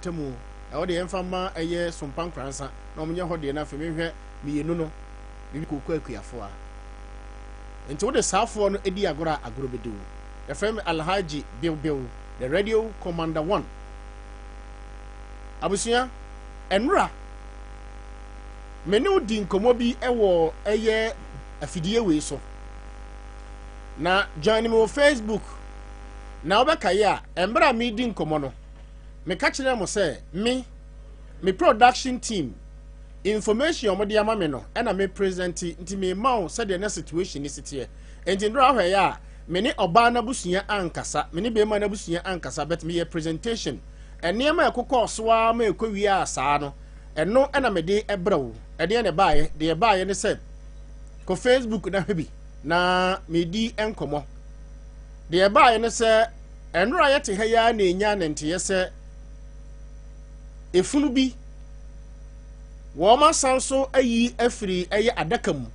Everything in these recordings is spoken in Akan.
mpatamu e wo de emfama eye Sompa Nkoranza na omunye ho de na afi mehwe miyenu no bibi koku akuafo a enti wo de saafo no edi agora bedu the friend Alhaji Bill the radio commander 1 abusia enura menu di nkomo bi ewo eye afidie we so na join me on Facebook na obeka ya embra mi di nkomo no me ka kire mo say me production team information mo de ama me no na me present nti me ma say the situation ni sitie enti ndro ahwe ya me ni oba na busua ankasa me ni be ma na busua ankasa bet me presentation enema ekokọ so a ma ekowi asa no eno na me de ebrawo ede ne baaye de baaye ne say ko Facebook na hwebi na me di enkomo de baaye ne say enura yete ha ya na enya ne nte yese efunu bi wo ma sanso ayi afiri eye adakam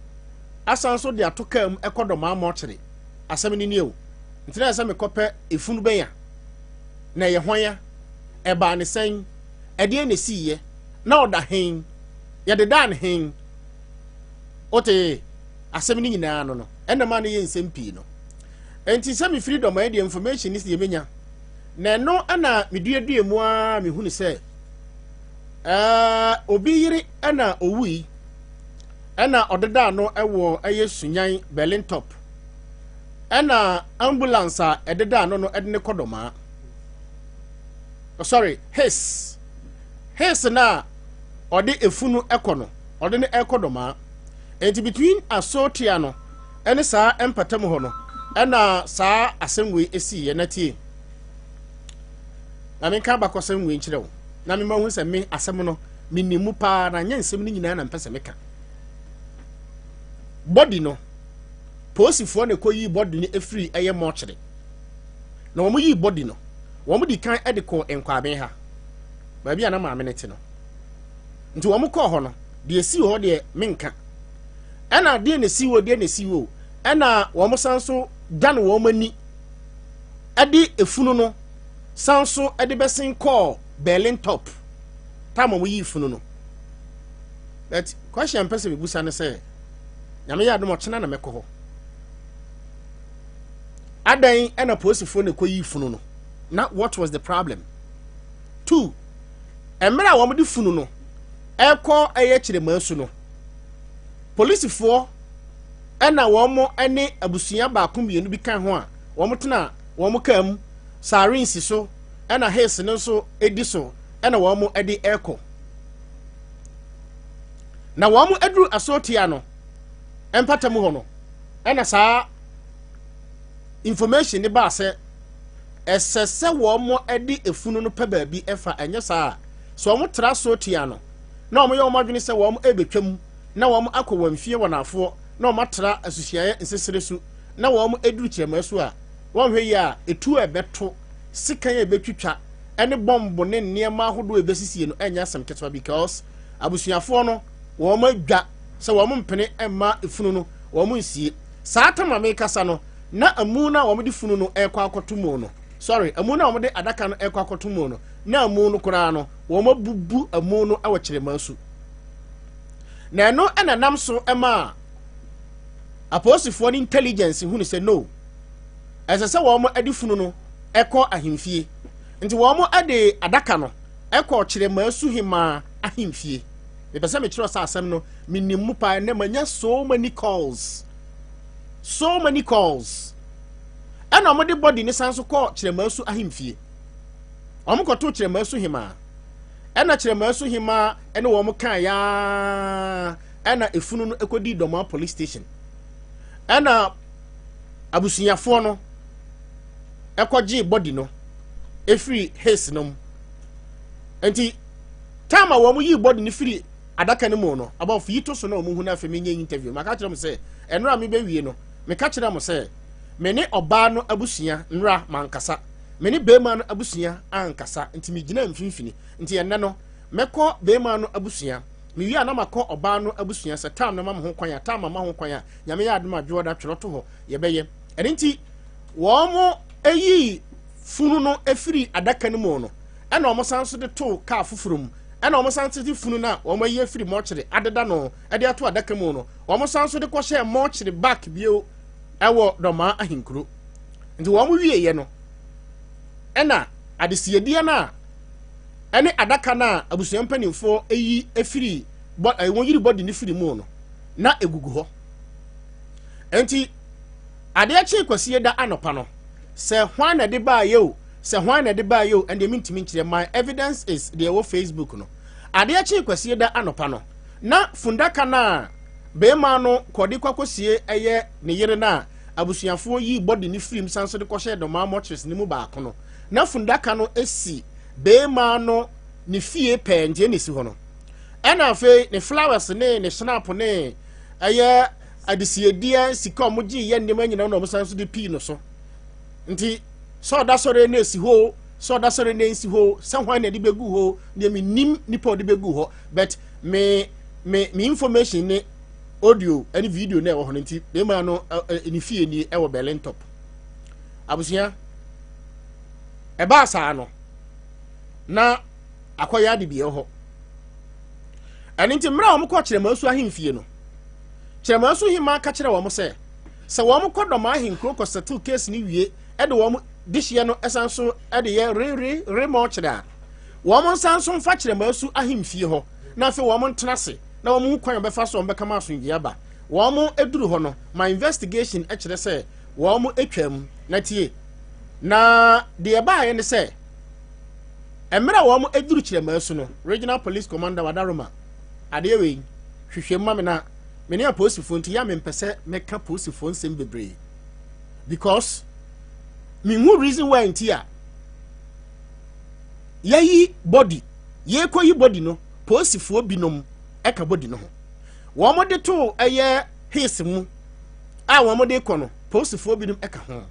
asanso de atokam ekodoma mochire asem ni niu ntina asa me kope efunu be ya na ye hwan eba ne sen ede ne siye na oda hen ye de dan hen ote asem ni nyina no ena ma ne ye nsem pii no enti se me freedom e de information is ye menya na no ana meduadue mu a me hunu se obi yiri ana owui ana odeda no ewo eye Sunyani Berlin top ana ambulance a ededa no edene kodoma sorry his na ode efunu ekono ode ne ekodoma enti between asotia no ene saa empatam ho no ana saa asemwe esi ye natie na me ka bakosemwe nkirewo na me ma hu se me asem no minimu pa na nyensem ni nyina na mpese meka body no posifo na koyi body ni efiri eye mochire na wo yi body no wo di kan ediko enkwaben ha ba bia na ma menete no nti wo ko ho no de esi ho de menka ena de ne siwo ena wo sanso dan wo mani ade efunu no sanso ade besen call Berlin top tama mo yi funu no that question person be busa ne say nyame ya adom ochena na mekọ ho adan ena posifo ne koyi funu no na what was the problem 2 emra wo mo di funu no ekọ eye kire masu no policefo ena wo mo ene abusua ba akomienu bi kan ho a wo mo tena wo mo kam sarinsi so ena hesi no so edi so ena wo mo edi eko na wo mo edru asotia no empatam ho no ena saa information ni ba se esese wo mo edi efunu no pa baabi efa enye saa so wo tra asotia no na wo yo mo adwene se wo mo ebetwam na wo mo akọwamfie wonafo na wo matra asusiaye nsesere su na wo mo edru kyeremasu a wo hwe yi a etu ebeto sikan ebetwitwa ene bombo ne niema ahodo ebesisie no enya asem ketwa because abusuafo no wo ma dwa se wo mo mpene emma efunu no wo mo nsie saa tama me kasa no na amu na wo mo di funu no ekwa akotomo no sorry amu na wo mo de adaka no ekwa akotomo no na amu no kura no wo ma bubu amu no awakire masu na eno ena nam so ema aposifo ni intelligence hunu se no esese wo mo adi funu no eko ahimfie nti wo mo ade adaka no eko kire masu hima ahimfie me pese me kiro sa asem no minimu pa na manya so many calls ana mo de body ni sanso ko kire masu ahimfie o mo ko to kire masu hima ena kire masu hima ene wo mo kan ya ena efunu no ekodi doma police station ena abusunyafo no ekoji body no efiri hase no enti tama wo mo yi body ni firi adaka ne mo no about fito so no mo hu na fa menye interview maka kire mo se enra me be wie no me ka kire mo se me ne oba no abusunya nra mankasa me ne bema no abusunya ankasa enti me gina mfinfini enti enne no mekọ bema no abusunya me wi ana makọ oba no abusunya se tam na mam ho kwanya tam ma ho kwanya nyame ya adom adwo da tweroto ho ye beye enti wo mo eyi funu no efiri adaka ne mo no ɛna ɔmo san so de to car foforom ɛna ɔmo san so de funu na ɔmo ayi afiri mortuary adeda no ɛde ato adaka mu no ɔmo san so de kɔhyɛ mortuary back bio ɛwɔ dɔmaa ahenkuro nti wɔn wie yɛ no ɛna adesiedie na ɛne adaka na abusua mpanimfoɔ eyi efiri wɔn yiri body ne firi mu no na egugu hɔ enti adeɛ kye kwasie da anɔpa no sɛ hwan na de baa yɛ o sɛ hwan na de baa yɛ o ɛnde mintimi nkyerɛ my evidence is deɛ wɔ Facebook no adeɛ kye kwasie da anɔpa no na fundaka na bɛɛma no kɔde kwakosie ɛyɛ ne yere na abusuafoɔ yi body ne firi mu sanso de kɔhyɛ dɔmaa mortuaries ne mu baako no na fundaka no esi bɛɛma no ne fie pɛɛ ntie ne si hɔ no ɛna afei ne flowers ne snap ne ɛyɛ adesiedie sika ɔmo gye yɛ nneɛma nyinaa na ɔmo sanso de pii no so nti sɛ ɔda sɔre na esi hɔ sɛ ɔda sɔre na esi hɔ sɛ hwan na de begu hɔ deɛ me nim nipa ɔde begu hɔ but me information ne audio ɛne video na ɛwɔ hɔ no nti bɛɛma no ne fie ni ɛwɔ Berlin top abusua ɛbaa saa no na akɔyɛ ade bi hɔ ɛne nti mmerɛ a ɔmo kɔ kyerɛ masu ahemfie no kyerɛ masu hima ka kyerɛ wɔn sɛ wɔn kɔ dɔm ahenkuro kɔ settle case ne wie ɛde wɔn dihyeɛ no ɛsan so ɛde yɛ re ma ɔkyerɛ a wɔn nsan so mfa kyerɛ masu ahemfie hɔ na afei wɔn ntena se na wɔn ho kwan bɛfa so wɔn bɛka ma asomdwe aba wɔn eduru hɔ no ma investigation ɛkyerɛ sɛ wɔn atwam na tie na deɛ baayɛ ne sɛ mmerɛ a wɔn eduru kyerɛ masu no regional police commander wadaroma adeɛ wei hwehwɛ mu ma na mene a polisifoɔ nti ya mempɛsɛ meka polisifoɔ nsɛm bebree because minhu reason why nti a yayi body yekoyi body no polisifoɔ binom ɛka body no ho wɔn de to ɛyɛ his mu a wɔn de kɔ no polisifoɔ binom ɛka ho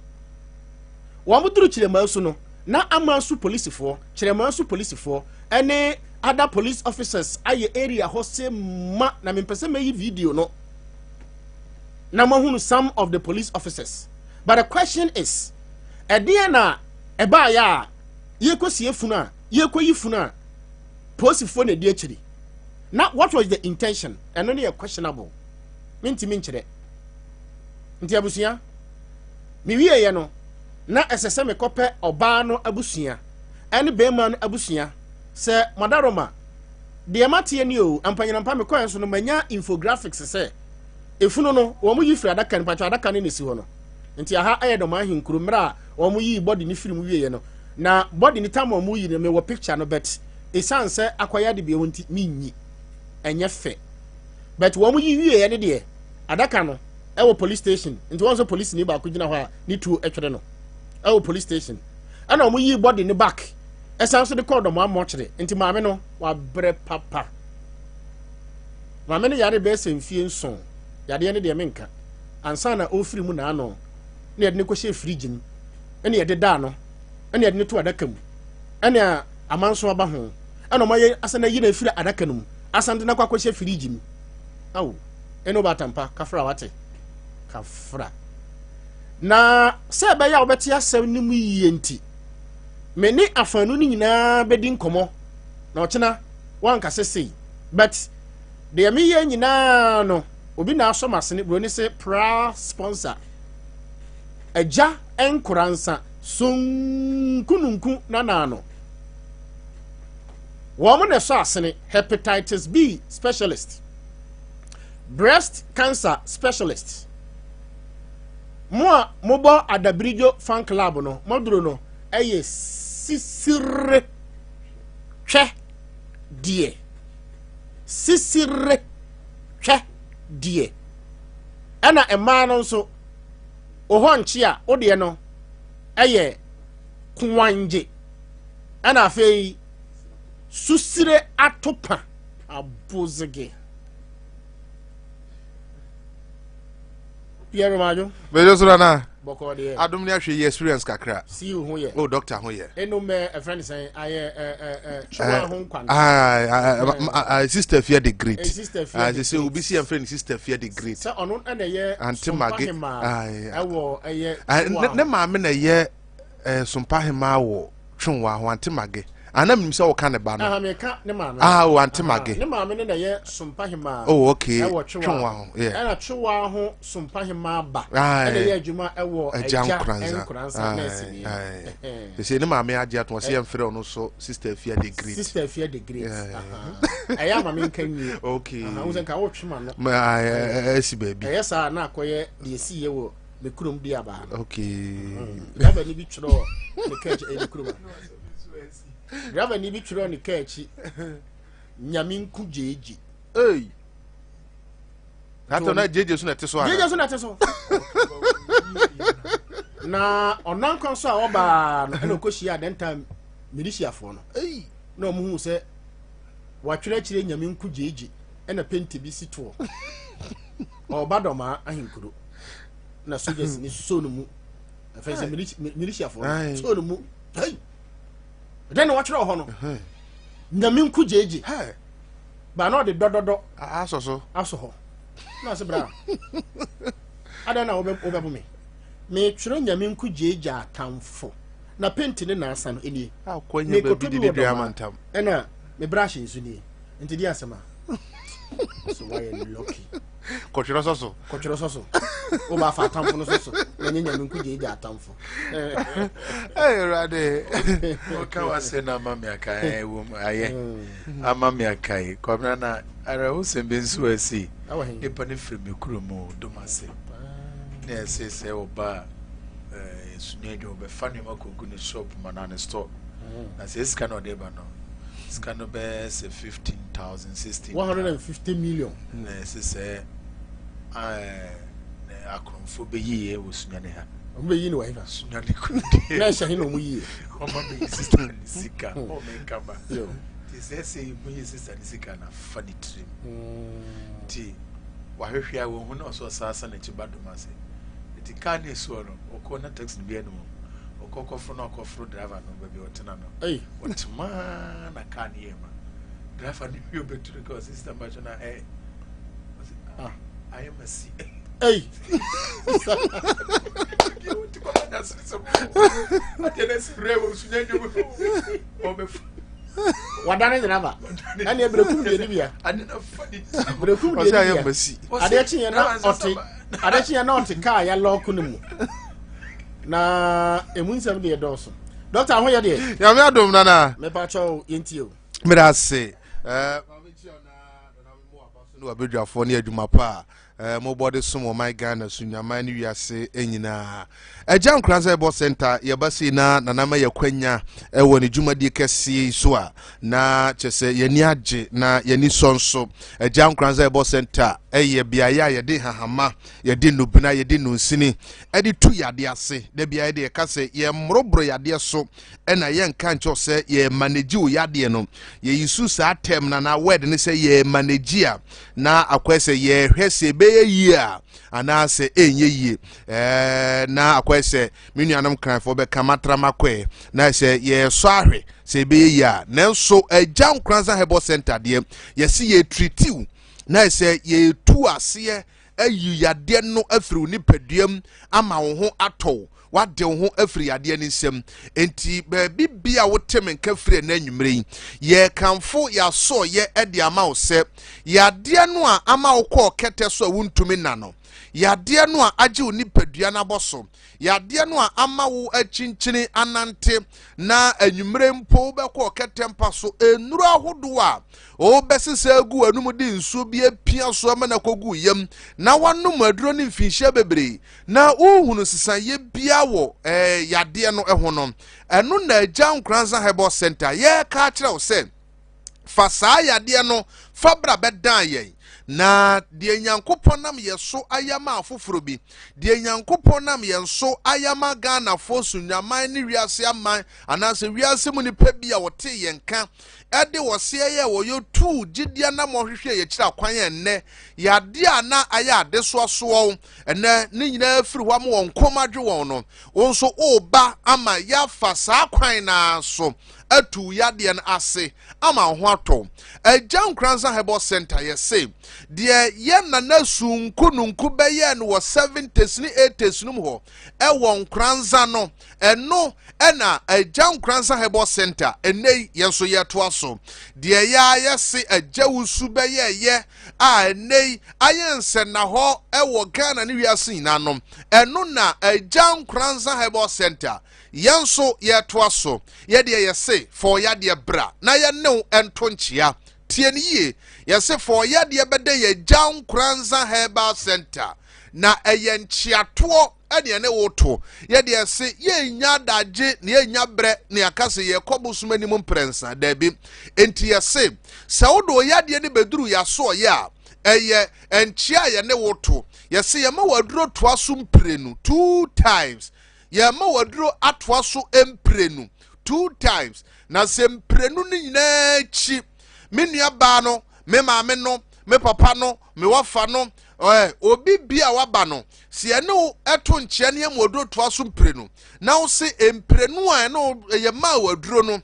wɔn duru kyerɛmasu no na amansu polisifoɔ kyerɛmasu polisifoɔ ɛne other police officers aye area hɔ se ma na mempɛsɛ meyi video no na mahunu some of the police officers but the question is ɛdeɛ na ɛbaa ya yekosie funu a yekoyi funu a polisifoɔ na die akyiri na what was the intention ɛno ne yɛ questionable mentimi nkyerɛ nti abusua mewie yɛ no na ɛsɛ sɛ mekɔpɛ ɔbaa no abusua ɛne bɛɛma no abusua sɛ madaroma deɛ matie ni o ampanyina mpa mekɔɛ so no manya infographics sɛ efunu no wɔn yi firi adaka nipa adaka ne nesi hɔ no nti aha ɛyɛ dɔm ahenkuro mmerɛ a wɔn yi body ne firi mu wie no na body ne tam wɔn yi no me wɔ picture no bet esan sɛ akɔyɛ de bi wɔn ti minyi ɛnyɛ fɛ but wɔn yi wie ne deɛ adaka no ɛwɔ police station nti wɔn so police ni baako gyina hɔ a ne tuo ɛtwere no ɛwɔ police station ɛna wɔn yi body ne back ɛsan so de kɔ dɔm amɔkyere nti maame no wabrɛ papa maame no yare bɛ sɛ mfie nson yadeɛ ne deɛ menka ansa na ofiri mu na ano ne yɛde ne kɔhyɛ fridge mu ɛne yɛde daa no ɛne yɛde ne to adaka mu ɛne amanso aba ho ɛna ɔma yɛ asa na yi na firi adaka no mu asa de na kɔ akɔhyɛ fridge mu awo ɛne obatampa kafra wate kafra na sɛ ɛbɛyɛ a wobɛte asɛm ne mu yie nti me ne afanu ni nyinaa bɛdi nkɔmɔ na ɔkyena wanka sesei but deɛ meyɛ nyinaa no obi na asɔ masene bro ne sɛ pra sponsor agya Nkoranza sunkununku nanano wɔn na ɛsɔ asene hepatitis B specialist breast cancer specialist mo a mobɔ adabirijo fan club no moduro no ɛyɛ sisire hwɛ die sisire hwɛ die ɛna ɛmaa no nso ohɔ nkye a odeɛ no ɛyɛ kwanje ɛna afei susire atopa abozege Pierre Majo Bejo Surana boko de adom ne ahwe experience kakra see ho ye oh doctor ho ye eno me a friend say chua ho kwan sister fear the great sister fear they say obi see friend sister fear the great say ono na ye anti mage ewo eye ne ma me na ye sompa hema wo twonwa ho anti mage Anam nim say wo kan ba no. Me ka ne maame. O ante mage. Ne maame ne na ye Sompa hima. Oh okay. Twenwa ho. Yeah. Na twenwa ho Sompa hima ba. Na ye adwuma ewo Eja Nkoranza na sini. They say ne maame age ato say emfere ono so sister Fia the Great. Sister Fia the Great. Aya maame nkan ni. Okay. Wo se nka wo twema no. Esi baby. Yesa na akoye de esi ye wo me kurom bia ba. Okay. Driver ni bi twro ne catch e kurom. Driver ni bi twro ne catch nyaminku jeji. Hey. Hato na jeje so na teso ana. Jeje so na teso. Na onankon so a oba no na okohia den time militiafo no. Hey. Na omu se watwere kire nyaminku jeji na penti bi sito. Oba doma ahinkuro. Na soldiers ni so no mu. Afense militiafo so no mu. Hey. Den watwere ho no. Nyaminku jeji. Hey. Ba no de dododo Aso ho. Na se bra. Ada na obebu me twere nyaminku jeji atamfo. Na penti ne na asa no eni. Akwanya ba bi de diamantam. Ena me brush nsu ni. Nti di asema. So why you lucky? Kochiro soso. O ba fa atamfo no soso. Na nyaminku jeji atamfo. Rade. Oka wase na mama akai wo aye. Amama akai. Kwabna na ara wo sembe nsu asi. Nipa ne freme kuromo domase. Na se oba Sunyani obe fani makogu ne shop manane store. Na se iska no de ba no. Iska no be se 15,000 16 150 million. Na se akromfo be yiye wo Sunyani ha. Ombe yi ni wa hiva. Sunyani kunde. Na sha hino mu yiye. Oma be sister sika. O me kama. Yo. Ti se mu yi sister sika na fani trim. Ti wa hwehwe a wo hu na so sasa na chi badomase. Ti kane so no okona taxi bi eno okokofro na okofro driver no baby otena no otma na kane yema driver ni bi obeturu ko system ba na I am a C you to come and ask some attendance rewo Sunyani o be wadane driver ani ebrekum de bia ani na funny ebrekum de bia I am a C ade chi na oti Adachia not car ya loku nimu. Na emunsem de doso. Doctor ho ye de. Ya me adom nana. Me pa cho yentio. Me da se. No abedwafo ne adwuma pa. Mo body some my Ghana Sunyani ni wiase enyina. Eja Nkoranza Ebo Center ye basi na nanama ye kwanya ewo ne dwumadi kese so a na chese ye ni age na ye ni sonso. Eja Nkoranza Ebo Center eye biaya ye de hahama ye de nubina ye de nunsini edi tu yade ase de biaya de kase ye mrobro yade so na ye nka ncho se ye manage o yade no ye yisu sa tem na word ne se ye manage a na akwese ye hwese be ye a ana se enye yie na akwese menuanam kranfo be kamatra makwe na se ye so ahwe se be ye a nanso Eja Nkoranza Ebo Center de ye se ye treatiu na se ye tu ase ayi yade no afiri ni paduam ama wo ho atɔ wade wo ho afiri yade ni nsem enti baabi bia wo tem nka firi na anwumre ye kanfo ya so ye ede ama wo se yade no a ama wo kɔ kete so a wuntumi na no yade no a age wo ni padua na boso yade no a ama wo achinchini anante na anwumre mpo be kɔ kete mpa so enuru ahodo a o besisa agu anum di nso bi apia so ama na kogu yam na wanum aduro ni mfinhia bebre na uhunu sisan ye bia wo yade no ho no eno na Eja Nkoranza Ebo Center ye ka kire wo se fa saa yade no fa bra bedan ye na de Nyankopon nam yeso ayama afoforo bi de Nyankopon nam yenso ayama Ghana fo Sunyaman ni wiase aman anase wiase mu ni pa bia wote yenka ede wose ye wo yo tu gidia na mo hwehwe ye kira kwan enne yade ana aya ade so so enne ni nyina firi hwa mo won komadwe won no won so oba ama ya fa saa kwan na so atu yadeɛ no ase ama ho atɔ agya Nkoranza Herbal Center yɛ se deɛ yɛ nana sunku nunku bɛyɛ no wɔ 70s ne 80s no mu hɔ ɛwɔ Nkoranza no ɛno ɛna agya Nkoranza Herbal Center ɛnɛ yɛn so yɛtoa so deɛ yɛ se agya wusu bɛyɛ yɛ a ɛnɛ ayɛ nsɛnna hɔ ɛwɔ Ghana ne wiase nyinaa no ɛno na agya Nkoranza Herbal Center yɛn so yɛtoa so yɛdeɛ yɛse for yadeɛ bra na yɛne ɛnto nkyea tie ne yie yɛse for yadeɛ bɛda yɛgya Nkoranza Herbal Center na ɛyɛ nkyeatoɔ ɛne ne woto yɛdeɛ se yɛnya dagye ne yɛnya brɛ ne akase yɛkɔbo soma anim mprɛnsa dabi enti yɛse sɛ wodo yadeɛ ne beduru yaso yɛ a ɛyɛ nkyea yɛ ne woto yɛse yɛma waduro toa so mprenu 2 times yɛma waduro atoa so mprenu 2 times na sɛ mprenu ne nyinaa akyi me nua baa no me maame no me papa no me wafa no obi bia waba no si ene eto nkyea ne waduro toa so mprenu na wo se mprenu a ene yɛma waduro no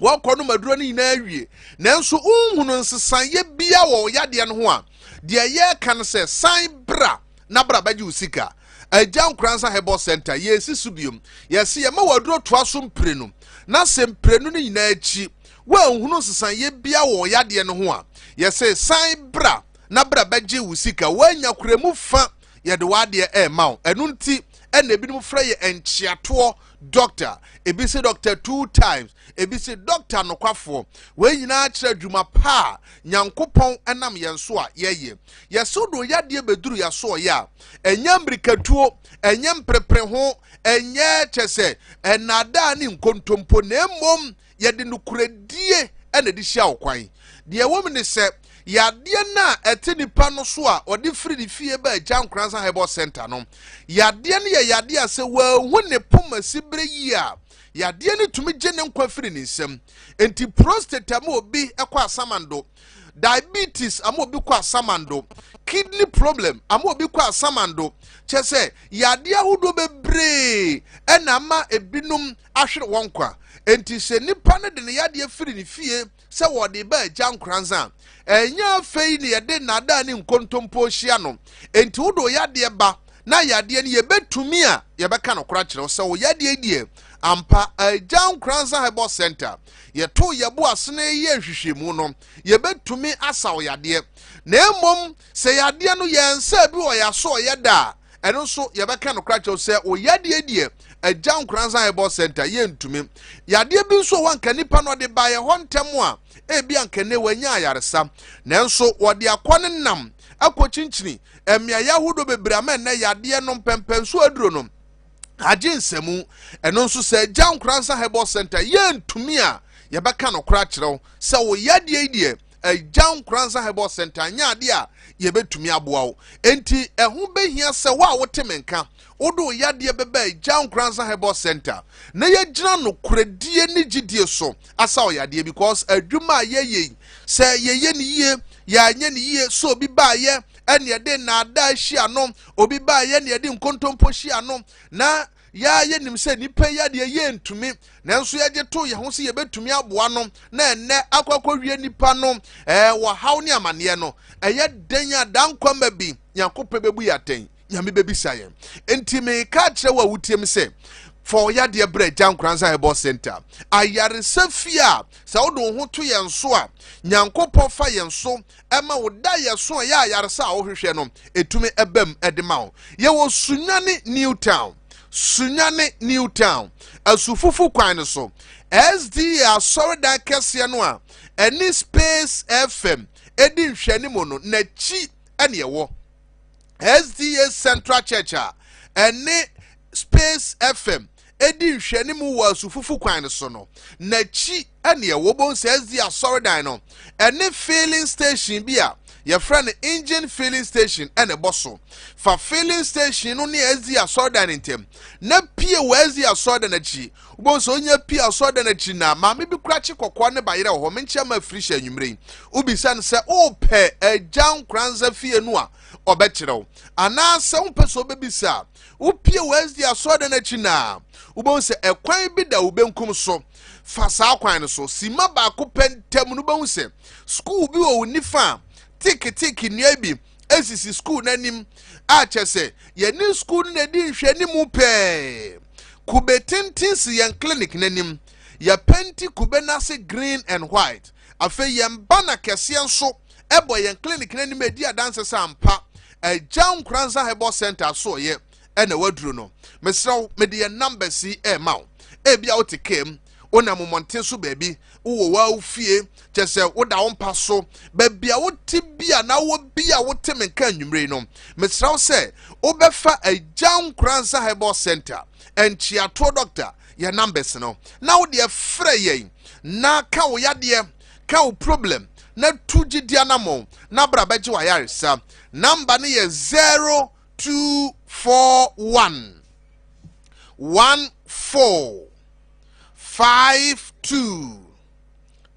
wakɔ no maduro ne nyinaa awie nanso unhunu nsesan ye bia wɔ yadeɛ no ho a deɛ yɛ kan sɛ san bra na bra bagye usika agya Nkoranza Herbal Center yesi subium yesi yɛma waduro toa so mprenu na sɛ mprenu ne nyinaa akyi wa nhunu nsesan ye bia wɔ yadeɛ no ho a yɛsɛ san bra na bra bagye usika wanya kuremu fa yɛde wadeɛ ɛma wo ɛno nti ɛna ebinom fra yɛ nkyeatoɔ doctor ebi se doctor 2 times ebi se doctor nokwafo we nyina kyerɛ adwuma pa nyankopɔn ɛnam yɛn so a yɛyɛ yɛso do yadeɛ beduru yɛso yɛ a ɛnya mbrikatuo ɛnya mprepre ho ɛnyɛ kyɛsɛ ɛnada ne nkontompo na mmom yɛde nokuredie ɛna de hyia okwan deɛ wɔm ne sɛ yadeɛ na ɛte nipa no so a ɔde firi ne fie ba agya Nkoranza Herbal Center no yadeɛ no yɛ yadeɛ a sɛ wahu ne poma sibere yi a yadeɛ no tumi gye ne nkwa firi ne nsam enti prostate ama obi ɛkɔ asamando diabetes ama obi kɔ asamando kidney problem ama obi kɔ asamando kyɛ sɛ yadeɛ ahodoɔ bebree ɛna ama ebinom ahwere wɔn kwa enti sɛ nipa no de ne yadeɛ firi ne fie sɛ wɔde ba agya Nkoranza enya fei ne yɛde nada ne nkontompo hyia no enti wodo yadeɛ ba na yadeɛ ne yɛbɛtumi a yɛbɛka no kora kyerɛw sɛ wo yadeɛ die ampa agya Nkoranza Herbal Center yɛto yɛbo asene yɛ hwehwɛmu no yɛbɛtumi asaw yadeɛ na mmom sɛ yadeɛ no yɛnsa bi wɔ yaso yɛda ɛno nso yɛbɛka no kora kyerɛw sɛ wo yadeɛ die agya Nkoranza Herbal Center yɛntumi yadeɛ bi nso wanka nipa no de ba yɛ hɔ ntɛm a ebi ankene wanya ayaresa nanso wɔde akɔ nam akɔ kyinkyini emiaya ahodo bebre ama na yadeɛ no mpɛmpɛnso aduro no agye nsɛmu ɛno nso sɛ agya Nkoranza Herbal Center yɛntumi a yɛbɛka no kora kyerɛw sɛ wo yadeɛ die agya Nkoranza Herbal Center nyaade a yɛbɛtumi aboa wo enti ɛho behia sɛ wo a wote menka wodo yadeɛ bɛba agya Nkoranza Herbal Center na yɛgyina no kuredie ne gidie so asa wo yadeɛ because adwuma a yɛyɛ sɛ yɛyɛ ne yie yɛanyɛ ne yie so obi ba yɛ ɛne yɛde naada hyia no obi ba yɛ ne yɛde nkontompo hyia no na ya nim sɛ nipa yadeɛ yɛntumi nanso yɛgye to yɛ ho sɛ yɛbɛtumi aboa no na ɛnɛ akɔkɔwie nipa no wɔ haw ne amanneɛ no ɛyɛ den a dankwama bi Nyankopɔn bɛbu yɛ atɛn nyame bɛbisa yɛn enti meka kyerɛ wo a wotiem sɛ for yadeɛ brɛ agya Nkoranza Herbal Center ayaresa fie a sɛ wode wo ho to yɛn so a Nyankopɔn fa yɛn so ɛma wo da yɛ so a yɛ ayaresa a wohwehwɛ no ɛtumi ɛbam ɛde ma wo yɛwɔ Sunyani New Town asufufu kwan so SDA asɔredan kɛseɛ no a ɛne Space FM ɛdi nhwɛne mu no n'akyi ɛne ɛwɔ SDA Central Church a ɛne Space FM ɛdi nhwɛne mu wɔ asufufu kwan so no n'akyi ɛne ɛwɔ bon sɛ SDA asɔredan no ɛne filling station bi a yɛfrɛ no engine filling station ɛne bɔ so fa filling station no ne SDA asɔredan ntem na pie wɔ SDA asɔredan akyi wobon so onya pie asɔredan akyi na maame bi kura kye kɔkɔɔ ne bayerɛ wɔ hɔ menkyɛ ma firi hyɛ anwummerɛ obisa no sɛ opɛ agya Nkoranza fie no a ɔbɛkyerɛw anaasɛ wompɛ sɛ wobɛbisa wopie wɔ SDA asɔredan akyi na wobon sɛ ɛkwan bi da wo benkum so fa saa kwan no so sima ba ko pentam no bahu se school bi wo nifa tiki nua bi esisi school nanim a chese ye ni school na di nhwe ni mu pe kube tintin si yen clinic nanim ya penti kube na se green and white afa yen bana kese nso ebo yen clinic nanim edi adanse sampa Jan Kranza Hebo Center so ye ene wadru no mesraw me de number si e ma e bia otikem ona momonten so baabi wo wa ufie chese wo da wo mpa so baabia wo ti bia na wo bia wo te menka nwumre no mesraw se obefa Jan Kranza Hebo Center enchia to doctor ye numbers no na wo de frɛ yen na ka wo yade ka wo problem na tuji dianamo na bra beji wa yaresa number ni ye 0241 14 52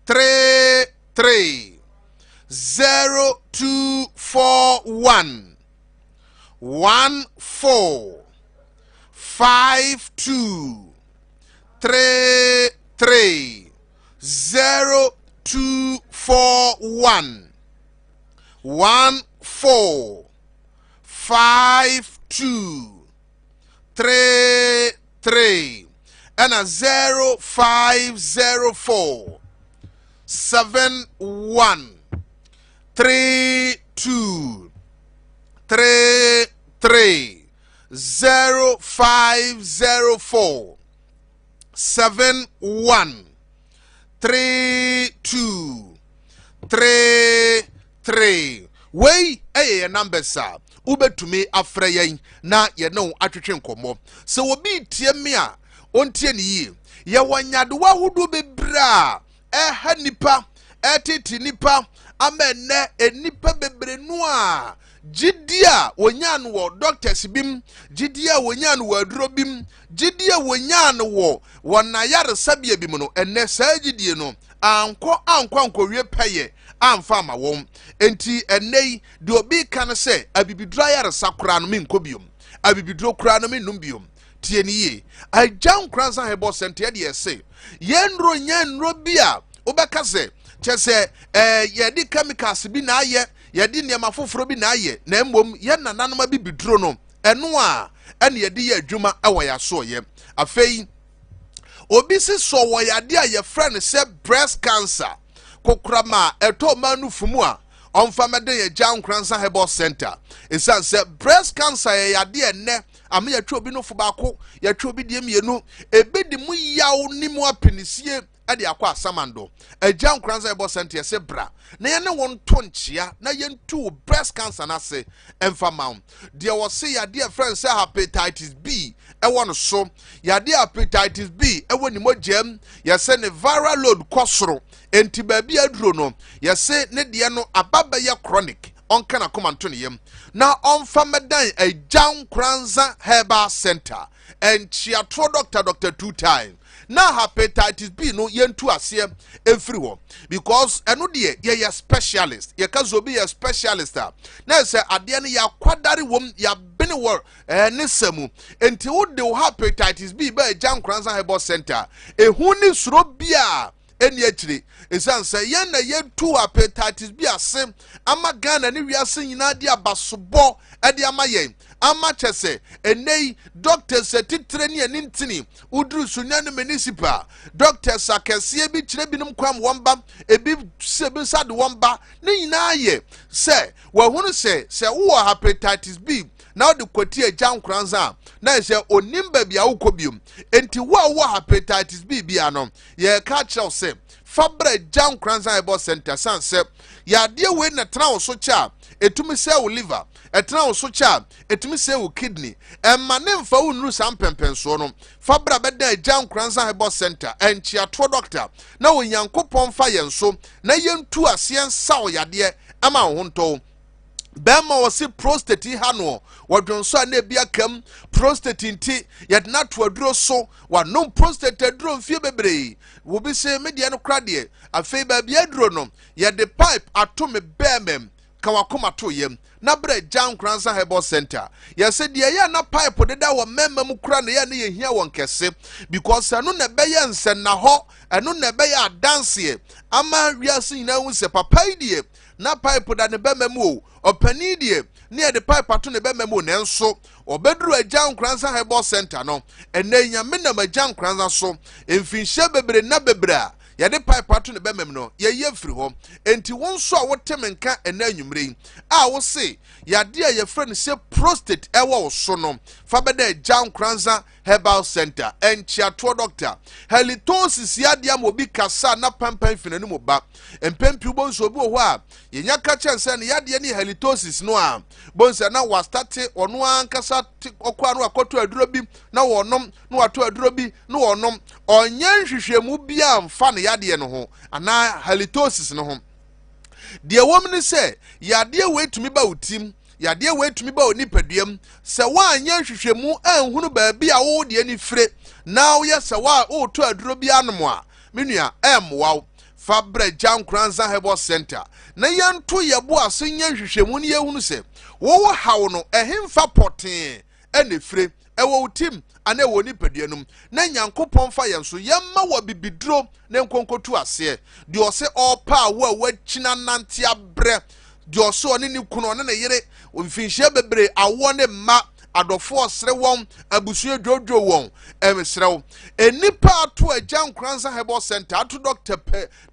33 0241 14 52 33 0241 14 52 33 and a 0504 71 32 33 0504 71 32 33 wey eye number sa ubetumi afra yen na ye no atwetwe nkomo se obi tie me a ontie ne yi ye wanyadewa hudu bebra ha nipa etiti nipa amenne enipa bebrenu a jidia wonyan wo doctors bim jidia wonyan wo aduro bim jidia wonyan wo wonayare sabia bim no enne saa jidie no anko wie peye amfa ma won enti ennei de obi kan se abibidro yare sakura no minkobium abibidro kura no minumbium tie ni ye Jan Kranza Hebo Center de ese yenro bia obeka se chese yedi chemicals bi na aye yedi niam foforo bi na aye na mmom ye nananoma bibidro no eno a ene yedi ye adwuma ewo ya so ye afei obi si so wo yade a ye friend se breast cancer kokrama eto manu fumu a onfamede ye Jan Kranza Hebo Center esan se breast cancer ye yade enne ama ya twa obi no fubako ya twa obi die mienu ebedi mu yaw ni mu apinisie ade akwa asamando Jan Kranza Hebo Center se bra na ye ne won tonchia na ye ntu breast cancer na se emfa maun de wo se ya de friend say hepatitis B e won so ya de hepatitis B e woni mogem ya se ne viral load kosoro enti ba bia duro no ya se ne de no ababa ya chronic onka na komanto ne yem na onfa medan Jan Kranza Hebo Center and chiatro doctor 2 times na hepatitis B no yentu ase every one because eno de ye specialist ye kazo be ye specialist na say ade ne ya kwadare wom ya bene wor ne samu enti wo de hepatitis B ba Jan Kranza Hebo Center ehu ni suro bia eni akire esan say ye na yentu hepatitis B ase ama Ghana ne wiase nyina de abasobo ade ama yen ama chese enei doctors etitre ne nintini udru Sunyani municipal doctors akese bi kire binum kwam womba ebi sebi sade womba ne nyina ye se wa hunu se wo hepatitis B now the kwati Jan Kranza na se onimba bia ukobium enti wo hepatitis B bia no ye ka kire se fabra Jan Kranza Hebo Center sanse ya de we na tra wo so cha etumi se wo liver etra wo so cha etumi se wo kidney emma ne mfa wo nuru sam pempenso no fabra beda Jan Kranza Hebo Center enchia to doctor na wo yankopon fa yenso na yentu asien sawo yade ama wo honto bema wasi prostate hano wadronso na bia kam prostate nti yadna to aduro so wanom prostate aduro mfie bebre wo bi se media no krade afei ba bia aduro no yade pipe atome bemem kawakoma to yam na bre Jan Kranza Herbal Center ya said ya na pipe deda wa memma mu kura na ya na ye hia won kese because anu na be ye nsen na ho anu na be ya dance ama wiase nyina hu se papa die na pipe da ne be memu o opani die ne de pipe ato ne be memu ne nso obeduru Jan Kranza Herbal Center no ene nyame na Jan Kranza so emfinhye bebre na bebra ya de pipe ato ne be mem no ye ye firi ho enti won so a wotemenka ena anwumre a wo se ya de ye friend se prostate ewo wo so no fa be de Jan Kranza Herbal Center enchiato doctor halitosis ya de am obi kasa na pampan finanu mo ba empempi bonso obi ho a ye nya ka chense ne ya de ni halitosis no a bonso na wa start ono ankasa okwa no akoto aduro bi na wonom na wato aduro bi na wonom onyen hwehwemu bia mfa ne yade no ho ana halitosis no ho de womni se yade weitumi ba utim yade weitumi ba onipaduam se wa anya hwehwemu anhunu ba bia wo de ni fire na wo ye se wa wo to aduro bi anom a menua emwa fabre Jan Kranza Herbal Center na yanto yebo asenya hwehwemu ne yehunu se wo hawo no ehemfa poten ene fire ewo utim ana ewo nipaduanum na Nyankopon fa yenso yemma wa bibidro na nkonkotu ase de ose opa wo wachina nante abre de ose one ni kuno ne yere mfinhye bebre awo ne ma adofo osre won abusuo dwodwo won emsrew enipa ato Jan Kranza Herbal Center ato Dr.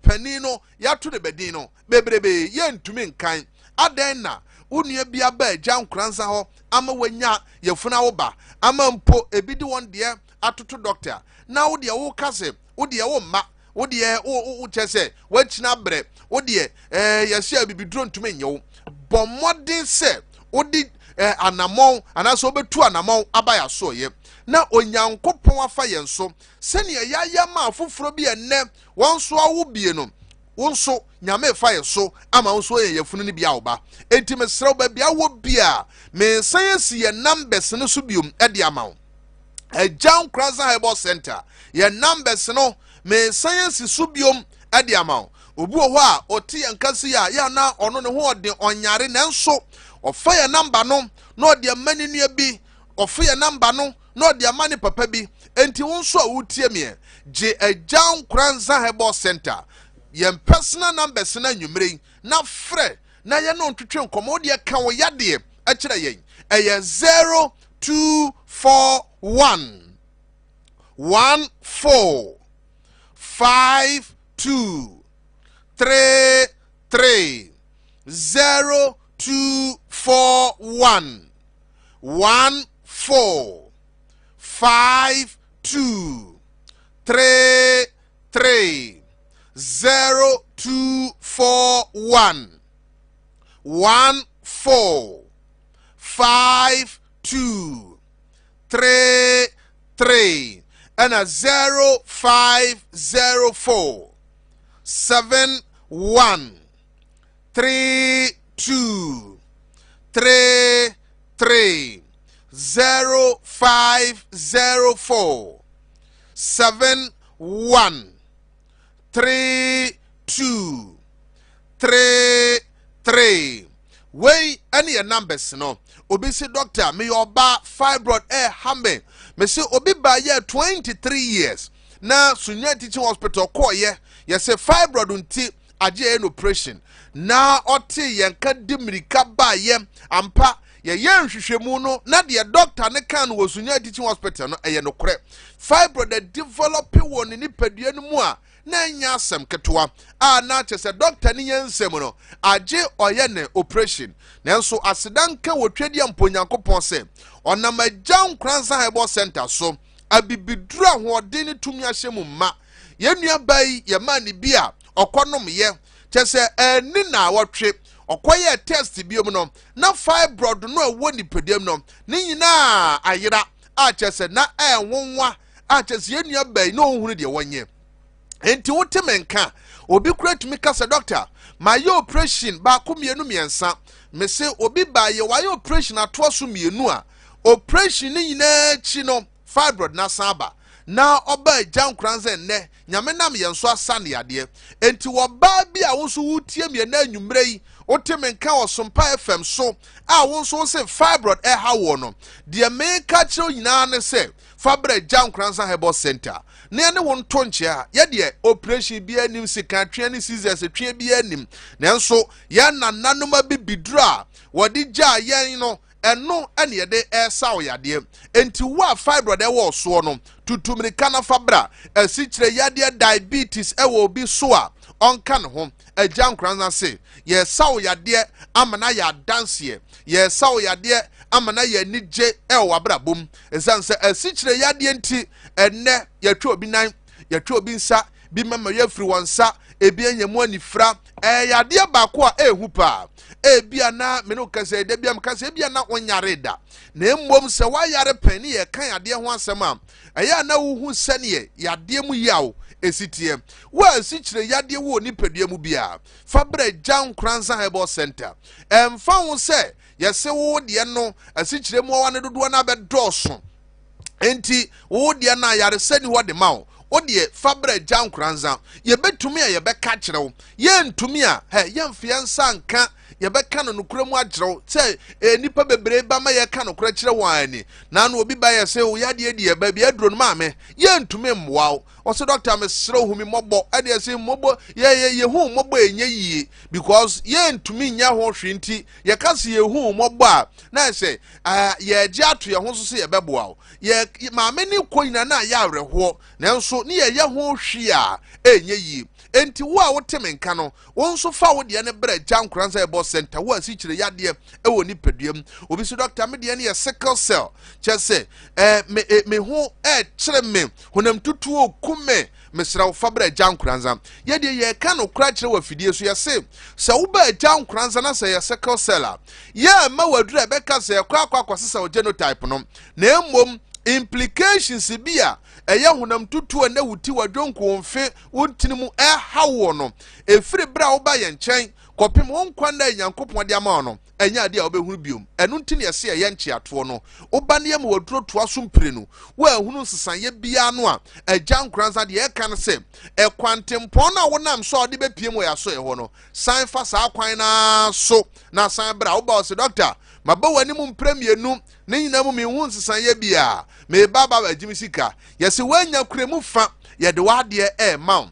Panino ya to ne bedin no bebrebe yentumi nkan aden na unua bia ba Jan Kranza ho ama wanya yefuna wo ba ama mpo ebidi won de atoto doctor na wo de wo kase wo de wo ma wo de wo chese wachina bre wo de yesi abibidro ntume nyewo bomodin se wo de anamon anaso betu anamon abaya so ye na Onyankopon afa yenso sene yaya ma afoforo bi enne wonso awo bie no wonso nyame fa yeso ama wonso ye yefunu ni bia oba enti mesrew ba bia wo bia me science ye numbers no so biom e de ama wo Jan Kranza Herbal Center ye numbers no me science so biom e de ama wo obu ho a oti yankasi ya na ono ne ho ode onyare nanso ofa ye number no na ode mani nua bi ofa ye number no na ode amani papa bi enti wonso a wutie me je Jan Kranza Herbal Center yen personal numbers na nwumre na frɛ na ye no ntwetwe nkomo de ka wo yade a kire yen eye 0241 14 52 33 0241 14 52 33 0241 14 52 33 and a 0504 71 32 33 0504 71 32 33 wey any your numbers no obi say doctor me your ba fibroid hambe me say obi ba ye 23 years na Sunyani teaching hospital call ye say fibroid unti aje an operation na oti yenka dimirika ba ye ampa ye nhwehwemu no na de doctor ne kan wo Sunyani teaching hospital no eye no kore fibroid develop won ni padua no mu a na nya asem ketwa a na chese doctor ni yensem no age oye ne operation nanso asedanka wotwedi amponyankopon se onam Jan Kranza Herbal Center so abibidura hoɔden ne tumi ahyɛ mu ma yenua bai ye ma ne bia okonom ye chese ani na wɔtwe okoye test biom no na fibroid no ɛwɔ nipadam no ne nyina ayera a chese na ɛnwonwa a chese yenua bai no ohunu de wɔnye enti woteme nka obi kura tumi kasa doctor ma ye operation ba ko mienu miensa me se obi ba ye wa ye operation ato so mienu a operation ni nyina chi no fibroid na saba na oba Agya Nkoranza enne nyame nam yenso asane yade enti wo ba bi a wo so wutie me na anwumre yi otemenka wo Sompa FM so a wo so se fibroid ha wo no de me ka kiro nyina ne se fabra Agya Nkoranza Herbal Center na ne won tonche a ye de operation bi anim sika twe ne scissors twe bi anim nanso ya nananoma bi bidura wodi gya yen no eno ene ye de sawo yade enti wa fibroid wo so no tutumrika na fabra asikyire yade diabetes wo bi so a onka ne ho Agya Nkoranza se ye sawo yade amana ya dance ye sawo yade amana ya nije wabrabom esanse asikyire yade enti enne yatwa obi nan yatwa obi nsa bi mama yafiri wonsa ebi anyemu anifra yade baako a ehu pa ebia na me no kase de bia mkase ebia na onyare da na emmom se wa yare pani ye kan ade ho asem a eya na wo hu sane yade mu yawo esitie wa asikyire yade wo nipadua mu bia fabra Agya Nkoranza Herbal Center emfa ho se yese wo de no asikyire mu wa ne dodo na bedoso enti wo de na yare sani ho de mawo odie fabra Agya Nkoranza ye betumi a ye beka kyerɛw ye ntumi a ye mfia nsa nka ye beka no nokuramu agyerɛw sɛ nipa bebre ba ma ye ka nokura kyerɛ wɔn ani na no obi ba ye sɛ wo yade adi ye ba bi aduro no maame ye ntumi mmoaw ɔsɛ doctor me srɛ hu mi mɔbɔ ade sɛ mɔbɔ ye hu mɔbɔ enye yie because ye ntumi nya ho hwenti ye ka sɛ ye hu mɔbɔ a na sɛ ye gye ato ye ho so sɛ ye bɛboaw ye maame ni koyina na ya awerɛho nanso ni ye ho hwi a enye yie enti wo a woteme nka no wo nso fa wo de ne bra Agya Nkoranza Herbal Center wo asikyire yade wo ni paduam obi so doctor me de ne ye sickle cell kyese me ho kyere me honam tutuo kume mesra wo fa bra Agya Nkoranza ye de ye ka no kura kyere wa fidie so ye se wo ba Agya Nkoranza na se ye sickle cell a ye ma wadura be ka se kwa kwasesa wo genotype no na emmom implications bia eye honam tutu na wuti wadwonko mfe wontini mu hawo no efiri bra wo ba ye nkyɛn kopem won kwan na Nyankopɔn de ama no enya ade a obehunu biom enu ntini yese ye nkyeato no oba ne yam waduro to asompire no wa ehunu nsesanye bia no a Agya Nkoranza de ye kan se kwantempɔn na wonam so ode bepiem wo yaso ho no san fa sa kwan na so na san bra wo ba o se doctor maba wani mu mpremienu ne nyina mu mehu nsesanye bia me baba agimi sika yese wanya kuremu fa ye de wade ma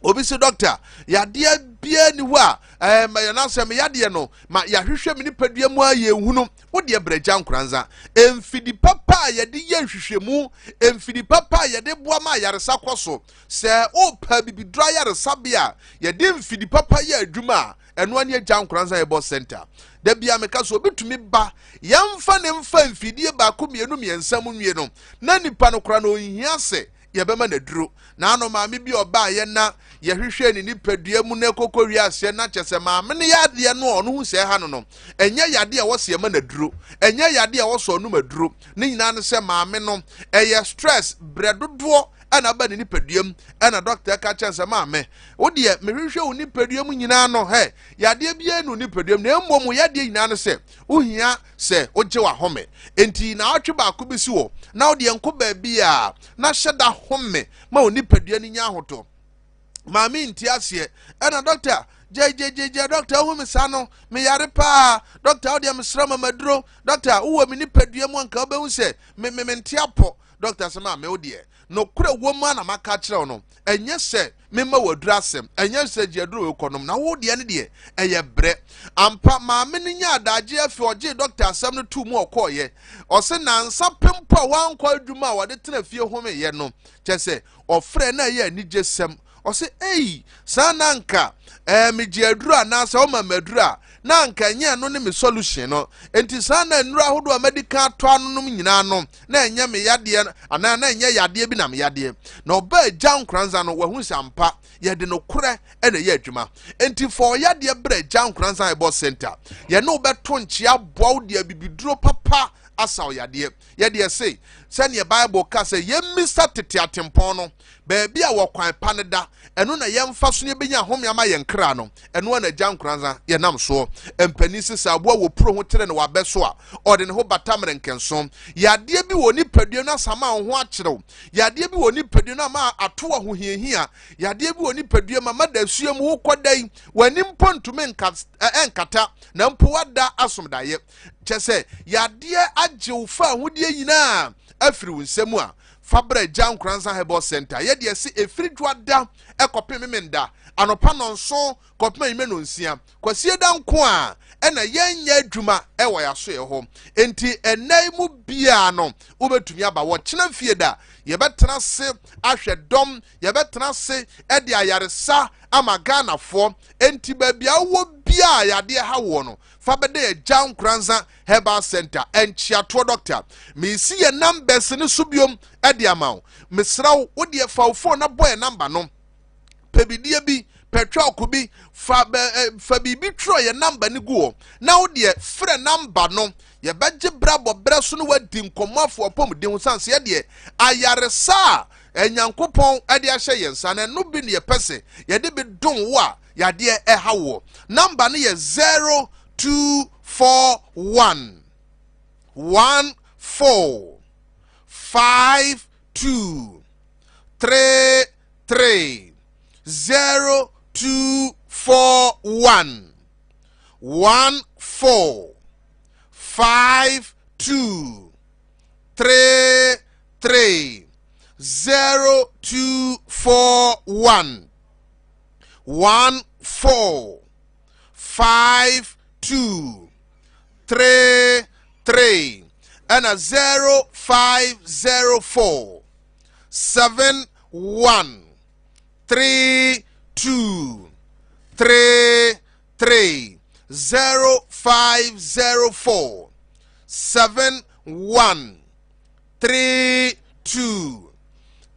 obi se doctor yade bia ni ho a ma yana se me yade no ma ya hwehwe me ni padua mu aye hunu wo de bra Agya Nkoranza emfidi papa ye de ye hwehwemu emfidi papa ye de boa ma yaresa koso se o pa bibidra yaresa bia ye de emfidi papa ye adwuma eno ani Agya Nkoranza Herbal Center da bia meka so obetumi ba yamfa ne mfa mfidie ba ko mienu miensam nwie no na nipa no kora no ohia se ye bema na duro na ano maame bi oba ye na ye hwehwe ni nipadua mu na kokori ase na kyese maame ne yade no ono hu se ha no enye yade a wose ye ma na duro enye yade a wose onu maduro ne nyina ne se maame no eye stress bredodo ana ba ni nipaduam ana doctor ka kyese maame wo de me hwehwe wo nipaduam nyina no yade bia no nipaduam na mmom yade nyina no se ohia se ogye wa home enti na atwe ba ko bisi wo na wo de enko ba bia na hyeda home ma wo nipadua ni nya hoto maame nti ase ana doctor je doctor hu me sano me yare pa doctor wo de mesra mamaduro doctor wo me nipadua mu anka obehu se me ntiapo doctor sama me wo de no kura wo ma na maka kire no enye se mema wadura asem enye se jeduro ekonom na wo de ne de eye bre ampa maame ni nya adaje afi oje doctor asem no tu mu okoye o se na nsa pempo wan kwa adwuma wa de tena fie home ye no kyese ofre na ye ani jesem o se sana nka me jeduro anasa o ma madura na nka nye no ne me solution no enti sana nnura hodo medical to anom nyina no na enye me yade ana na enye yade bi na me yade na oba Agya Nkoranza no wahu sampa ye de no kure ene ye adwuma enti for yade bra Agya Nkoranza Herbal Center ye no beto nchia boaw de bibiduro papa asaw yade ye de say sane Bible ka say ye misa tete atempon no Baby a wakwan paneda eno na yemfa so ne benya home ama yenkra no eno na Agya Nkoranza ye nam so empani sisa abo wo pro ho tere ne wabeso a ode ne ho batamre nkenso yade bi woni padua na sama ho akyerew yade bi woni padua na ma ato ho hiehia yade bi woni padua ma madasuam ho kodai wani mpontume enkata na mpo wada asomdaye kyese yade agyew fa hodie nyina afiri wo nsemu a Fabra Agya Nkoranza Herbal Center yede ese efiridwada ekopem memenda anopa nonso kopem imeno nsia kwasie da nko a ena yenya adwuma ewo yaso ye ho enti enai mu bia no ubetumi aba wo kyena fie da yebetena se ahwe dom yebetena se ede ayaresa ama Ghana-fo enti ba bia wo bia yade ha wo no Fabede Agya Nkoranza Herbal Center enchiato doctor me si ye numbers ne subiom ede amaw mesraw wo de fa phone na boy number no pebidie bi petrol kubi fa bibi tro ye number ni guo na wo de frɛ number no ye begye brabo breso no wadi nkomafo opom de hu sanse ye de ayaresa enyankopɔn ade ahye yensa na no bi ne pese ye de bi don wo a yade hawo number no ye 0241 14 52 33 0241 14 52 33 0241 14 52 33 and a 0504 71 32 33 0504 71 32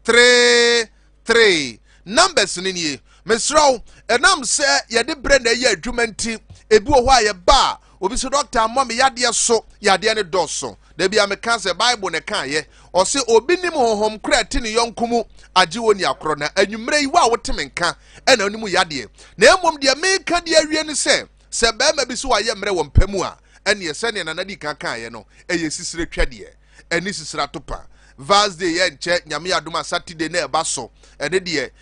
33 numbers nini mesraw enam se yede brenda ye adwumanti ebi wo a ye ba obi so doctor amom yade so yade ne doso da bia me kan se bible ne kan ye o se obi nim honhom kra ti ne yonkomu age woni akro na anwumre yi wa woteme nka ena onimu yade na emom de me ka de awie ne se ba ma bi so wa ye mre wo mpamu a ene ye se ne na di kan ye no eye sisire twade eni sisira topa Thursday ye nche nyame adoma Saturday na eba so ene de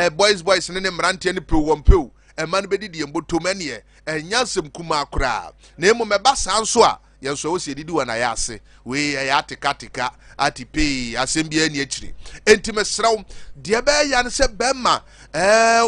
boys ne mrante ne pe wo mpeu ema no bedi de mbotom ene enyasem kuma akra na emom eba san so a yenso wo se didi wa na ya ase we ya atikatika atipe asem bia ni akiri entimesraw de ba ya ne se bema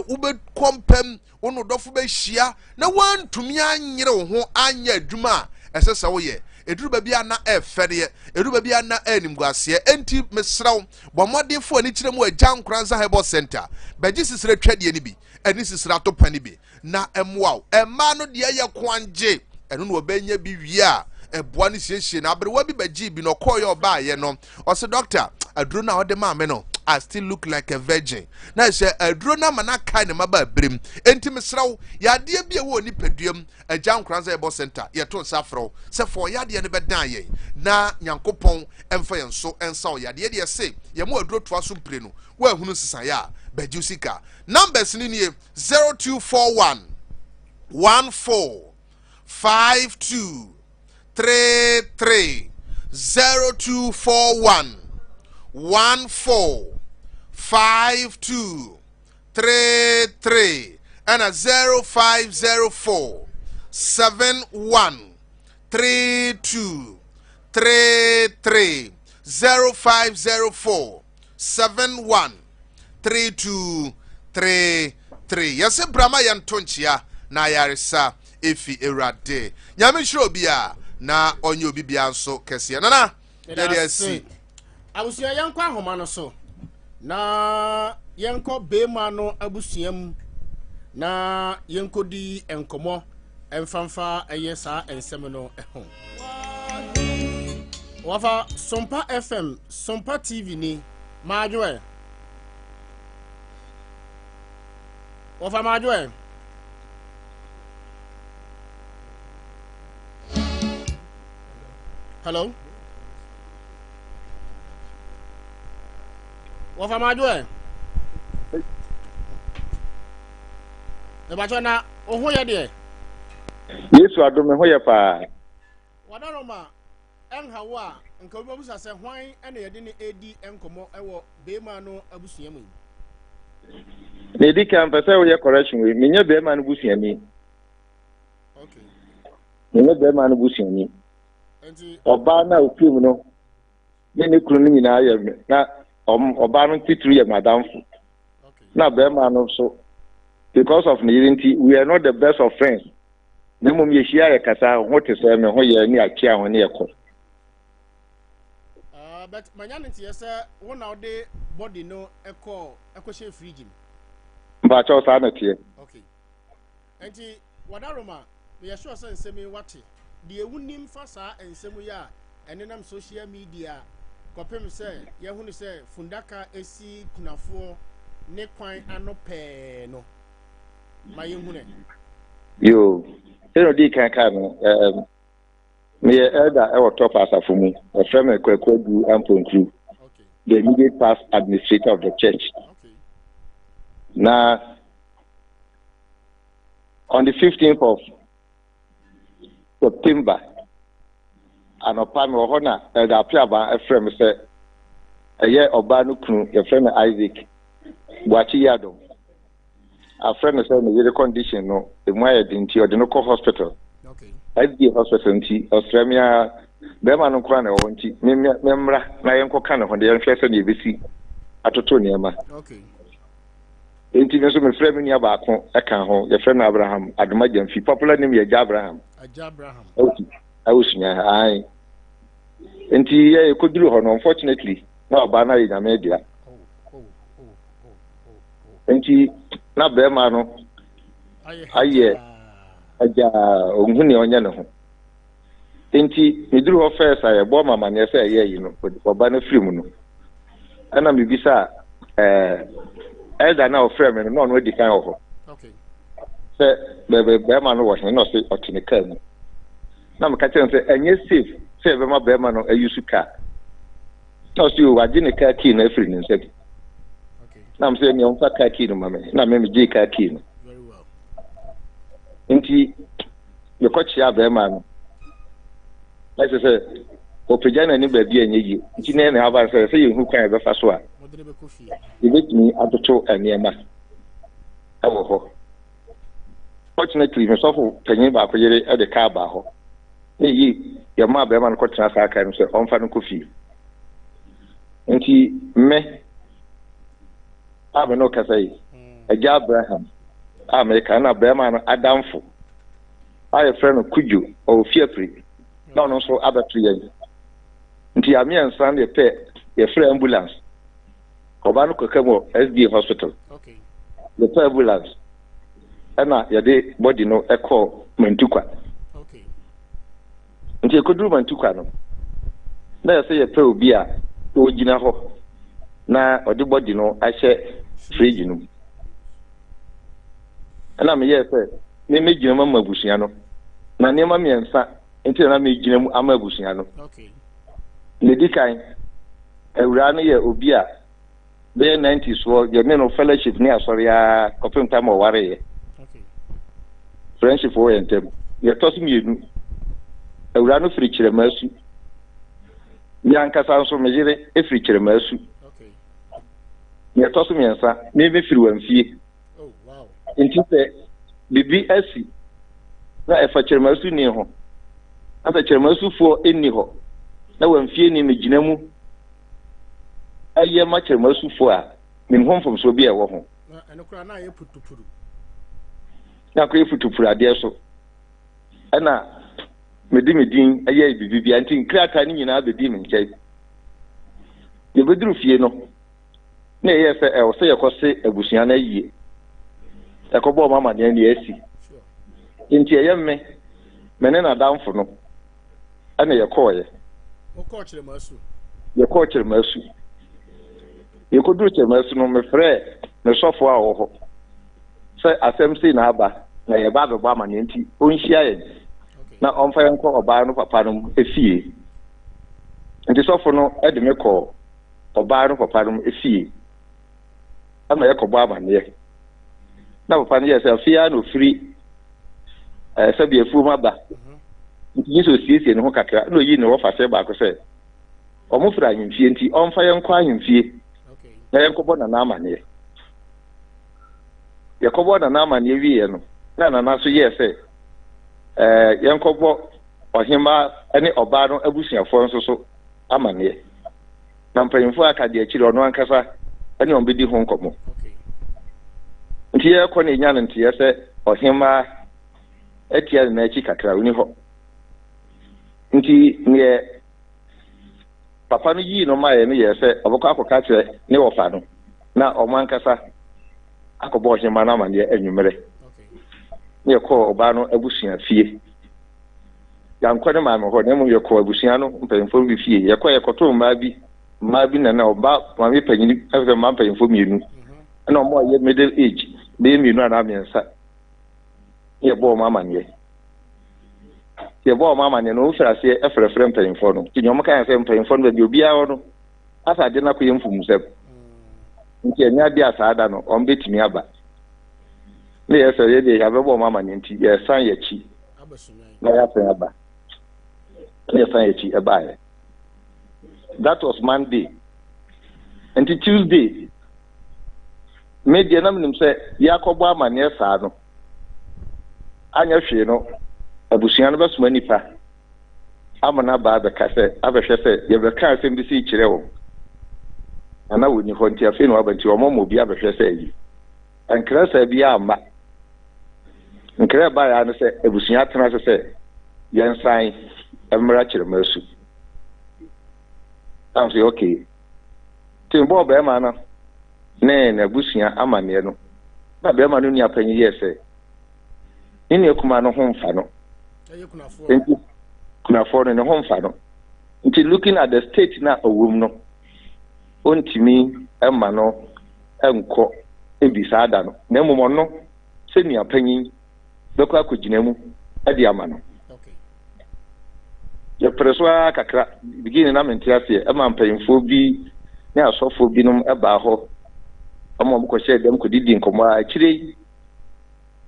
ube kompem wono dofo be hia na wantumi anyere wo ho anya adwuma esesa wo ye eduru bia na efere eduru bia na animguase enti mesraw bomodefo ani kiremu Agya Nkoranza Herbal Center beji sisire twade ni bi eni sisire atopani bi na emwa emma no de ye kwanje eno no obenya bi wie a eboa ne siehie na abrewa bi beji bi no koyo ba ye no o se doctor aduro na ode ma me no I still look like a virgin. Na say aduro na mana kai ne maba brem. Enti mesraw yade bi e wo ni paduam Agya Nkoranza Herbal Center ye to safro. Se for yade ne bedan ye. Na Nyankopɔn emfa yen so ensa o yade ye se ye mo aduro to aso mpre no. Wa hunu sisan ya bejusika. Numbers ni nie 0241 14 52 33 0241 14 52 33 and a 0504 71 32 33 0504 71 32 33 yase brama yantonchia na yaresa efi erade nyame hiro bia na onye obi bia nso kese na dey see abusia yankwa ahoma no so na yanko bema no abusiam na yankodi enkomo emfanfa eyesa ensem no eho wafa Sompa FM Sompa TV ni majoe wafa majoe hello wafa majoe e ba chona oho ye de Yesu adome ho ye pa wadaroma enhawa nka obi busa se hwan ene ye de ne edi enkomo ewo beema no abusua mu ne di kan pese wo ye correction we menye be ma no busuani okay menye be ma no busuani enti oba na opium no ne kunu ni nyina ye na oba no titru ye madamfo okay na be ma no so because of needing we are not the best of friends na mum ye hia ye kasa ho te se me ho ye ni akia ho ne ye ko but manyanti ye say wona ode body no eko she fridge ba cha sa na tie okay enti wadaroma me sure say nsemi wate de ewunim fa saa ensemu ya enenam social media kopem say ye hunu say fundaka esi kunafo ne kwan ano pe no ma ye hunu yo eno di kan no me elder e wo top asafo mu e frame Kwadu Amponkru okay the immediate past administrator of the church okay na on the 15th of September an opa me ho na elder apiaba e frame say eye oba no kunu e frame Isaac Buachi Yado a friend say me the condition no e mo ya dinti o de no hospital okay SD hospital nti Australia be ma no kra na wo nti memra na yenko ka na ho de yenhwe se na ebesi atoto niema okay nti me so me frɛ me nia baako e kan ho ye frɛ na Abraham Adoma Jamfi popular name ye Abraham okay awusunya ai nti ye koduru ho no unfortunately na oba na ye nyame dia nti na be ma no aye aja onhuni onye ne ho enti miduru ho first aye bo mama ne se aye yi no oba na firi mu no ana me bisa elder na ofre me no no di kan ho okay se be ma no wo he no se otinika mu na me ka chen se enye safe se be ma be ma no ayusu ka no se o waje ne ka ki na firi ne nse okay na me se ne on fa ka ki no mama na me ji ka ki no very well nti ye ko chia be ma no na se o pejana ni ba bi enye yi nti ne na aba se ye hu kwan be fa so a modere be kofi ye betimi atoto aniema awo ho fortunately me so for panyin ba ko yere e de ka ba ho yi ye ma be ma no ko tena sa ka no se on fa no kofi nti me abe no ka sai eja Abraham America na be ma no adamfo aye friend kujo o fiapri na no so abatri yen nti amiansa na pe ye free ambulance oba no kokamo SD hospital okay the ambulance ana ye de body no ekọ Mantukwa okay nti ekoduru Mantukwa no na ye say ye pe obi a o gina ho na odi body no ahye fridge no ana me ye say me megina mama busuya no na nema miensa nti na me gina mu ama busuya no okay ne dikan ewura no ye obi a be 90s wo ye no fellowship ni asori ya kopim time o ware ye okay friendship wo yentem ye tosu mienu ewura no firi kiremasu yankasa nso mejire efiri kiremasu okay ye tosu miensa me firi wamfie oh wow nti se bibi asi na efa kiremasu ni ho asa kiremasu fo eni ho na wamfie ni megina mu aye ma kiremasu fo a min homfom so bi e wo ho na enokra na ye putupuru na ko efutupuru ade so ana medin aye bibi anti nkrata ni nyina abedi mi nkai ye beduru fie no na ye se e wo se ye kose abusuan na yie e ko bo mama ne na asi nti ye me mene na damfo no ana ye koye o ko kiremasu ye ko kiremasu ye ko duru kiremasu no me frɛ me sofo a wo ho se asem si na aba na ye ba be ba ma ne nti o nhia ye na on fa yenko oba no papa no efie nti sofo no e de me ko oba no papa no efie ama ye ko bo aba ne ye na papa no yɛ fia no free sabi afu maba nti so siesie ne ho kakra na oyi ne wo fa se ba ko se omo fra ahemfie nti omfa yenkɔ ahemfie na yenkɔbɔ na amane yɛkɔbɔ na amane wiye no na nana so yɛ sɛ yenkɔbɔ ɔhema ne ɔba no abusuafo nso so amane na mpanyimfo aka de akiri ɔno ankasa ne ɔmbedi ho nkɔmɔ nti yɛkɔ ne nya no nti yɛ sɛ ɔhema etia na achi kakra oni hɔ nti ne papa no yi no ma ye no ye sɛ obokɔ akɔka kyerɛ ne wɔfa no na ɔmo ankasa akɔbɔ ɔhema na amane anwumere ne yɛkɔ ɔba no abusua fie yankɔ ne maame hɔ ne mu yɛkɔ abusua no mpanyimfo bi fie yɛkɔtɔ mmaa bi na ɔba maame panyini afɛ mmaa mpanyimfo mienu na ɔmo yɛ middle age be mienu ana amiɛnsa yɛbɔ ɔmo amane yɛbɔ ɔmo amane no wofra se ɛfrɛfrɛ mpanyimfo no nti nyɔmo kan sɛ mpanyimfo no bi obiara hɔ no asa de na kɔ yɛ mfumusɛm nti ɛnya de asaada no ɔmo betumi aba ne yɛ sɛ yɛ de yɛbɛbɔ ɔmo amane nti yɛsan yɛkyi na yɛasan aba ne yɛsan yɛkyi ɛbaeɛ that was Monday nti Tuesday media na mnim sɛ yɛakɔbɔ amane saa no anya hwee no abusua no bɛsoma nipa amana ba bɛka sɛ abɛhwɛ sɛ yɛbɛka asɛm bi si kyerɛ wo ana woni hɔ nti afei no abanti ɔmo mo bi abɛhwɛ sɛ yi ankra sa bi amma nkra ba ya no sɛ abusua atena sɛ yɛnsan mmra kyerɛma su am sɛ okay timbo bɛma no ne na abusua amane no na bɛma no ni apanyi yɛ sɛ ni ekuma no ho mfa no nti kunafo no ne ho mfa no nti looking at the state na owum no ontimi emma no enko ebisa ada no na mmom no se ni apanyin bɛkɔ akɔgyina mu ade ama no yɛ preso kakra begin na mentiasie emma mpanyimfo bi ne asɔfo bi nom eba hɔ ɔmo mo kɔhyɛ dem kɔdidi nkɔmɔ akyire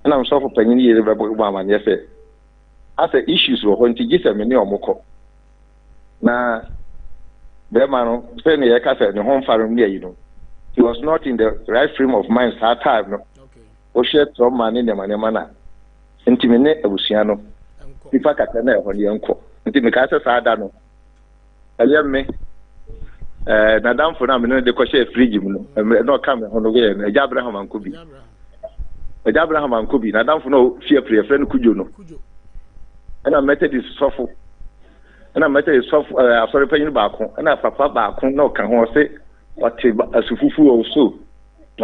na msɔfo panyin yɛ bɛbɔ amane sɛ asa issues wɔ hɔ nti gisa me ne ɔmokɔ na bɛma no sɛ ne yɛka sɛ ne ho mfa ne ayi no he was not in the right frame of mind saa time no ɔhwɛ trauma ne nneɛma na nti me ne abusua no nipa kakra na ɛhɔ ne yɛnkɔ nti meka sɛ saa da no ɛyɛ me nadamfo na me ne de kɔhyɛ fridge mu no na ɔka me ho no yɛ no agya Abraham ankobi Eja Abraham ankobi na damfo no fie prefre no kujo no na Methodist sofo na Methodist sofo asori panyin baako na papa baako na oka ho se ote asufufu o so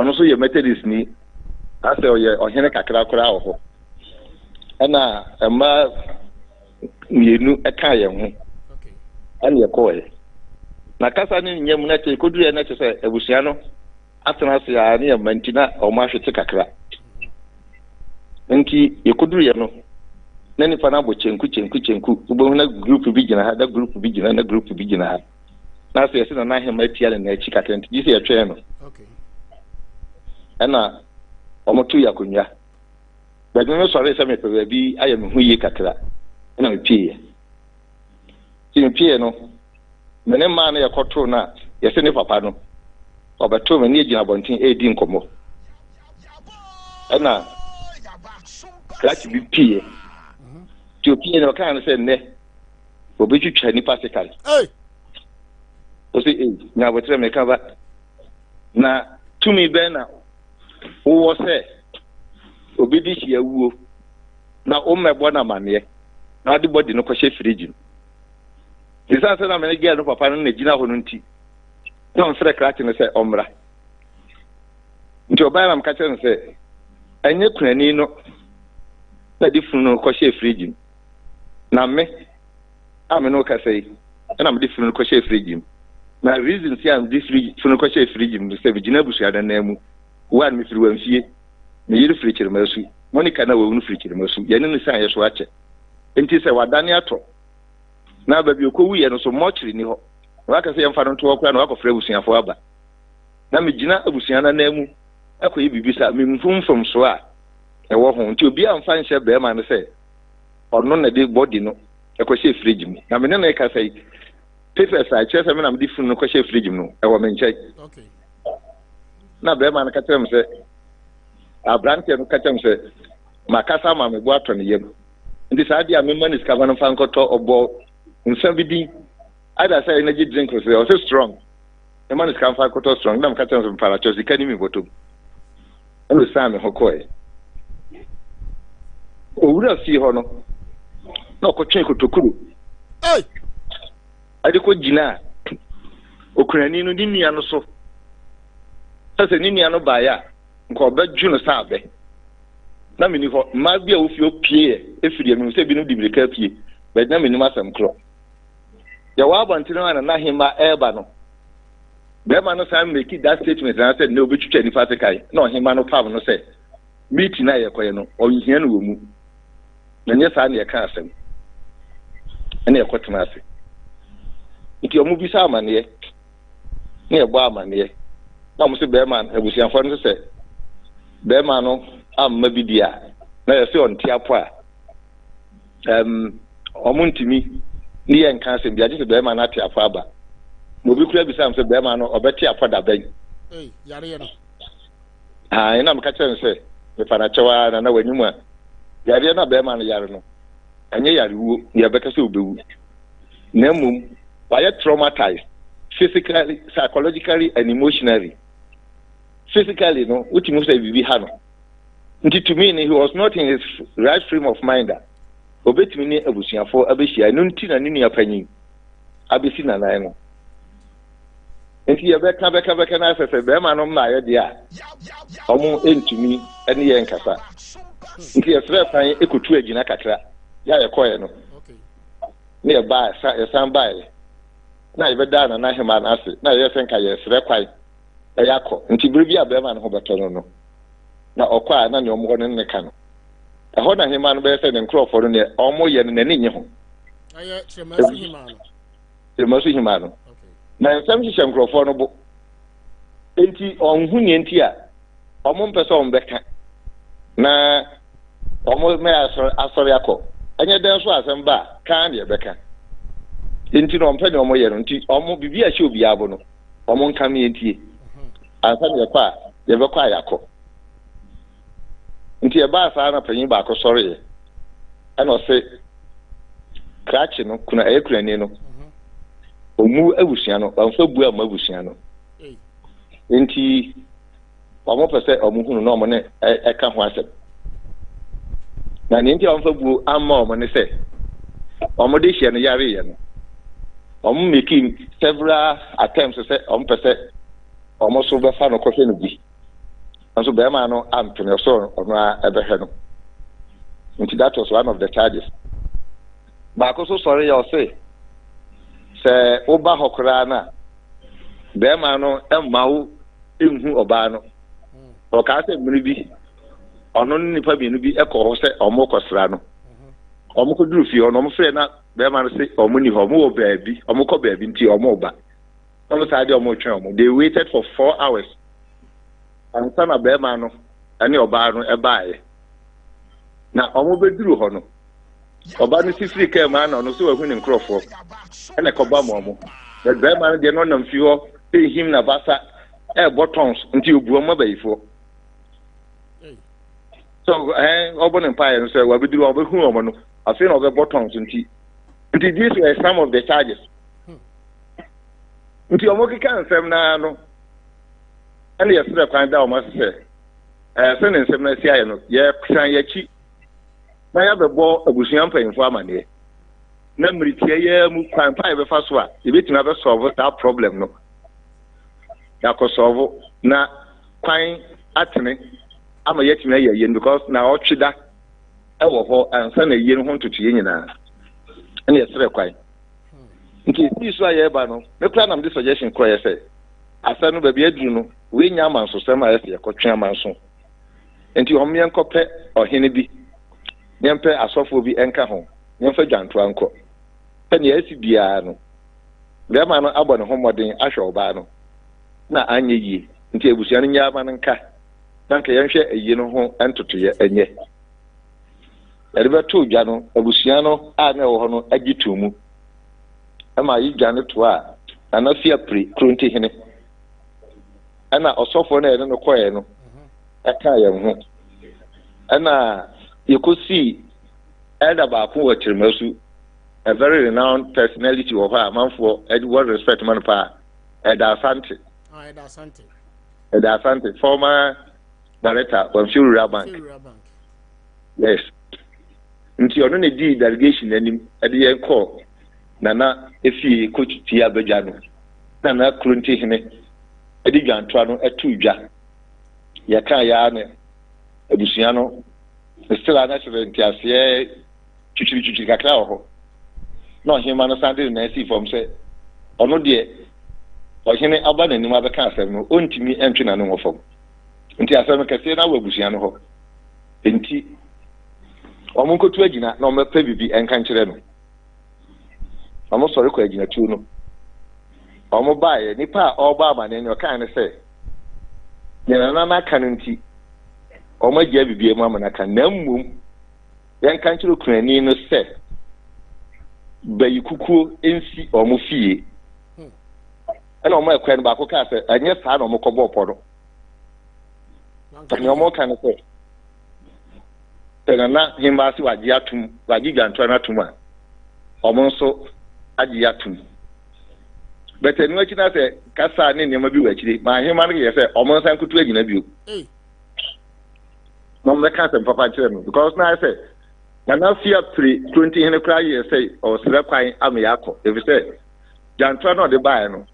no so ye Methodist ni ase oye ohene kakra kora wo ho na ma mienu eka ye ho ana ye koe na kasa ni nyam na te koduru na te se abusua no atena se ya ne mantina o ma hwete kakra nti yekoduru ye no na nipa na bo chenku ubo na group bi gina ha da group bi gina na group bi gina ha na se yesi na hema tia na echi kakra nti yesi yetwe no ana omotu yakonwa bagi me sɔre sɛ me pɛ bi ayɛ me hu yi kakra na me pie no me ne ma na yɛkɔto na yɛse ne papa no ɔbɛto me ne gyina bɔnten edi nkɔmɔ ɛna klaki bi pie ti opie no kan sɛ nnɛ obetwitwa nipa sekal o se nya botre me ka ba na tumi bɛ na wo sɛ obedi hia wuo na o mɛbɔ na maneɛ na ade body no kɔhyɛ fridge no disanse na me gɛ no papa no na gyina hɔ no nti na on frɛ klaki no sɛ ɔmra nti ɔbaa na mka kyerɛ no sɛ ɛnyɛ kunani no na di funu no kɔhyɛ fridge na me ame no ka sɛ na me di funu no kɔhyɛ fridge na reason si am di funu kɔhyɛ fridge no sɛ bigina busua da na mu wa me firi wamfie me yiri fridge no masu monica na wo nu fridge no masu yɛne no san yɛ so akyɛ enti sɛ wadane atɔ na ba bi okowu yɛ no so mochiri ni hɔ wa ka sɛ yɛmfa no to okura na wakɔfrɛ busuafo aba na me gina abusua na na mu akɔyɛ bibisa me mfumfum so a ɛwɔ ho nti obi amfa nhyɛ bɛrima no sɛ ɔno na de body no ɛkɔhyɛ fridge mu na me ne na ɛka sɛ papers a kyerɛ sɛ me na mede funu no kɔhyɛ fridge mu no ɛwɔ me nkyɛn na bɛrima no ka kyerɛ me sɛ aberanteɛ no ka kyerɛ me sɛ makasa ma me bo atɔ ne yam nti saa deɛ a mema ne sika fa no fa nkɔtɔ ɔbɔ nsa bi din ada sɛ energy drink sɛ ɔsɛ strong mema ne sika fa nkɔtɔ strong na meka kyerɛ me sɛ mparakyɛ sika ne mi bɔtɔm ɛno saa me ho kɔɛ owura fie hɔ no na ɔkɔtwɛn kotokuro ade kɔ gyina okurani no ne nua no so sɛ ne nua no baeɛ a nka ɔbɛdwo no sɛ abɛ na meni hɔ mmaa bi a wofi opie efiri anim sɛ bi no di mirika pie bɛd na menim asɛm korɔ yɛwɔ abɔntene no na hema ɛɛba no bɛrima no saa mmeki that statement na sɛ ne obɛtwitwa nifa se kae na ɔhema no pam no sɛ meeti na yɛkɔɛ no ɔnhia no wɔ mu na nyɛ saa ne yɛka asɛm ɛne yɛkɔtena ase nti ɔmo bisa amanneɛ ne yɛbɔ amanneɛ na ɔmo sɛ bɛrima abusuafoɔ no sɛ bɛrima no amma bi di a na yɛsɛ ɔnte apo a ɔmo ntumi ne yɛ nka asɛm bi agye sɛ bɛrima no ate apo aba na obi kura bisa m sɛ bɛrima no ɔbɛte apo da bɛn na meka kyerɛ no sɛ mefa no kyɛw a na w'anim a yareɛ no a bɛrima no yare no ɛnyɛ yarewuo yɛbɛka sɛ wobɛwu na mmom wayɛ traumatized physically, psychologically and emotionally. Physically, no, which means that we have no. To me, he was not in his right frame of mind. Obet me abusia for abesia nunti na nini apanyin abesi na nan no. Enti ye beka na sese be ma no ma ye dia. Omo entumi ene ye nkasa. Nti ye frɛ fan ekotu agina kakra. Ya ye koye no. Ne ye ba ye san ba ye. Na ye beda na hema na ase. Na ye senka ye frɛ kwai. E yakɔ. Nti biribi a be ma no ho beto no. Na okwa na ne omo no ne ka no. Ɛhɔ na hema no bɛyɛ sɛ ne nkurɔfoɔ no ne ɔmo yɛ no n'ani nye ho. Ayɛ tremasu hema no. Tremasu hema no. Na nsɛm hyehyɛ nkurɔfoɔ no bo. Enti ɔnhu nye nti a ɔmo mpɛ sɛ ɔmo bɛka. Na ɔmo mɛ asɔre akɔ. Ɛnyɛ dɛn so asɛm ba kan deɛ bɛka. Enti na ɔmpɛ ne ɔmo yɛ no nti ɔmo bibi a hyɛ obi abo no. Ɔmo nka me ntie. Ansa ne yɛkɔ a yɛbɛkɔ a yɛakɔ. Nti eba saa na panyin ba ko sɔre ye ɛna ɔse krachi no kuna kurani no omu abusua no ɔmfa bu am abusua no nti ɔmo pɛsɛ ɔmo hunu na ɔmo ne ɛka ho asɛm na ne nti ɔmfa bu amma ɔmo ne sɛ ɔmo de hye no yare ye no ɔmo making several attempts sɛ ɔmo pɛsɛ ɔmo so bɛfa no kɔhwɛ no bi. And so Bermano and Peneson or Eberheno. And that was one of the charges. But also sorry, I'll say Oba Hokorana Bermano and Mau in who Obano. Or Case Munibi or non Nipabinubi Echo or Mokosrano. Or Mokodufi or Nomfrena Berman say or Muni or Mo baby or Moko baby or Moba. On the side of Mochamo. They waited for 4 hours. And son of Bermano, and your barn a buy. Now, almost bedrew Hono. Obani Sisi came man on also a winning Crawford and a Cobamo. The Berman did not know few pay him Navasa air buttons until Broma before. So, Auburn Empire and say, well, we do over whom I feel of the buttons until these were some of the charges. Until Moki can say now. And yes, the kind down must say, sending some nice no, yeah, Sanyachi. My other ball a busham paying for money. Memory, yeah, move crime pie the first one. If it never solve that problem, no. Yako solve na quine atene. I'm a yet in a year because now Chida, our and send a year home to Chiena. And yes, the quite. In case this way, Ebano, the plan of this suggestion, Quay say. Asanu baby adunu we nyama so sema ese yakotwa manso enti homme enkope ohene bi nyempe asofo bi enka ho nyemfa dwanto anko tani esi bia no bema no abɔ ne homoden ahwe oba no na anye yi nti ebusia no nyama nka nanka yɛnhwɛ ayi no ho ntotoyɛ ɛnyɛ yɛde bɛto dwa no abusua no a na ɛwɔ hɔ no agye to mu ɛma yi dwa no to a anafi apiri kronti hene ɛna ɔsɔfoɔ no yɛde no kɔɛ no ɛka yɛn ho ɛna yɛkɔsii elder baako wɔ Kyeremasu, a very renowned personality wɔ hɔ a manfoɔ ɛde word respect man pa Elder Asante. Elder Asante, former director of Fury Bank. Yes. Nti ono ne di delegation anim ɛde yɛn kɔ nana efi coach tia bagya no nana kronti hene ɛde dwantoa no ɛto dwa yɛka ya ne abusua no still ana sɛ ntiaseɛ twitwiri kakra wɔ hɔ na ɔhema no sande na asi fam sɛ ɔno deɛ ɔhene aba n'anim abɛka asɛm no ɔntumi ɛntwe na no wɔ fam nti asɛm kɛseɛ na wɔ abusua no hɔ nti ɔmo nkotu agyina na ɔmo pɛ bibi ɛnka nkyerɛ no ɔmo sɔre kɔ agyina tuo no ɔmo baeɛ nipa a ɔba amane no ɔkaa ne sɛ nyɛnana n'aka no nti ɔmo agya bibi mu ama n'aka na mmom yɛnka nkyerɛ kunani no sɛ bayi kukuo ensi ɔmo fie ɛna ɔmo ɛkwan baako kaa sɛ ɛnyɛ saa na ɔmo kɔbɔ ɔpɔ no ɛna ɔmo ka no sɛ na himbaasi wagye atum wagye gyantoa no atum a ɔmo nso agye atum bɛtɛ no akyi na sɛ kasa ne nneɛma bi wɔ akyire ma hima no yɛ sɛ ɔmo nsa nkoto agyina bio na ɔmo bɛka asɛm papa nkyerɛ no because na ayɛ sɛ nana fia pere kronti hene koraa yɛ sɛ ɔsrɛ kwan ama yɛakɔ ɛfiri sɛ gyantoa no ɔde baeɛ no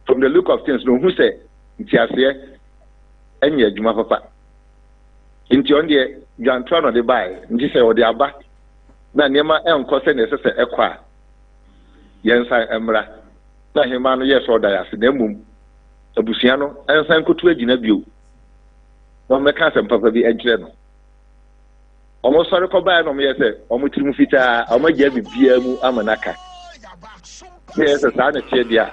from the look of things no ohu sɛ ntiaseɛ ɛnyɛ adwuma papa nti ɔno deɛ gyantoa no ɔde baeɛ nti sɛ ɔde aba na nneɛma ɛnkɔ sɛ ne ɛsɛ sɛ ɛkɔ a yɛnsa mmra na hema no yɛ sɛ ɔda yɛ ase na mmom abusua no ɛnsa nkoto agyina bio na ɔmmɛka asɛm papa bi ɛnkyerɛ no ɔmo sɔre kɔbaeɛ na ɔmo yɛ sɛ ɔmo tirim fitaa ɔmo agya biribiara mu ama n'aka na yɛ sɛ saa ne teɛ deɛ a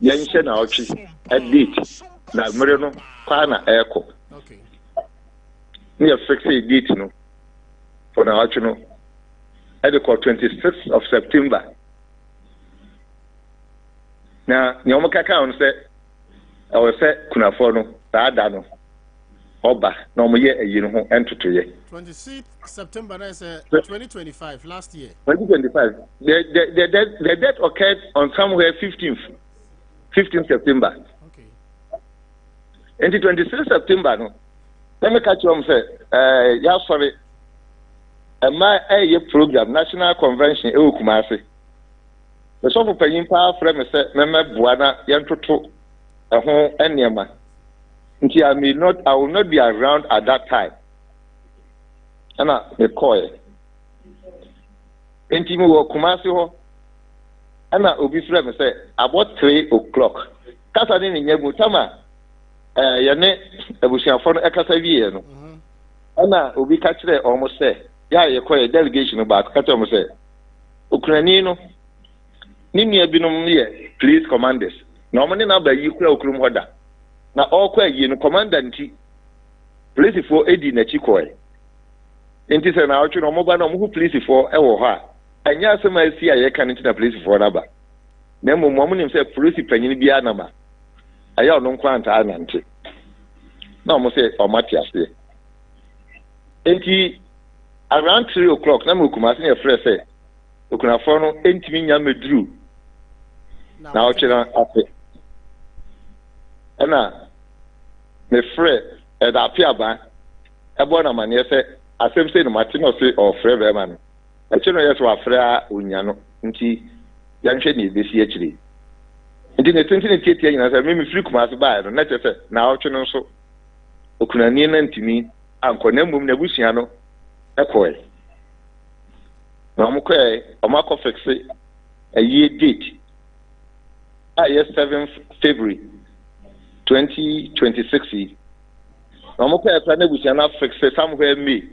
yɛnhyɛ na ɔtwe ɛdate na mmere no kwaa na ɛɛkɔ ne yɛ fixe date no for na ɔtwe no ɛde kɔ 26th of September na nea ɔmo kaka ho sɛ ɛwɔ sɛ kunafoɔ no saa da no ɔba na ɔmo yɛ ayi no ho ɛntotoyɛ 26th September is 2025 last year 2025 the date occurred on somewhere 15th September okay and the 26th September no let me catch you say ya sorry ma program national convention e Kumasi the so for panyin pa frame say memeboa na yentoto ho enema nti I will not be around at that time ana me call nti mo wo Kumasi ho ana obi frame say about 3 o'clock kasa ni nyagu tama yene abusuafo no ekasa wie no ana obi ka kire omo say ya yekoye delegation ba ka kire omo say okunani no ni nua binom ye police commanders na omo ne na ba yi kura okurum hoda na okwa yi no commandanti police fo edi na chi koy enti se na otwe no omo ba na omo hu police fo e wo ho a anya asema asi a ye kan nti na police fo na ba na mo mo nim se police panyin bia na ma aya ono nkwanta anante na omo se omati ase enti around 3 o'clock na mo Kumasi na frɛ sɛ okunafo no entimi nya meduru na otwera ape ana me frɛ da apiaba ebo na mane sɛ asɛm sɛ no mate no se ofrɛ be ma no ɛkye no yɛ so afrɛ a onya no nti yanhwɛ ne besi akyire nti ne tenti ne tietia nyina sɛ me free Kumasi bae no na kyɛ sɛ na otwe no so okunani na ntimi ankɔ na mmom na busua no ɛkɔɛ na ɔmo kɔɛ ɔmo akɔ fixe a year date a yɛ 7th February 2026 na ɔmo kɔɛ kora na busua no fixe somewhere May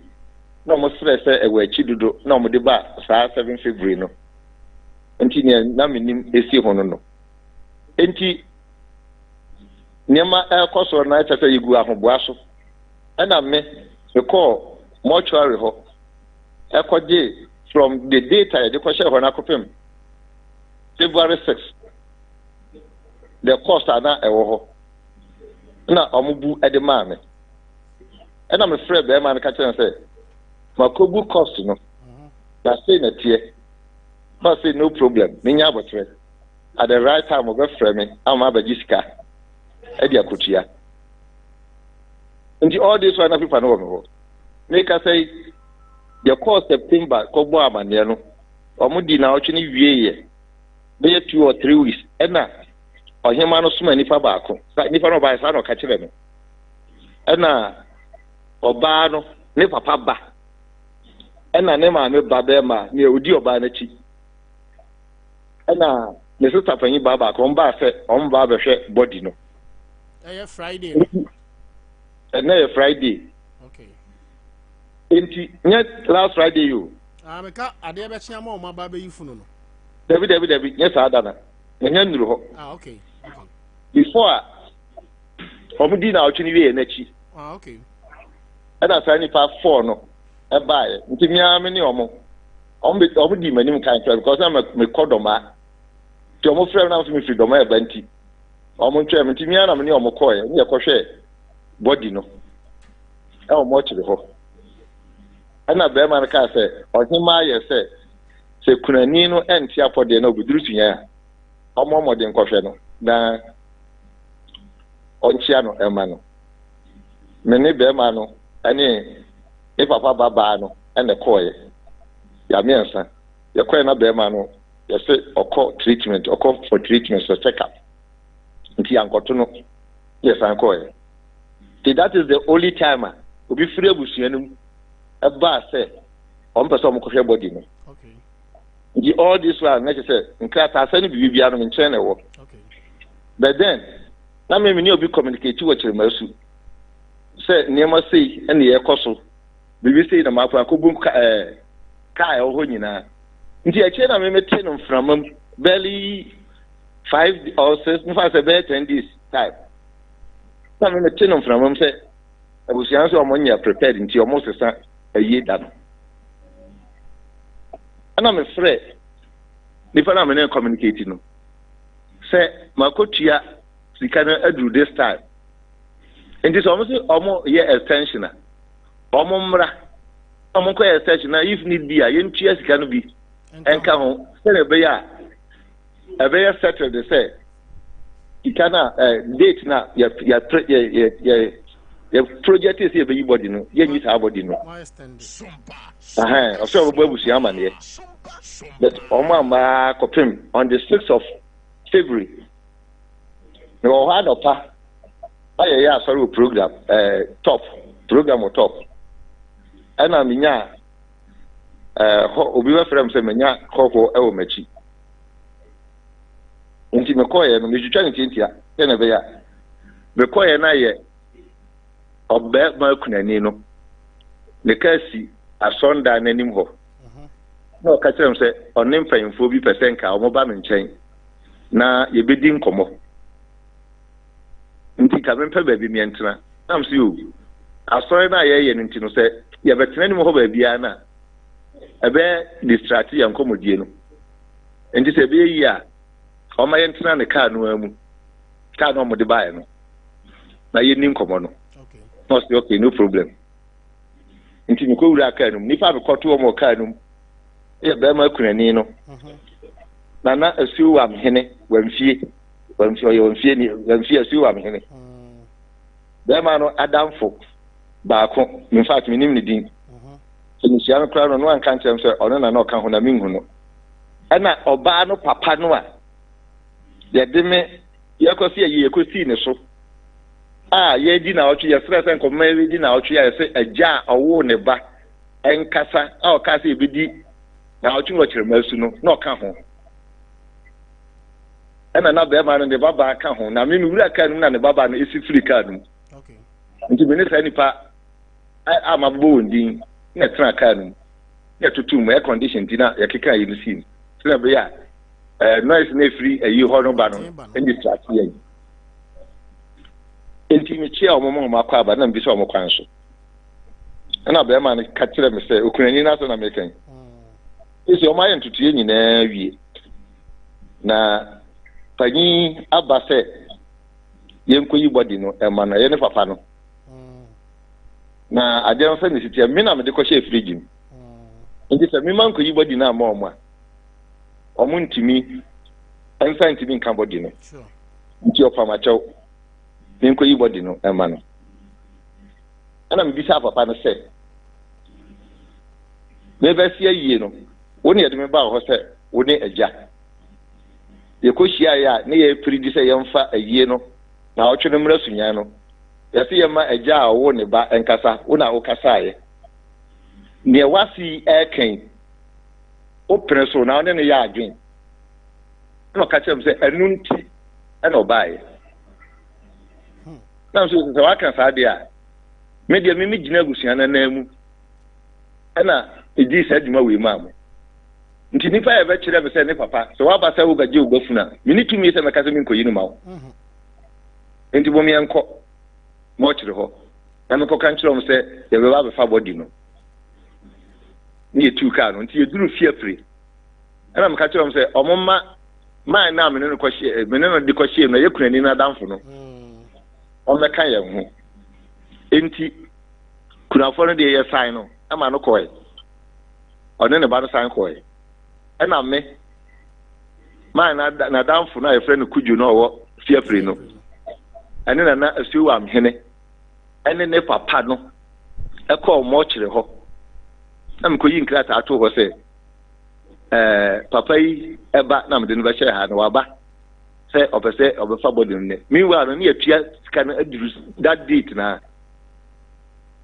na ɔmo srɛ sɛ ɛwɔ akyi dodo na ɔmo de ba saa 7th February no nti nea na menim esi ho no enti Nema ɛkɔ so na ɛkyɛ sɛ yɛgu ahoboa so ɛna me call mortuary hɔ ɛkɔgye from the data yɛde kɔhyɛ hɔ n'akɔpem February 6 the cost ana ɛwɔ hɔ na ɔmo bu ɛde maa me ɛna me frɛ bɛrima no ka kyerɛ sɛ makɔbu cost no na sei na tie na say no problem menya abotre at the right time ɔbɛfrɛ me ama abɛgye sika ɛde akotua nti all this one na people no wɔ me hɔ make I say the cost September kɔbɔ amaneɛ no ɔmo di na ɔtwe ne wie yɛ bɛyɛ 2 or 3 weeks ɛna ɔhema no soma nipa baako nipa no ɔbaa saa na ɔka kyerɛ me ɛna ɔbaa no ne papa ba ɛna ne maame ba bɛɛma ne odi ɔbaa n'akyi ɛna ne sister panyin ba baako ɔmo baa sɛ ɔmo baa bɛhwɛ body no ɛyɛ Friday ɛna yɛ Friday okay enti nye last Friday yo meka adeɛ bɛkyea ma ɔmo aba bɛyi funu no David nye saa da na nye nuru hɔ okay before ɔmo di na ɔtwe ne wie n'akyi okay ɛna saa nipa 4 no ɛbaeɛ nti mmea me ne ɔmo di m'anim kan twɛ because na me kɔ dɔmaa nti ɔmo frɛ na me firi dɔmaa ɛba nti ɔmo ntwɛ me nti mmea na me ne ɔmo kɔɛ ne yɛkɔhwɛ body no ɛwɔ mo kyerɛ hɔ ɛna bɛrima no kaa sɛ ɔhema ayɛ sɛ kunani no ɛnte apɔdeɛ na obeduru sunya a ɔmo ɔmɔde nkɔhwɛ no na ɔnkyia no ɛma no me ne bɛrima no ɛne ne papa babaa no ɛna kɔɔyɛ yɛamiɛnsa yɛkɔɛ na bɛrima no yɛsɛ ɔkɔ for treatment so check up nti yankɔto no yɛsan kɔɔyɛ nti that is the only time a obi firi abusua no mu ɛbaa sɛ ɔmpɛ sɛ ɔmokɔhwɛ body no nti all this while na kyerɛ sɛ nkrataa sɛ no biribiara no menkyɛn na ɛwɔ but then na me ne obi communicate wɔ kyerɛma su sɛ nneɛma sei ɛne yɛkɔ so biribi sei na maakɔ akɔbu kaa ɛwɔ hɔ nyinaa nti akyire na memete no mframa mu barely 5 or 6 mfa sɛ bɛyɛ 10 days time na memete no mframa mu sɛ abusua nso ɔmo nyɛ prepared nti ɔmo sesa ayie da no ana mefrɛ nipa na mene communicate no sɛ makɔtua sika no aduru this time nti sɛ ɔmo sɛ ɔmo yɛ extension a ɔmo mmra ɔmo kɔ extension a if need be a yɛntua sika no bi ɛnka ho sɛne ɛbɛyɛ a ɛbɛyɛ settled sɛ sika no date na yɛ project is yɛ bɛyi body no yɛnyi saa body no ɔsɛ ɔbɛbɔ abusua amaneɛ but ɔmo ama kɔpem on the 6th of February na wɔ hɔ adɔpa ayɛyɛ asɔre wɔ program program wɔ top ɛna menya hɔ obi bɛfrɛ m sɛ menya kɔkɔ ɛwɔ m'akyi nti mekɔɔyɛ no metwitwa ne tiantia sɛ na ɛbɛyɛ a mekɔɔyɛ no ayɛ ɔbɛma kunani no ne ka si asɔnda n'anim hɔ na ɔka kyerɛ m sɛ ɔne mpanyimfoɔ bi pɛ sɛ nka ɔmɔba me nkyɛn na yɛbɛdi nkɔmmɔ nti ka mempɛ baabi miɛntena na m sɛ o asɔre no a yɛyɛ no nti no sɛ yɛbɛtena anim hɔ baabiara no a ɛbɛyɛ distract yɛ nkɔmmɔdie no nti sɛ ɛbɛyɛ yi a ɔma yɛntena ne kaa no amu kaa no ɔmode baeɛ no na yɛnni nkɔmmɔ no na ɔsɛ okay no problem nti mekɔwura kaa no mu nipa mekɔto wɔ mɔ kaa no mu yɛ bɛrima kunani no na asuo wɔ amhene wamfie asuo wɔ amhene bɛrima no adamfo baako in fact menim ne din nhyia no koraa no anka nkyerɛm sɛ ɔno na ɔka ho na menhu no ɛna ɔbaa no papa no a yɛde me yɛkɔsi ayi yɛkɔsii ne so a yɛdi na ɔtwe yɛsrɛ sɛ nkɔmma yɛdi na ɔtwe a yɛsɛ agya a ɔwoo ne ba ɛnkasa a ɔka sɛ yɛbɛdi na ɔtwe wɔ kyerɛma su no na ɔka ho ɛna na bɛrima no ne babaa ka ho na meme wura kaa no mu na ne babaa no ɛsi firi kaa no mu nti mene saa nipa ama bobɔ wɔn din na ɛtena kaa no mu na ɛtoto mu air condition nti na yɛkeka yɛ no sii no sɛna ɛbɛyɛ a noise na ɛfiri ayi hɔ no ba no ɛne distract yɛn enti me chia omo ma kwa ba na mbi so omo kwan so na be ma ka kire me se okunani na so na me kan isi omo aye ntutu nyina wie na panyi aba se yenkoyi body no e ma na ye ne papa no na ajeron se ni sitia me na me de ko she fridge nti se me man koyi body na ma omo a omo ntimi ansa ntimi nka body no nti opa ma chew yenkoyi body no e ma no ana me bisa papa no se me ba sia yie no woni yede me ba ho se woni agya ye ko hia ya ne ye pridi se yemfa ayie no na otwe no mra sunyan no ye se yema agya a wo ne ba enkasa wo na wo kasa ye ne wasi eken o preso na ne ya adwen no ka chem se enunti ena obaye na so se wa kan sa de a me de me gina agusuan na namu ena edi sa djuma we mamu nti nipa e be kire be se ne papa so wa ba sa wo gaje ogafuna mini tumi se meka se min koyi no mawo nti bo mi enko mo kire ho na me ko kan kire mo se ye be ba be fa body no ni etu ka no nti ye duru fie free ana me ka kire mo se omomma man na me no ko hie me no di ko hie no ye kunani na damfo no o me kan ye ho enti kunafo no de ye sign no ama no koy one ne ba no sign koy ena me man na damfo na ye frɛ no kuju no wo fie free no ene na asiu am hene ene ne papa no e ko mo kire ho na me koyi nkrata ato ho se papa yi eba na me de no ba hye ha no waba se opese obefa body ne meanwhile no ne atua sika na aduru that date na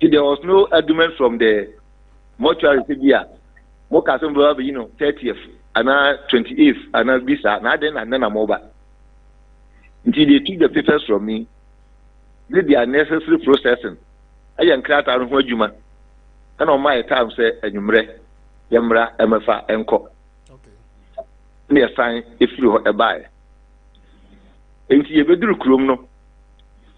there was no argument from the mortuary bia mo ka so mba be 30th ana 28th ana bisa na den na moba until they took the papers from me did the necessary processing aya nkrata no ho adwuma ana o my time say anwumre yemra emefa enko okay ne sign efiri ho ebae enti ye beduru krom no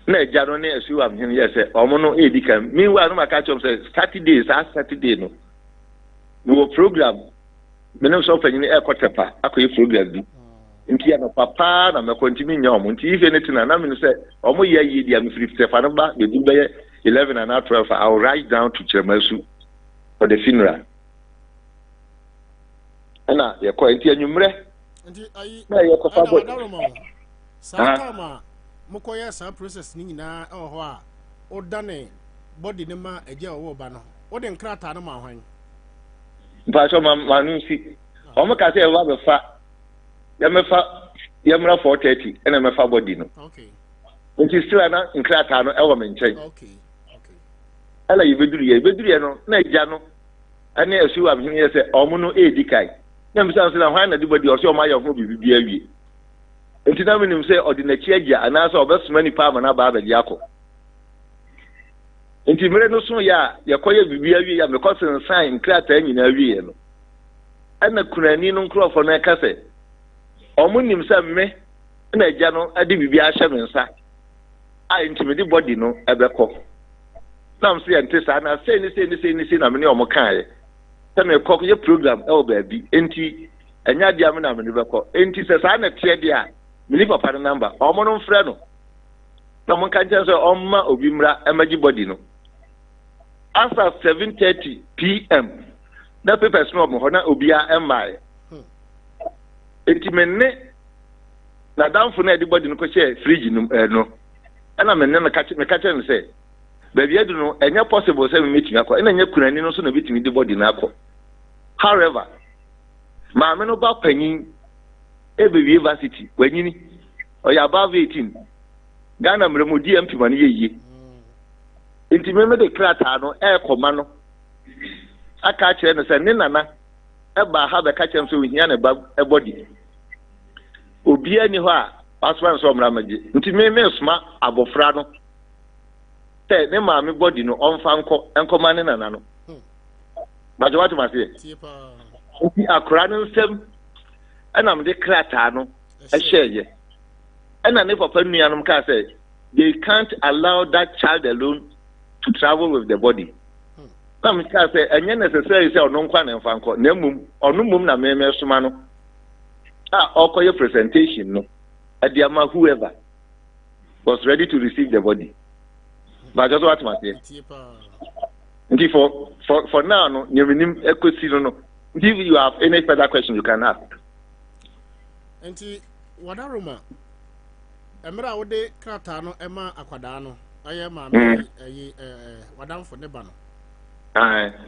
na eja no ne asu am hin ye se omo no edikan meanwhile no maka chom say Saturday no no program menem so fanyi e kotepa akoye program bi nti ya no papa na me kontimi nya omo nti ife netina na me say omo ye yi dia me free stefa no ba be du be 11 and 12 I will write down to Chemasu for the funeral ana ye ko nti anwumre nti ayi na ye ko fa bo Santama mokoya sa process ni nyina e ho a odane body ne ma agya wo ba no wo de nkrata no ma hwan ba so ma nu si o mo ka se e wa be fa ya me fa ya mra 430 ena me fa body no okay nti still na nkrata no e wo me nchen okay ala yebeduru no na agya no ane asu am hin ye se o mo no edikai na mi san se na hwan na di body o se o ma ya ho bibi awie enti na minim se ordinary agya anasa obesoma nipa ama na ba abegi akọ enti mere no so ya yakoye bibia wi ya mekosen sign krata nyina wi no ana kunani no nkrofo na ka se omunim se me na agya no ade bibia ahye me nsa a enti me di body no ebekọ na mse ente sa na se ni na me ne omokae se me kọ ye program e obabi enti enya dia me na me ne bekọ enti se sa na tie dia mini papa number omo no mfre no na mo kan chen so omma obi mra emaji body no after 7:30 p.m. na papers no mo hona obia emai enti menne na damfo na di body no ko share fridge no ana menne me ka chen say baby edu no enya possible say me meeting akọ ena nya kunani no so na bitimi di body na akọ however ma me no ba panyin Ebewi University wanyini oya above 18 Ghana mremo DMP man yeye enti me de krata no e koma no aka kire no se ne nana e ba ha be ka kire so hia na ba e body obi ani ho a paswan so mra maje enti me sma abofra no te ne ma me body no onfa enkoma ne nana no bajo watu mase enti akra no nsem ana me de krata no ehye ana ne papa nuanom ka say they can't allow that child alone to travel with the body. Now, I say, and you necessarily say, no one and Franco, Nemum, or no mum, na me sumano. Or your presentation, no, at the amount whoever was ready to receive the body. But that's what I say. For now, no, if you have any further question, you can ask. And what are Roma? Emra wode krata no ema akwada no aye ma wadam for neba no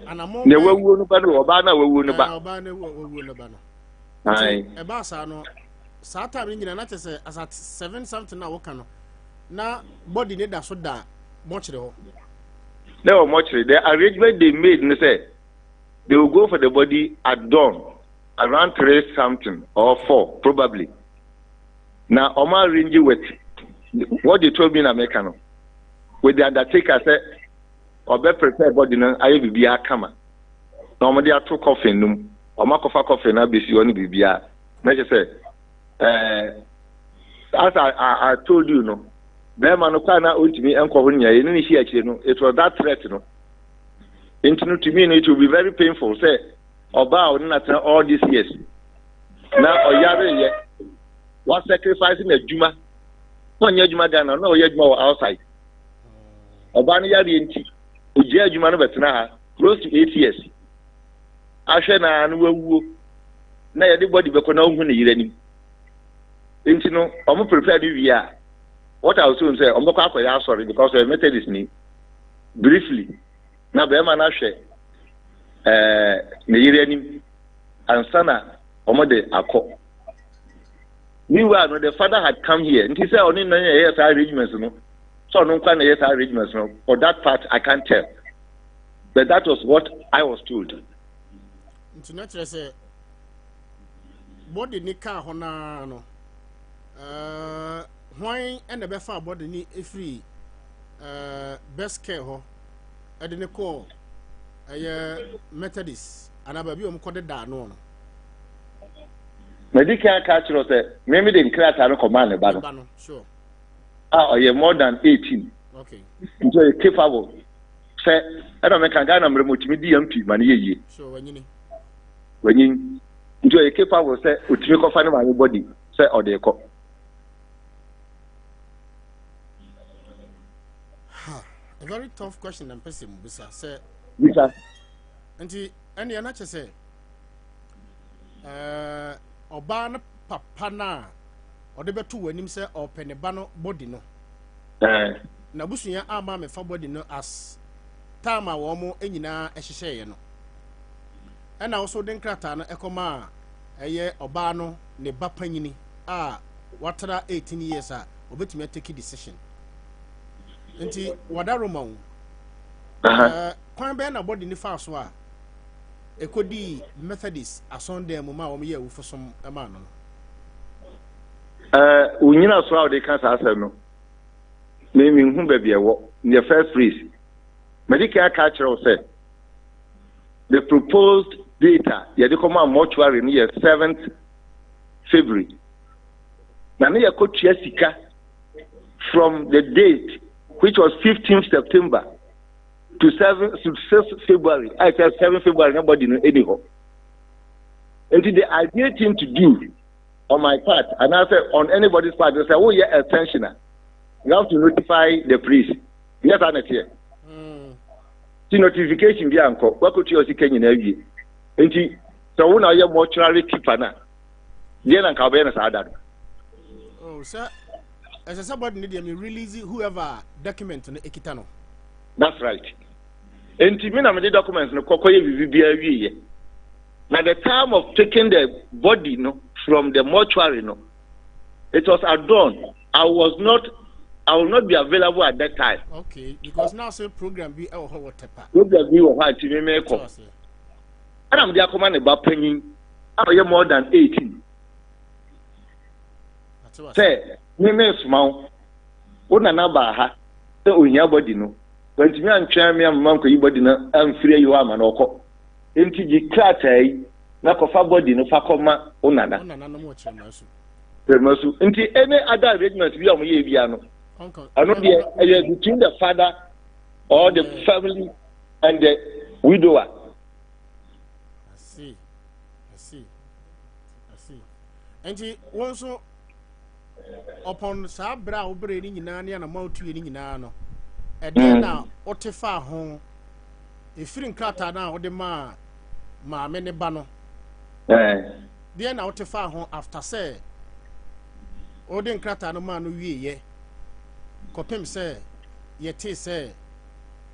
anamo ne wawu no ba no oba na wawu no ba oba na wawu no ba no eba sa no sa time nyina na tese as at 7 something na woka no na body ne da so da mochre ho no mochre the arrangement they made no say they will go for the body at dawn around 3 something or 4 probably. Now, Omar Ringi with what they told me in America, with the undertaker said, or better prepared body, I will be a camera. Normally, I took off in them, or Mark of a coffee, and I'll be only be a. Measure said, as I told you, no, Bemanokana ultimately and Covinia, it was that threat, no. Into to me, it will be very painful, say, or bow not all these years. Now, or Yare, what sacrificing a Juma? One year Juma Dana, no yet more outside. Obania Rienti, Uja Juma Betna, close to 8 years. Ashana and Wu, nay, everybody but no when you any. Into no, I'm prepared we are. What I will soon say, I'm not sorry because I met this me briefly. Now, Beman Ashe, Nayirani, and Sana, Omode Ako. Meanwhile, the father had come here, and he said, "Only no yes, arrangements, no. So no kind of yes, arrangements, no. For that part, I can't tell, but that was what I was told." International say, body ni car hona no. Why and the befa body ni free. Best care ho. I didn't call. Methodist, and I be coded down no. Medical culture say maybe they create a command about. Sure. You're more than 18. Okay. So you're capable. Say, I don't make a guy number multimedia MP money. Sure, when you enjoy a capable, say, would you go find my body? Say, or they call. A very tough question and person, Bisa. Say, and any another say, Obana papa na odebetu wanim se openeba no body no na busunya ama me fa body no as time a wo mo enyina ehyehye no e na wo so den krata no ekoma eye oba no ne bapanyini a watara 18 years a obetumi take decision nti wadaroma wo kwan be na body ni fa so a ekodi Methodist asonde mu ma wo ye wo fosom ema no unyina so how they can say no me hu ba bia wo the first phrase medical culture say the proposed data ye dey come mortuary near 7th February na me yakotua sika from the date which was 15th September to 6th February. I said 7th February, nobody knew anyhow. And the ideal thing to do on my part, and I said on anybody's part, they say, oh, yeah, attention. You have to notify the priest. Yes, I'm not here. The notification be uncle. What could you see? Can you know? And so when I am mortuary keeper now, then I'm coming as I. Oh, sir. As somebody need me release whoever document on the Ekitano. That's right. And to me, I'm the documents no kokoye vivi. Now the time of taking the body no from the mortuary no, it was at dawn. I will not be available at that time. Okay, because now say program be our whatever. Program be what to me make up. And I'm the command about paying. I am more than 18. Say, me small. Hon.Nana Baha. Say unya body no. When me and try me am manko yi body na amfire yi wa ma na okọ enti ji kratai na kofa body no fa koma Hon.Nana no mo chemasu enti any other arrangement bi am ye bia no Uncle. I know between the father or the family and the widower. I see. And also upon Sabra operating in Nani and a multi in Nano. And then now, Otefa home. If you're in Crata now, the ma many bano. Then Otefa home after say, Odin Crata no man, ye. Copim say, yet say,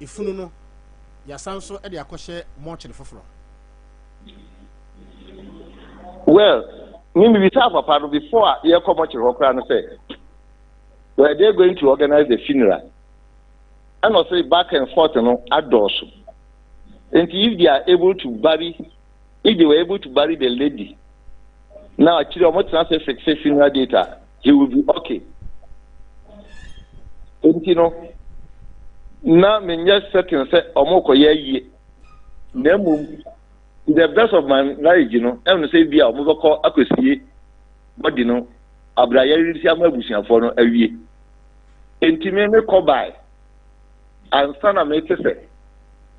if you know, your son so at the Akoshe much in the fufro. Well, maybe we talk about before you come to Rokran and say, were they going to organize the funeral? And also back and forth, outdoors. And if they are able to bury, if they were able to bury the lady, now actually, I'm not transfer funeral data, he will be okay. And now me just second say, Omoko ye. The best of my marriage, I'm say be a move call Akosi, but Abraya Busian for no a year. Intimate call by. And son of me say,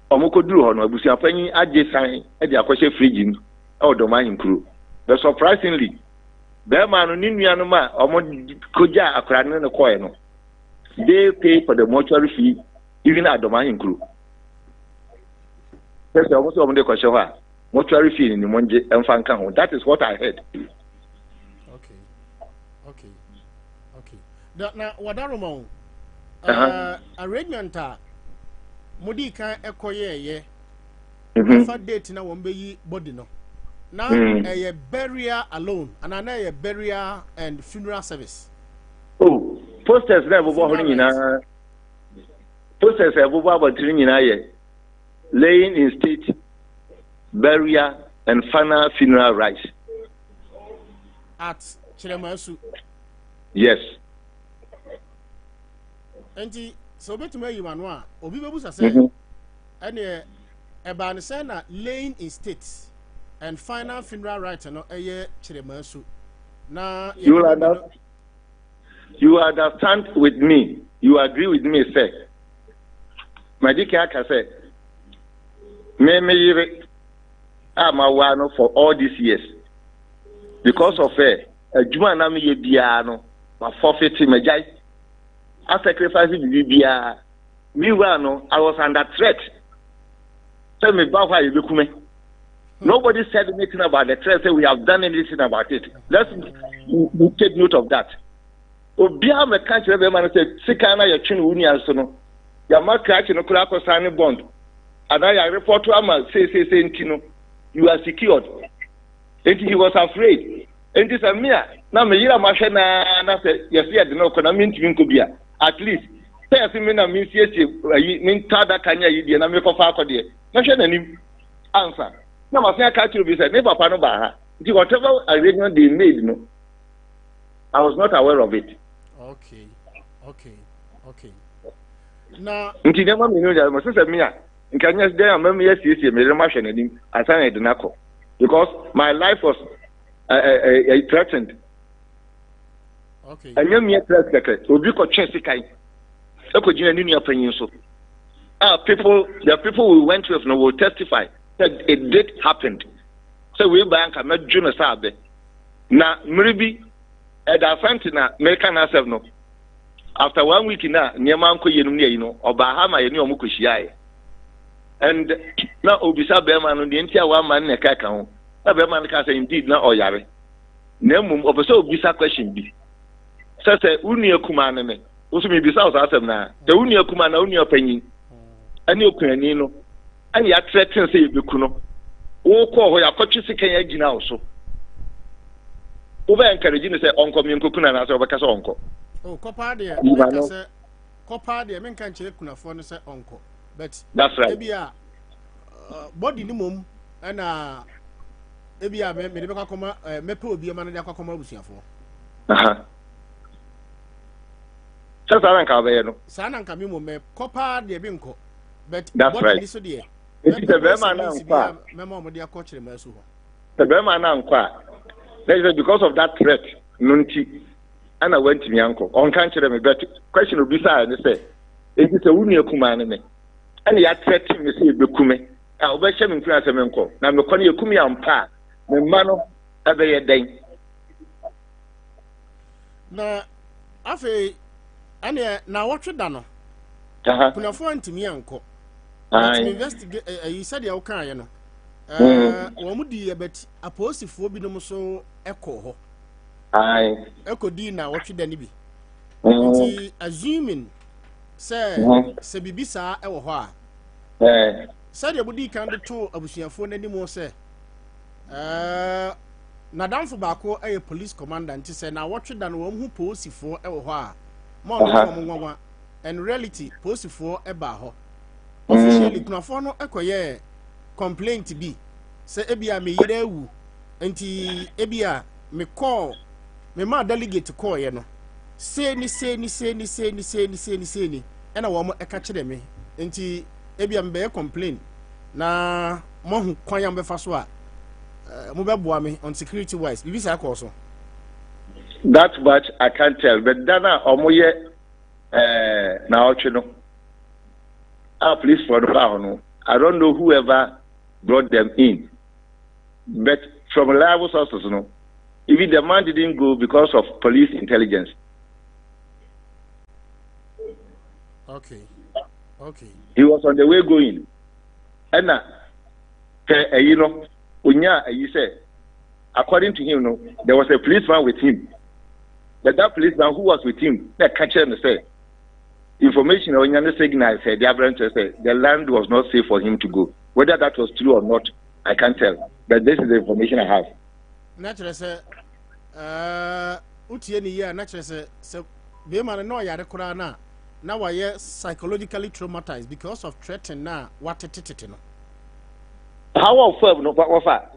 Omoko drew on Busian Penny, I just sign at the Akoshe Frigin or the mining crew. But surprisingly, Bearman Nimianoma, Omod Koja, a cran in the coin. They pay for the mortuary fee, even at the mining crew. That's almost on the Koshawa. Mortuary fee in the Monje and Fankan. That is what I heard. Okay. Now, what are Romo? Arrangement Mudika Ekoye, for date now won't be body no. Now a burial alone, and I a burial and funeral service. Oh, posters never bothering in posters have over laying in state, burial, and final funeral rites. At Chilemasu. Yes. And so bet me you manwa, Obi Babusa say, and a banisana laying in state and final funeral rites no a year Chilemasu. Now you understand with me, you agree with me, say. My dear Kaka say, I'm a one for all these years. Because of her, a Jumanami Biano, my forfeiting my jai. I sacrificing Bibia. Meanwhile, I was under threat. Tell me about why you look me. Nobody said anything about the threat, say we have done anything about it. Let's take note of that. Obia me catch every man said, Sikana, your chin union, so your mark catching a crack or signing bond. And I report to Amma, say, you are secured. And he was afraid. And this is me. Now, me yira machina, and I said, yes, I don't know, can I mean to be at least. Say, I mean, I mean, yes, mean, Tada Kanya, and I make a far for the nation answer. Now, I say, I catch you, be said, never panoba. Whatever arrangement they made, no, I was not aware of it. Okay. Now, you never knew my sister Mia. In Kenya's day, I'm yes, I signed the because my life was threatened. Okay. And you're mere threat, you could change the kind. I could in your opinion. So, the people we went with will testify that it did happen. So we bank a met Juna Sabe. Now, maybe at the Fantina, make an answer no. After 1 week now, near Manko Yenum, or Bahama, and your Mukushia. And now Obisa Bearman on the entire 1 man in a cacao. A Bearman can say indeed now or Yare. Nemum of a so Bisa question be. Such a Unia Kumaname, also may be South Asam the Unia Kumana, Unia Penny, and you Kuranino, and you threaten say you kuno. Oh, call her coaches again also. Over encouraging say Uncle Minkukuna as over Casonco. Oh, Copa dear, Copa dear, men can't check kuna for say uncle. But that's right. Maybe a body minimum and maybe a medical coma, Mepo be a man that come over here for. Just Aranca, Sanan Camimo, me Copa dear Binko. But that's right. So dear. It's the Berman, Mamma, dear coach, the Mersu. The Berman, that is because of that threat, Nunti. ana went me uncle on country me but question will be say and say it is a wuni ekuma me and ya threaten me say bekume a obehye me nkura asem nko na me kone ekumi ampa me ma no abeye den na afi ane na wotwe da no kunafo antimi anko investigate you said ya okan ye no wo mu di ebet aposifo bi no so ekọ ho ekodi na wotwe da ni bi nti assuming se bibisa e wo ho a said ya budi kan to abusuafo nanimo se na danfo baako eye police commander nti se na wotwe da no wo hu posifo e wo ho a ma no nwanwa in reality posifo e ba ho officially kunafo no ekoye complaint bi se ebia me yere awu nti ebia me call me ma delegate call ye no se ni ena wo mo eka kire me nti ebia me be complain na mo hu kwan ya me fa so a mo be boa me on security wise bibi sa call so that much I can't tell but dana omoye na oche no police for the no I don't know whoever brought them in but from reliable sources no even the man didn't go because of police intelligence. Okay. He was on the way going. And you know, you say, according to him, no, there was a policeman with him. But that policeman who was with him, that catcher and say, information on the signal said the land was not safe for him to go. Whether that was true or not, I can't tell. But this is the information I have. Naturally, sir, Utieni ya naturally sir, be man no ya rekora na now I psychologically traumatized because of threat and now what it no. How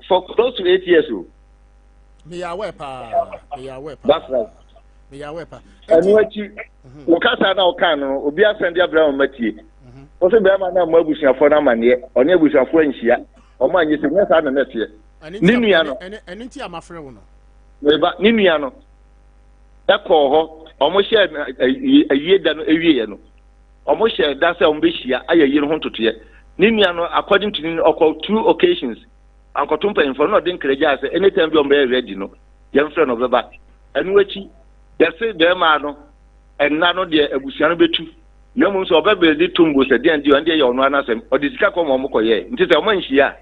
for close to 8 years old. Me aware pa. That's right. Me aware pa. And what you Wakasa na okano obi asende Abraham Matie. O se be ma na mo abusuafo na mane oni abusuafo anhia. O ma anyi se nsa na netie. Ni nua no. Eni nti amafre wo no. Meba ni nua no. Ekọ ho omo share awie da no awie no. Omo share da se omo be hia ayayi no ho totoye. Ni nua no according to ni okọ 2 occasions. Ankotumpa info no den kreja se anytime bi omo be ready no. Yem friend of the back. Enu achi yesi de ma no enna no de abusuano betu. Na mu so obebe di tumbo se de ndi o ndi ye ono anasem. Odisika ko mo koye. Nti se omo nhia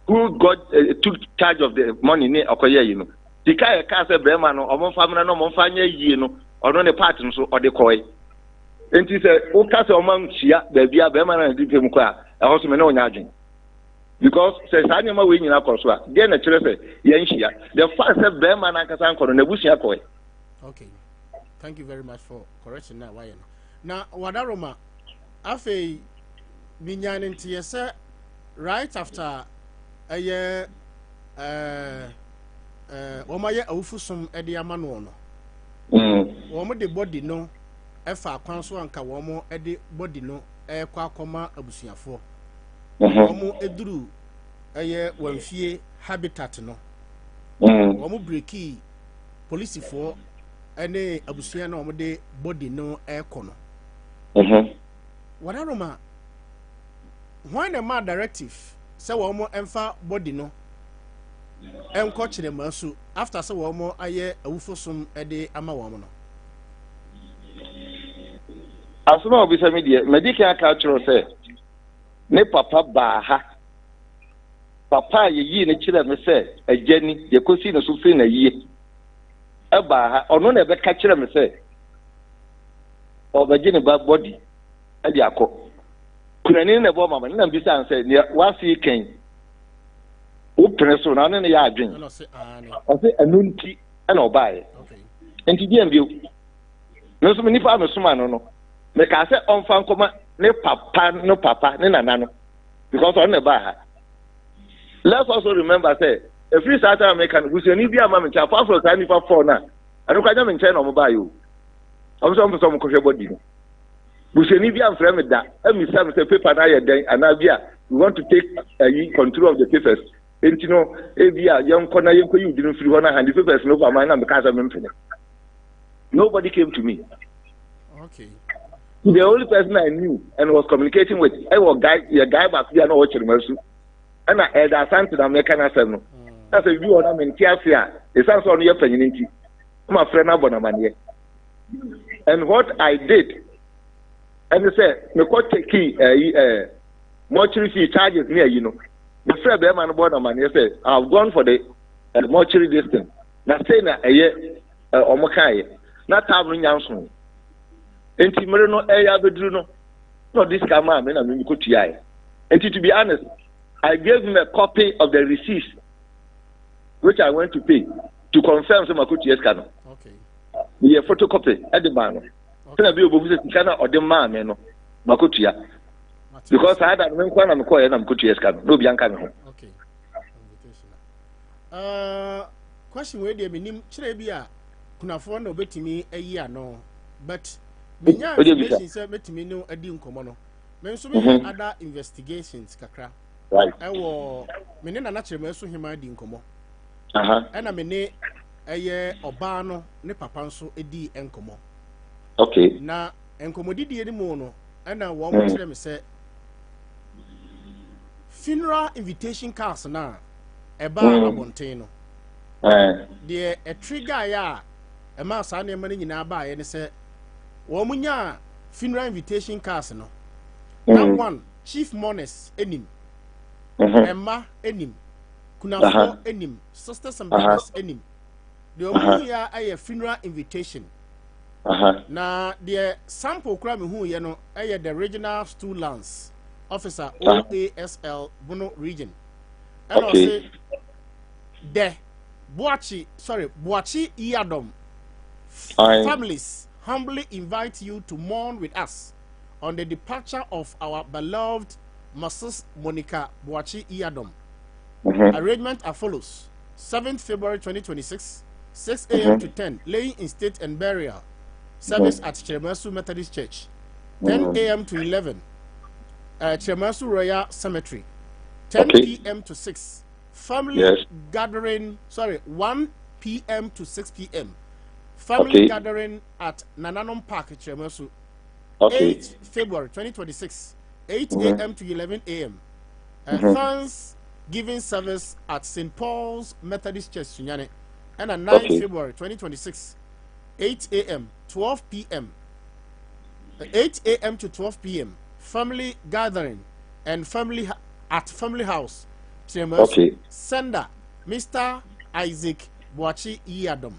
who took charge of the money ni okoye yi no. Dika e ka se brema no omo famna no omo fanya yi no ono ne part no so ode koy enti se o ka se omo nhia ba bia brema na di pem ko a e ho so me na onya adwen because se sa nyama we nyina koso a de na kire se ye nhia the fact se brema na kasa nkono na busia koy. Okay, thank you very much for correction na why na wadaroma afei binyane ntie se right after woma ye awufusum ede amano no womo de body no efa akwan so anka womo ede body no ekwa akoma abusuafo womo eduru wamfie habitat no womo breki police fo ene abusua na womo de body no ekono wadaroma when a ma directive say womo emfa body no enko kire masu after say womo aye awufosum ede ama womo no asoma obi say media medical culture say ne papa ba ha papa yi ne kire me say agani ye kosi ne so fi na yie e ba ha ono na be ka kire me say obagine ba body ade akọ kunani na bo mama na mbisa an say wasi ken o preso na ne ya adwen o se anunti na obaye enti di ambio no so mini fa mesuma no me ka say onfa nkoma ne papa ne nana no because on ne ba ha. Let's also remember say a free South American who say ni bia ma me cha fa for tani fa for na anu ka nya me nche na mo ba yo o so mo ko hwe body no buseni bia mfra me da ami sam say paper na ye den ana bia we want to take control of the papers enti no e bia yenko na yenko yi udin free ho na hand papers no fa man na me ka say me mfene Nobody came to me. Okay. The only person I knew and was communicating with, I was a guy back there, no watching Mercy. And I had a son to the American Assembly. That's a view on them in Tiasia. It sounds on your penny. My friend Abonamania. And what I did, and they said, the court key, mortuary fee charges me, you know. The friend Beman Bonamania said, I've gone for the mortuary distance. Now saying a year or Mokai, not having Yanson. And Timorino, Bedruno, not this command, and I'm good to And to be honest, I gave him a copy of the receipt which I went to pay to confirm some Makuti Escano. Okay. We have photocopy at the man. Can I be able to Ghana or the man, Makutia? Because I had a man and I'm calling them Kuti Escano. No Bianca. Okay. Question where they mean Chrebia Kunafon obey me a year no, but Minya information said met me no a dim commono. Men so many other investigations, Kakra. Right. I will Menina natural mercy him I didn't come. And I mean a year Obano, ne papanso a D and como. Okay. Na encomodidi any mono, and I want to them say funeral invitation cards now a bar Montano. The a trigger ya a mouse and a money in our buy and say, Womunya funeral invitation cards no. Now one chief mourners enim. Emma enim. Kunafo enim. Sisters and brothers enim. The Omuya a funeral invitation. Now the sample crime who you know the regional stool lance officer OASL Bono region. And I say the Boachi Iadom families humbly invite you to mourn with us on the departure of our beloved Mrs. Monica Boachi Iadom. Arrangement as follows: 7th February 2026, 6 a.m. to 10, laying in state and burial service at Chiremasu Methodist Church. 10 a.m. to 11, Chiremasu Royal Cemetery. 10 p.m. to 6, family gathering. 1 p.m. to 6 p.m. Family gathering at Nananom Park, Chiremasu. 8 February 2026, 8 a.m. to 11 a.m. Thanksgiving service at St. Paul's Methodist Church, Sunyani. And on 9 February 2026, 8 a.m. 12 p.m. 8 a.m. to 12 p.m. family gathering and family house. Sender Mr. Isaac Boachi Iadom.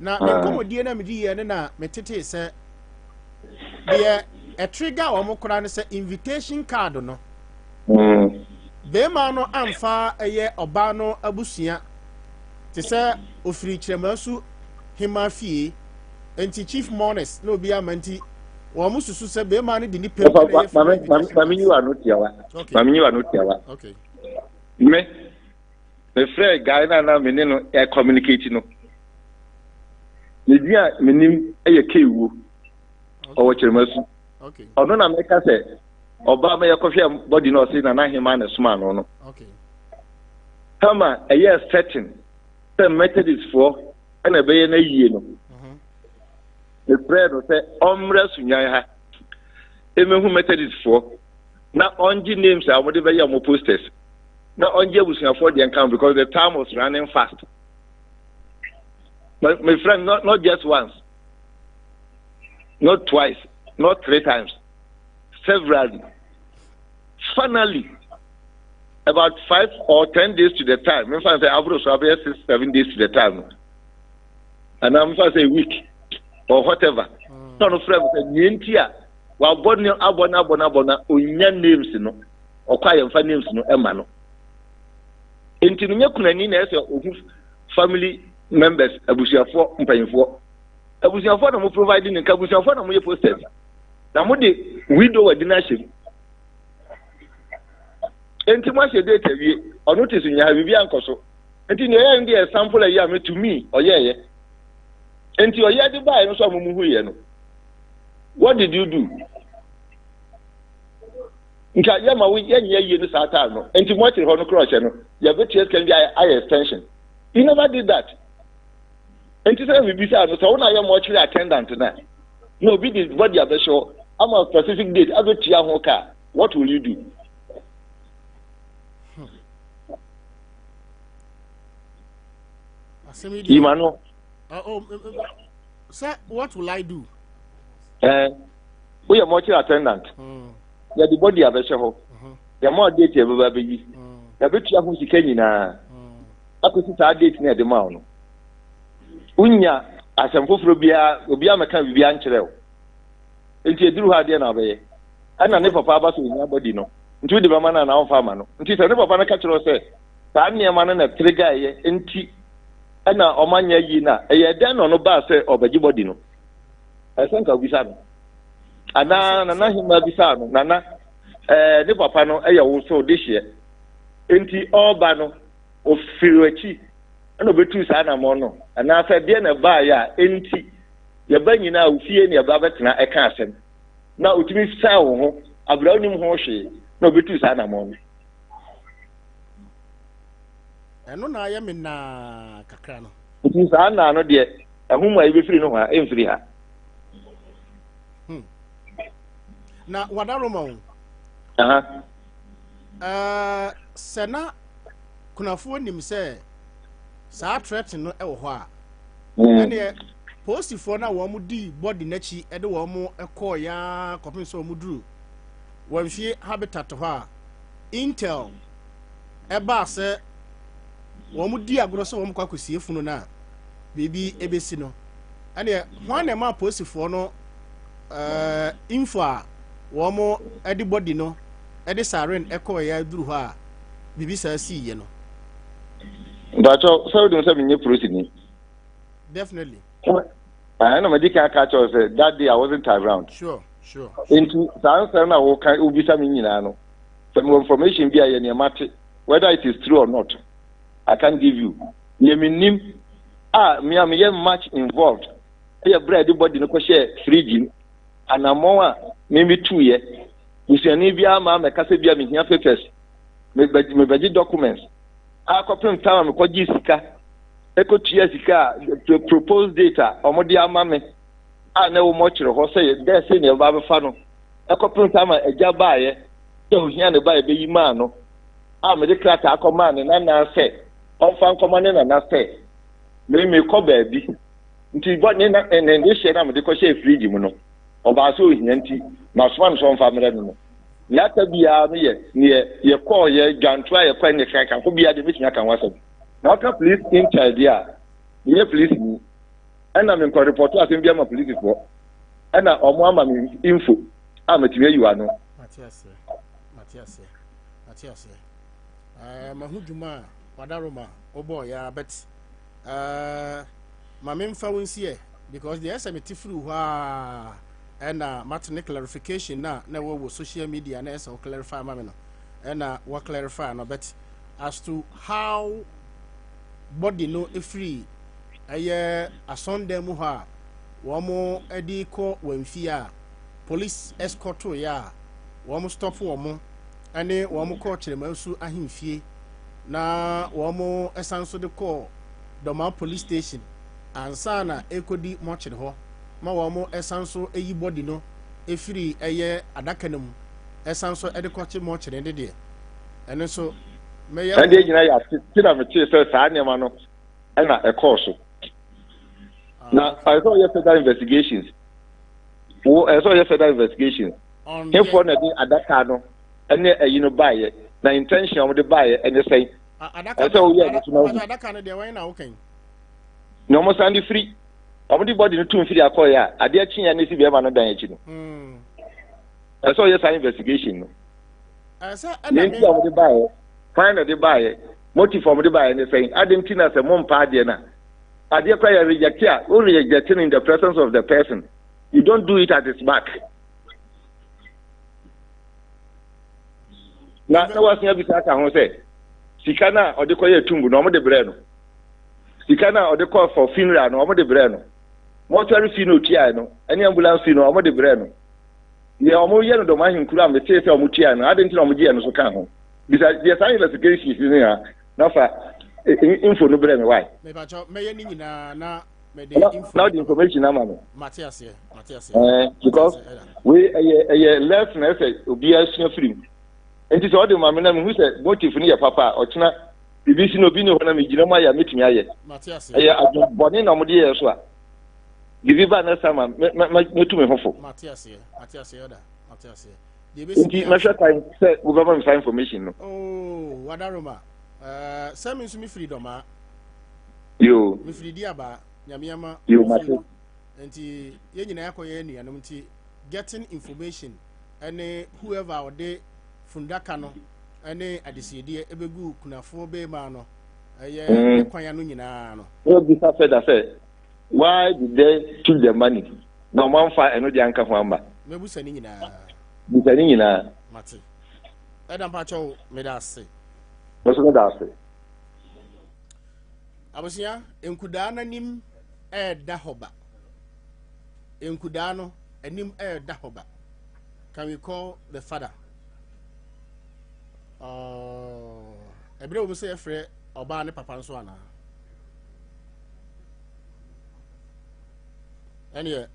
Now, the comedian media na metete say the a trigger or more say invitation card no. Bema no amfa eye obano abusia. Te say ofiri Chiremasu hima fie enti chief mourners no bia manti wo mususu se bema no de ni pem Mami you are not yawa. Mami you are not yawa. Okay. Me friend guy na me no e communicate no. Me dia menim eye kewu. Owo Chiremasu. Okay. Ono na me ka say oba me yakofia body no say na hima na suma no. Okay. Kama a year setting the Methodist for and a bay na yie no. The prayer no say omra Sunyani ha. Emehu Methodist for na onji names are what they mo posters. Na onji abusunya for the account because the time was running fast. But my friend, not just once, not twice, not 3 times, severally. Finally, about 5 or 10 days to the time, if I say average 6-7 days to the time, and I'm going to say a week or whatever. No, friend, Nientia, while abona, unya names, no, or quiet names, no, Emano. Into Nyakunani, family members, Abusia for, paying for. Abusia for them providing a Kabusia for them, posters. Now, what the widow or dinnership. Enti mo se date wie o notice nya bibi ankoso enti ne ya ndi example ya me to me oyeye enti oye de bai no so amumu hu ye no what did you do nka ya ma we ye ye no sata no enti mo tire ho no cross no ya be ties can be I extension you never did that Enti say we bisa no so na ye mortuary attendant na. No be the body abesho. I'm a specific date. I go to your car. What will you do? Imano. Sir, what will I do? We are mortuary attendant. Yeah, the body abesho. The more date you ever be. The bit you have to Kenya na. I could see that date near the mountain. Unya, as I'm for Bia, Ubia Macan Bianchero. Nti eduru ha de na be ana ne papa ba so nya body no nti de ba mana na onfa ma no nti se ne papa na ka kiro se ta ne ma na trigger ye nti ana omanya yi na eye de no no ba se obaji body no esenka obisa no ana na hima bisa no na ne papa no eye wo so de hye nti oba no ofiriwachi ana obetu sa na mo no ana se de na ba ya nti ya banyi na ufie ne ba betena eka asem na otimi sa wo ho abra onim ho hwe na obetu sa na mo eno na ya me na kakra no otimi sa na no de ehuma e befiri no ha emfiri ha na wadaroma wo sena kunafo nim se sa threat no e wo ho a ene postifo na wo mu di body nachi e de wo mu ekọ ya kopin so mu duru wo mfie habitat ho a intel e ba se wo mu di agoro so wo mu kwakosie funu na bibi ebesi no ane ho na ma postifo no info a wo mu e di body no e de siren ekọ ya duru ho a bibi sa si ye no Dacho so do say me prosini definitely I know medical catch us that day I wasn't around. Sure. Into the answer now will be some some information be a matter whether it is true or not. I can give you. Me am much involved. Here bread body no share fridge and a more maybe 2 years. You see any bia ma me kase bia me here papers. Me beji documents. I copy time me ko jisika. Eko tia sika to propose data omodi amame a na wo mochiro ho say there say ne ba be fa no eko print ama eja baaye to hia ne baaye be yima no a me de krata akoma ne na say on fan koma ne na say me ko ba bi nti bo ne na ne she na me de ko she fridge mu no oba so hia nti na so so fa mere no ya ta bia me ye ko ye gantwa ye kwa ne kan ko bia de bitnya kan wasa now can police in charge there. Yeah, police me. And I'm in report to a police for. And I'm info. I'm at where you are no. Matthias. Mahujuma, Wadaroma, oh boy, yeah, but my main found here because the SMT flew and Martin clarification now was social media and so clarify mamma and what clarify no but as to how body no free aye asonde mu ha wo mo edi ko wamfia police escort ya wo mo stop wo mo ane wo mo ko kyeremasu ahemfie na wo mo esanso de ko doma police station ansa na ekodi mo kyere ho ma wo mo esanso eyi body no free aye adaka nam esanso edi ko kye mo kyere de ene so and they ya tira me tire say sa anyama no na e course now I saw yesterday investigations on for na dey adaka no ene ayi no baye na intention of the buyer ene say adaka no dey when na okay no mo sandi free omudi body no too free akoya ade achi ya na si be ma no dan achi no I saw yesterday investigation no I say the buyer find the buyer motive from the buyer and saying Adam Tina a mom party na Adia Kaya reject ya only rejecting in the presence of the person. You don't do it at its back. Now that was never say Sikana or the Koya Tumbu, no de Breno. Sikana or the call for funeral, no de Breno. Mortuary funeral tiano, any ambulance funeral, no de Breno. The Omoyan do my include the Chase of Mutiano, I didn't know Mugian so come home. Because the investigation is in here. Now, info no brand why? Maybe may na now the information I'm Matthias. Because we a left na say obi asua film. Enti so the mama na who say motive ni ya papa ochina bibisi no bi ni ho na me gina ma ya metumi aye. Matthias. Eye adboni na mo de ye so a. Give ba na sama metumi hofo. Matthias. Enti measure time say we go find information no. Oh, wadaroma. Sami nsumi freedom a. Yo. Me free aba nyamiama. Yo mate. Enti ye nyina yakoye nuanom nti getting information and whoever or they fundaka no ane adesiedie ebegu kunafo be ma no eye kwanya no nyina no. No be said why did they took the money? No man fa eno de anka ho amba. Mebusa ni nyina. Busa ni nyina. Mate. Adam pacho me da se. Boso me da se. Abusia enkuda nanim da hoba. Enkuda no anim da hoba. Can we call the father? Ebre obu say frɛ oba ne papa nso ana. Ene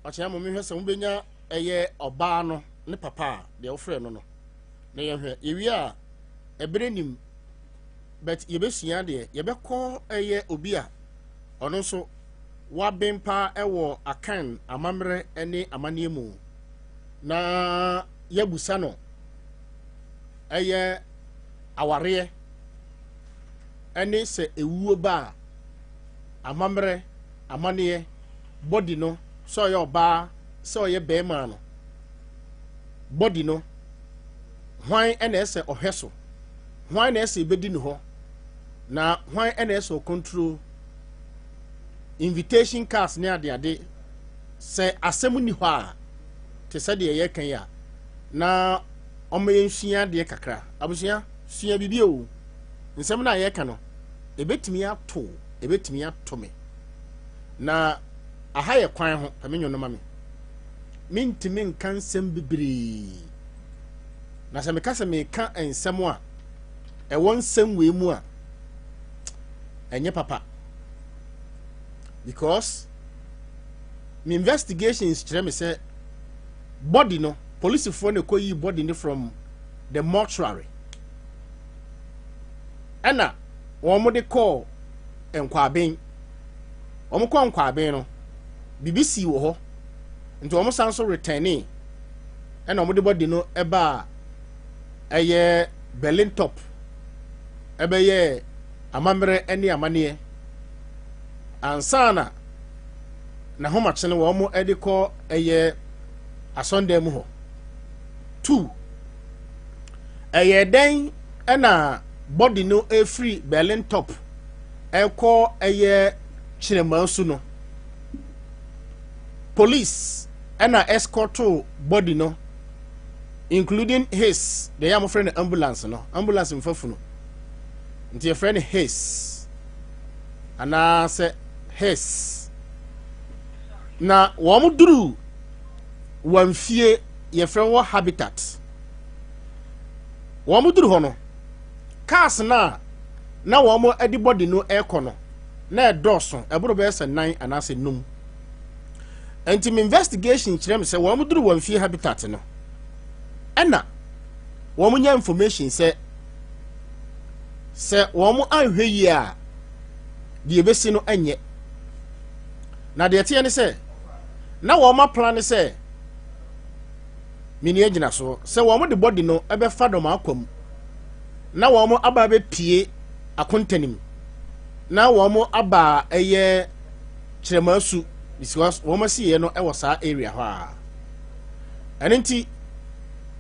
ɔkyɛ mo mehwɛ sɛ mbenya ɛyɛ oba no ne papa de ofrɛ no no. Na yɛhwɛ yewi a ebre nim but yebesua de yebekɔ ɛyɛ obi a ɔno nso wabempa ɛwɔ akan amamre ɛne amaniemu na yabusa no ɛyɛ aware ɛne sɛ ewuo ba amamre amane body no so ɔyɛ ɔba sɛ ɔyɛ bɛrima no body no hwan ɛna ɛsɛ ɔhwɛ so hwan na ɛsɛ ebedi no hɔ na hwan ɛna ɛsɛ ɔcontrol invitation cards ne ade sɛ asɛm ni hɔ a te sɛ deɛ yɛ kan ya na ɔmo yɛ nsua deɛ kakra abusua sua bibi o nsɛm na yɛ ka no ebetumi ato me na aha yɛ kwan ho pamenyo no ma me mintimi nka nsɛm bibiri na sɛ meka sɛ meka nsɛm a ɛwɔ nsɛm wei mu a ɛnyɛ papa because me investigations kyerɛ me sɛ body no police for ne koyi body no from the mortuary ɛna wɔn mo de call nkwaben wɔn kɔ nkwaben no BBC wɔ hɔ nti wɔn san so returning ɛna wɔn de body no ɛba ɛyɛ Berlin top ɛbɛyɛ amammerɛ ɛne amaneɛ ansana na homakye no wɔn mo ɛde kɔ ɛyɛ asɔndan mu hɔ 2 ɛyɛ den ɛna body no free Berlin top ɛkɔ ɛyɛ kyerɛmansu no police ɛna escorto body no including his the yam friend ambulance mfafu no nti your friend his ana say his na wɔn duru wɔmfie your friend wɔ habitat wɔn duru hɔ no cars na wɔn adi body no ɛkɔ no na ɛdɔɔso ɛboro bɛyɛ sɛ 9 anaasɛ num nti me investigation kyerɛ me sɛ wɔn duru wɔmfie habitat no ɛna wɔn nya information sɛ wɔn anhwɛ yie a deɛ bɛsi no ɛnyɛ na deɛ teɛ ne sɛ na wɔn plan ne sɛ mini gyina so sɛ wɔn de body no ɛbɛfa dɔm akɔm na wɔn aba bɛpie akontanim na wɔn aba ɛyɛ kyerɛmasu because wɔn asi yɛ no ɛwɔ saa area hɔ a ɛne nti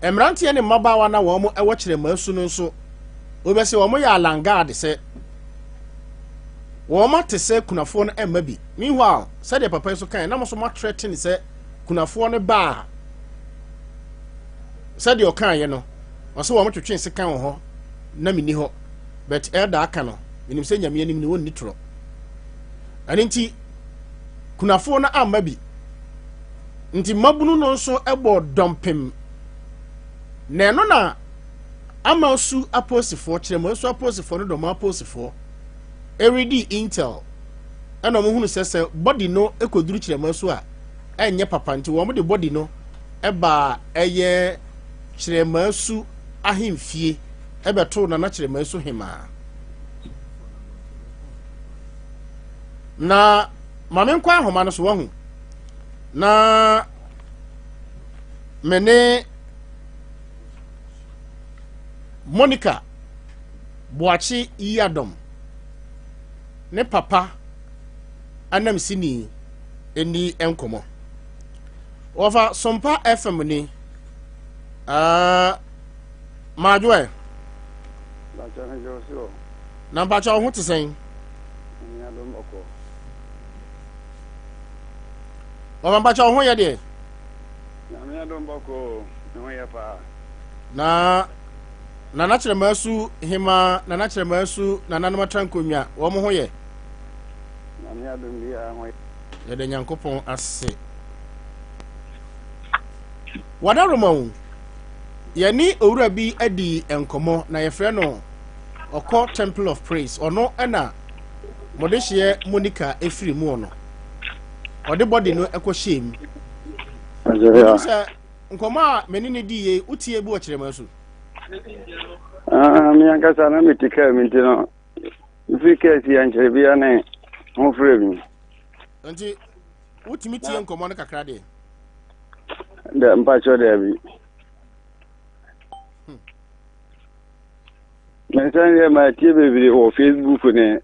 mmeranteɛ ne mmabaawa na wɔn ɛwɔ kyerɛmasu no nso wɔbɛsɛ wɔn yɛ alangard sɛ wɔn ate sɛ kunafoɔ no ɛmma bi meanwhile sɛdeɛ papa yi so kan na mo so threaten sɛ kunafoɔ no baa sɛdeɛ ɔkan yɛ no ɔsɛ wɔn twetwe sekan wɔ hɔ na mini hɔ but ɛda aka no menim sɛ nyame anim ne wɔn ni toro ɛne nti kunafoɔ no amma bi nti mabunu no nso ɛbɔ dɔmpem na ɛno na ama su aposifoɔ kyerɛ mo su aposifoɔ no dɔm aposifoɔ eredi intel ɛna ɔmo hunu sɛ body no ekoduru kyerɛma so a ɛnyɛ papa nti wɔn de body no ɛba ɛyɛ kyerɛma su ahemfie ɛbɛto na kyerɛma su hemaa na maame nkɔ ahoma no so wɔho na mene Monica Boachi Iyadom ne papa Nsem Sisi eni enkomo ofa Sompa FM ni Majwe na mpacha ho tesen o mpacha ho ye de na Nana Chiremasu hima Nana Chiremasu Nana Matrankonya wo mo ho ye Nana adom bia ho ye de Nyankopon ase wadaroma ye ni owura bi adi enkomo na ye frɛ no Oko Temple of Praise ono na modehye Monica efiri mu ono ode body no ekɔhyem sɛ nkɔma menini di ye utie bi wo Chiremasu mi ankasa na mitika mi ntino fike si anche bia ne ho frɛ mi nti utimi tie nkɔmɔ no kakra de mpacho de bi mensan ma tie bebiri o Facebook ne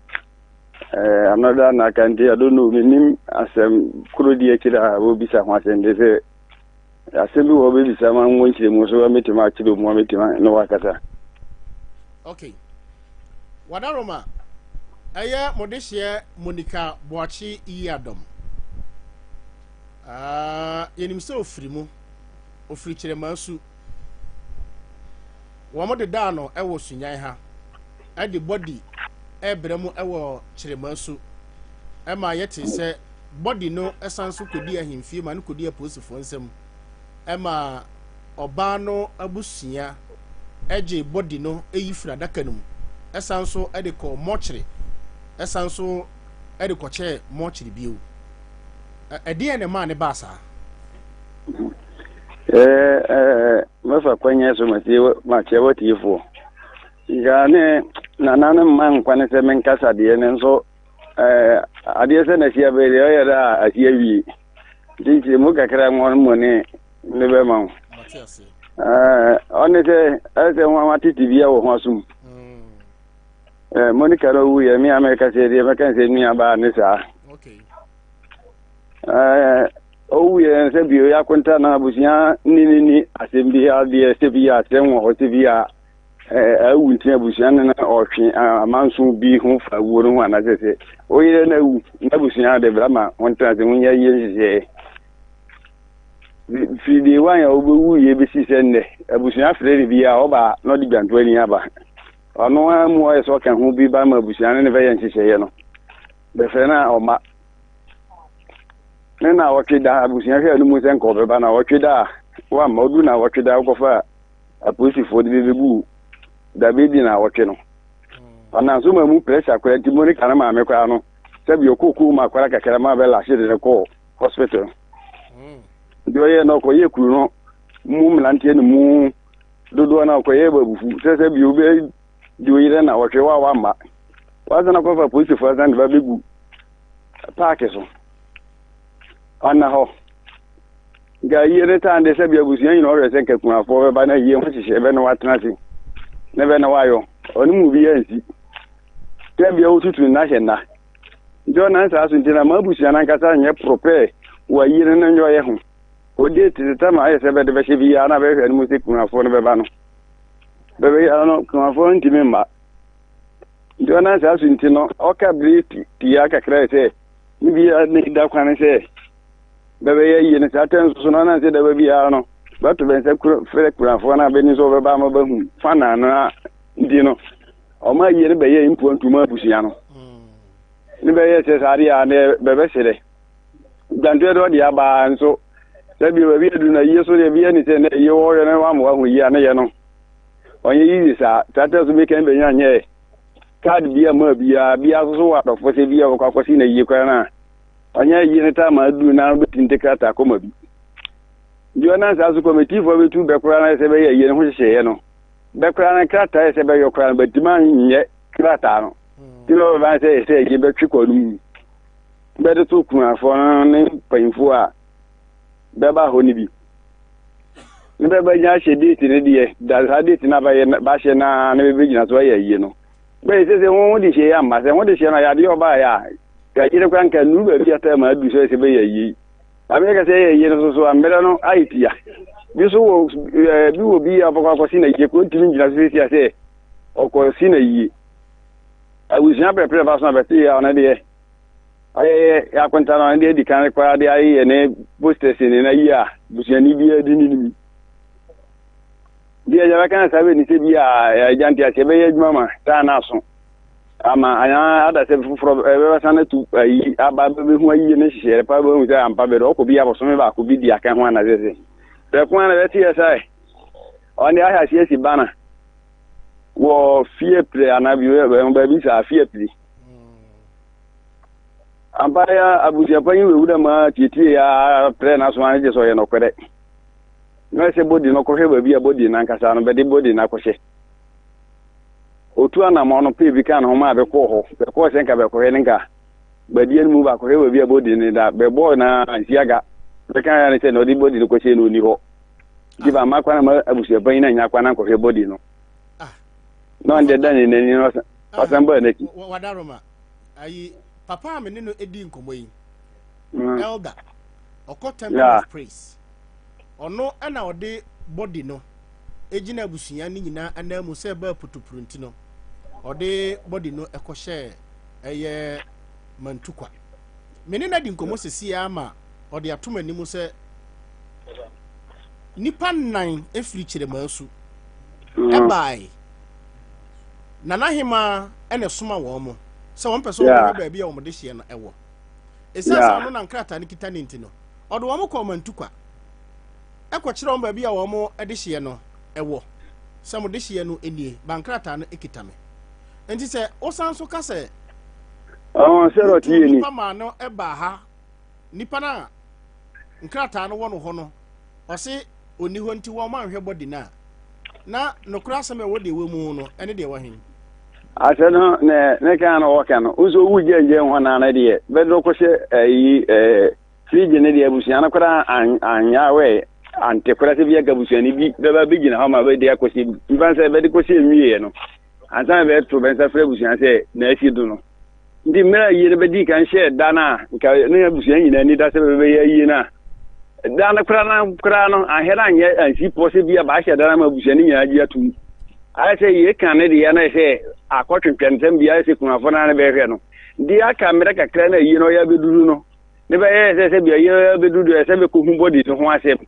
another na kanti I don't know minim asem kurodi akira wo bisa ho asende se asem wo be bisa ma won kire mo so metima akira mo metima no wakata. Okay. Wadaroma aya modehye Monica Boachi Iyadom yenim se ofiri mu ofiri kyerema su wo mo de da no ewo sunyan ha ade body ebremu ewo kyerema su ema yete se body no esanso kodi ahemfie ma no kodi aposifo nsem ema oba no abusia eje body no eyifira daka num esanso ede ko mochre esanso ede ko che mochre biu ede ene ma ne basa mafa kwanya so ma chewo tifo ngane nanane man kwane se men kasa de ne nso ade se na sia be ya da asia wi dinti mu kakra ngon mo ne be ma on était ase wa titi bia wo ho sum Monica ro wu ye mi America se de America se mi aba ne sa okay o ye se bio ya kwenta na abusia ni asembi ya de se bia senwo ho se bia awu ntia abusia na otwe amanso bi ho fa wo no ana se o ye na wu na abusia de brama wonta se munya ye je fidi wan ya obewu ye besi senne abusia frere bia oba no di gbanto ani aba ono amu aye so kan hu bi ba ma abusia ne be ye nhihye no be fe na oma ne na wotweda abusia hwe anu mu se nko be ba na wotweda wa ma odu na wotweda ko fa aposifo de bebu da be di na wotwe no ana so ma mu pressure kwa ti Monica na ma me kwa no se bi okoku ma kwara kakara ma be la hye de ko hospital doye no ko ye kuru no mu mlantie no mu dodo na ko ye babufu se bi obe doye na wo hwe wa ma waza na ko fa police for stand ba begu park so ana ho ga yere ta ande se bi abusu yin no re se kekun afo be ba na ye ho hihye be na watena si ne be na wayo oni mu bi yansi te bi o tutu na hye na jo na sa asu ntina ma abusu na nkasa nye prepare wa yire na nyo ye ho odi ti tama aye se be de be hye bi ya na be hwe ni music kun afo ne be ba no be be ya no kun afo ntimi mba jo na sa asu ntino o ka bri ti ya kakra se ni bi ya ni da kwan se bebe ye yene saten so na se da be bia no ba to ben se fere kurafo na be ni so be ba ma ba hu fana na ndi no o ma yene be ye impo ntuma busia no ni be ye se sari ya ne bebe sere danto do dia ba nso se bi be edu na ye so de bi ni se ne ye wo ye ne wa mo hu ye na ye no onye yi sa saten so be ken be nya nye card bia ma bia so wa dofo se bia ko akosi na yie kwa na anya yie ne ta ma du na betin krata ko ma bi dio na sa so committee for betu be kura na se be yie ne ho hyehye no be kura na krata se be yo kura betima nye krata no tilo ba se yie be twi ko nu be de to kun afo ne panfo a be ba ho ni bi ne be ba nya hye date ne de da date na ba hye na ne be gina so yie no be se won di hye ya ma se won di hye na ya de oba ya ga jire kwan ka nu be bia ta ma du so se be yie America say yie no so ambela no aitia bi so wo bi wo bi abakwa ko si na yie ko ntimi gina so si ase o ko si na yie awusia prepare ba so na be ya na de ya kwanta na ndị di kan kwa dị ayi ne posters ni na yi a busiani bi di ni dia ya kan sabe ni se bi a janti a sebe ye mama ta na so ama anya ada se fufuro be sana tu ayi aba be hu ayi ne hihye pa be hu se ampa be do ko bi abo so me ba ko bi di aka ho na zeze be ko na be ti sai oni aha si bana wo fie pre anabi be bi sa fie pre Ampaya abusia panyi wewuda ma titi ya pre na so anje so ye no kwede. No se body no kohwe ba bia body na nkasa no be de body na kohwe. Otu ana mo no pe bi kan ho ma be ko ho. Be ko se nka be kohwe nka. Ba die mu ba kohwe ba bia body ni da be boy na nsiaga. Be kan ya ne se no di body ko se no ni ho. Di ba ma kwa na ma abusia panyi na nya kwa na kohwe body no. No ande dan ni no asamba na ki. Wadaroma. Ayi Papa me no edi nkomo yi. Elder. Oko temple of praise. Ono ana ode body no. Ejina abusuya ni nyina anamu se ba putupurunti no. Ode body no ekohye eye mantukwa. Me na di nkomo sesi ama ode atoma nimu se nipa nan efiri kire masu. Ebai. Nanahima ene soma wo mo. So one person will be a modician ewo. It says I'm not crata and kitanintino. Or the one comment to qua. A quatron baby a womo ediciano ewo. Some modiciano any bancrata and ekitame. And he said, O Sanso Casse. Oh, Sarah, Nipama no ebaha. Nipana. Crata no one honor. Or say, only 21 man her body na. Na no crasame what they will moon any day were him. Ase no ne kan no woka no uzo wuje Hon.Nana de be do ko se fridge ne de abusia na kora anya we ante kora se bia gabusia ni bi be ba bigina ha ma be de akosi mban se be de ko se nwie no ansa be to be se fra abusia se na afi du no ndi mera yi ne be di kan she dana nka ne abusia nyina ni da se be yi na dana kora no ahera anye ansi pose bia ba she dana ma abusia ni nyina ji atu I say ye can the yana say a cotton can send the ice from a no. The camera can you know ya be do no. Never say be a year be do the same body to one same.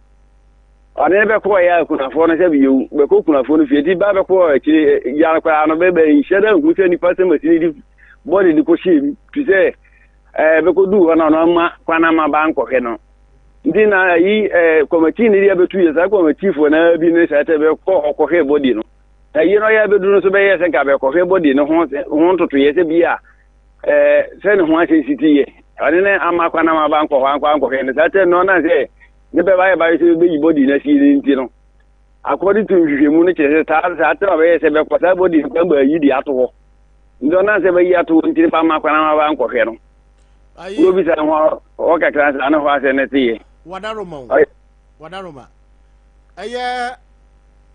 I never quite could afford to you, but could afford if you did Babaco, Yaraka, baby, shadow with any person with body to push him to say, we could do one on Panama Bank or Heno. Then I committee near 2 years ago, a chief when I been at a call body. You know, I have do so by a coffee body, no want to years a beer. Send one city. I didn't Amaquanama Bank or Uncle and that no, I say, never buy by the body in a season, you know. According to Munich, after a body, remember you the atoll. Don't answer by you to Amaquanama Bank or Heno. You'll be some walker class, I know what's in the Wadaroma.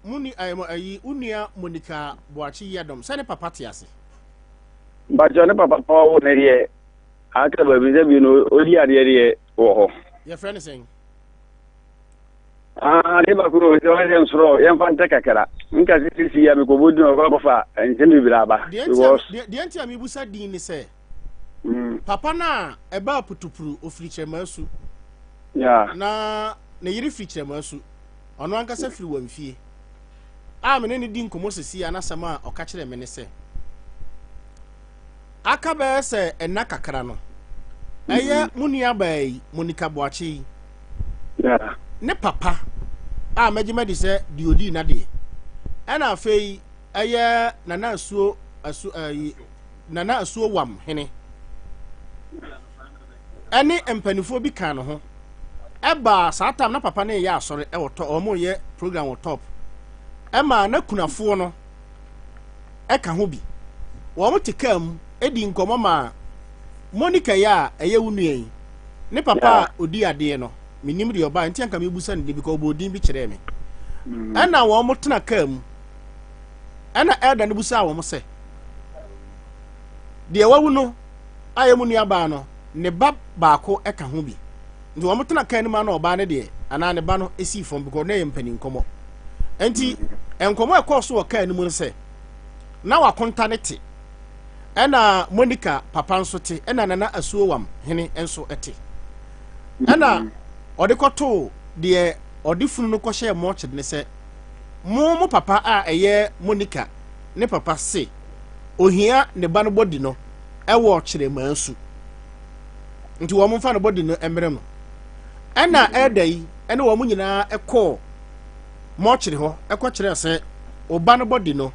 Muni ayi unia Monica Boachi Yadom sane papa tiase but John papa Paul near aka baby you know odi ade wo your friend is saying de ba ko so yan suro yan fanta kakara nka sisi ya me ko bodu no ko fa nsemi biraba the anti mi busa din ni say papa na eba putupuru ofiri chemasu na yiri firi chemasu ono anka sa firi wamfie me ne di nkomo sesi anasama o ka kire me ne se aka be se ena kakra no eye munia bai Monica Boachi ne papa magima di se di odi na de ena afei eye nana suo nana asuo wam hene ene empanifo bi kan no ho eba saatam na papa ne ya asore e woto omo ye program wo top ema na kunafo no e ka ho bi wo mo tikam edi nkomo ma Monica ya eye wunu yin ne papa odi ade no minim de oba nti anka mebusa ne bi ko bodin bi kire me ana wo mo tena kam ana elda ne busa wo mo se de wawu no ayemu nua ba no ne ba baako e ka ho bi nti wo mo tena kan ma na oba ne de ana ne ba no esi fom bi ko na ye mpani nkomo enti enkomo e koso wo kan mu se na wakonta ne te ena Monica papa nso te ena nana asuowam hene enso ete ena odikoto de odifunu no kohye moche ne se mo papa a eye Monica ne papa se ohia ne ba no body no ewo kire mansu nti wo mo fa no body no emre no ena edai ena wo mo nyina ekọ moche ho ekọ kire se oba no body no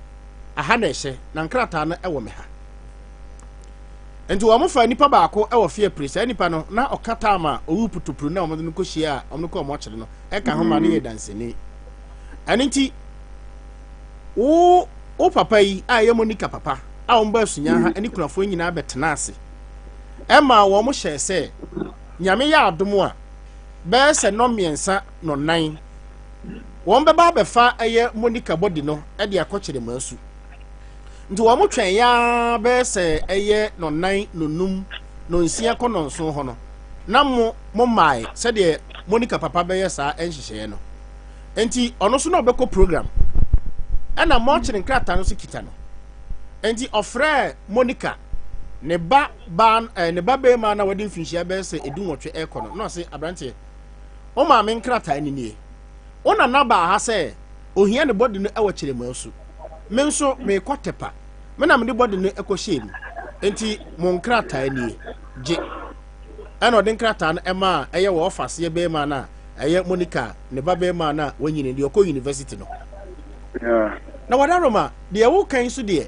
aha na ehye na nkrata no ewo me ha enti wo mo fa nipa baako e wo fie prisa nipa no na okata ama owu putupuru na omo no kohia omo no ko mo kire no e ka ho ma ne ye danseni anenti o papa yi a ye Monica papa a o mba sunya ha ani kunafo nyina betena ase e ma wo mo hye se nyame ya adomo a be se no miensa no nan wo mba ba befa eye Monica body no e de akokire masu nti wo mo twen ya be se eye no nan no num no nsia ko no nso ho no na mo mai se de Monica papa be yesa enhyehyeye no enti ono so na obekọ program ana mo kire nkrata no so kita no enti ofre Monica ne ba be ma na wadi mfinhia be se edunwotwe ekono no se abrante o ma me nkrata ani nie ona na ba ha se ohia ne body no ewo kire mansu me nso me kotepa me na me body no ekohye mu enti mo nkrata ani je ana odin nkrata no ema eye wo office ye be ma na eye Monica ne ba be ma na wanyini de okọ university no na wadaroma de wo kan so de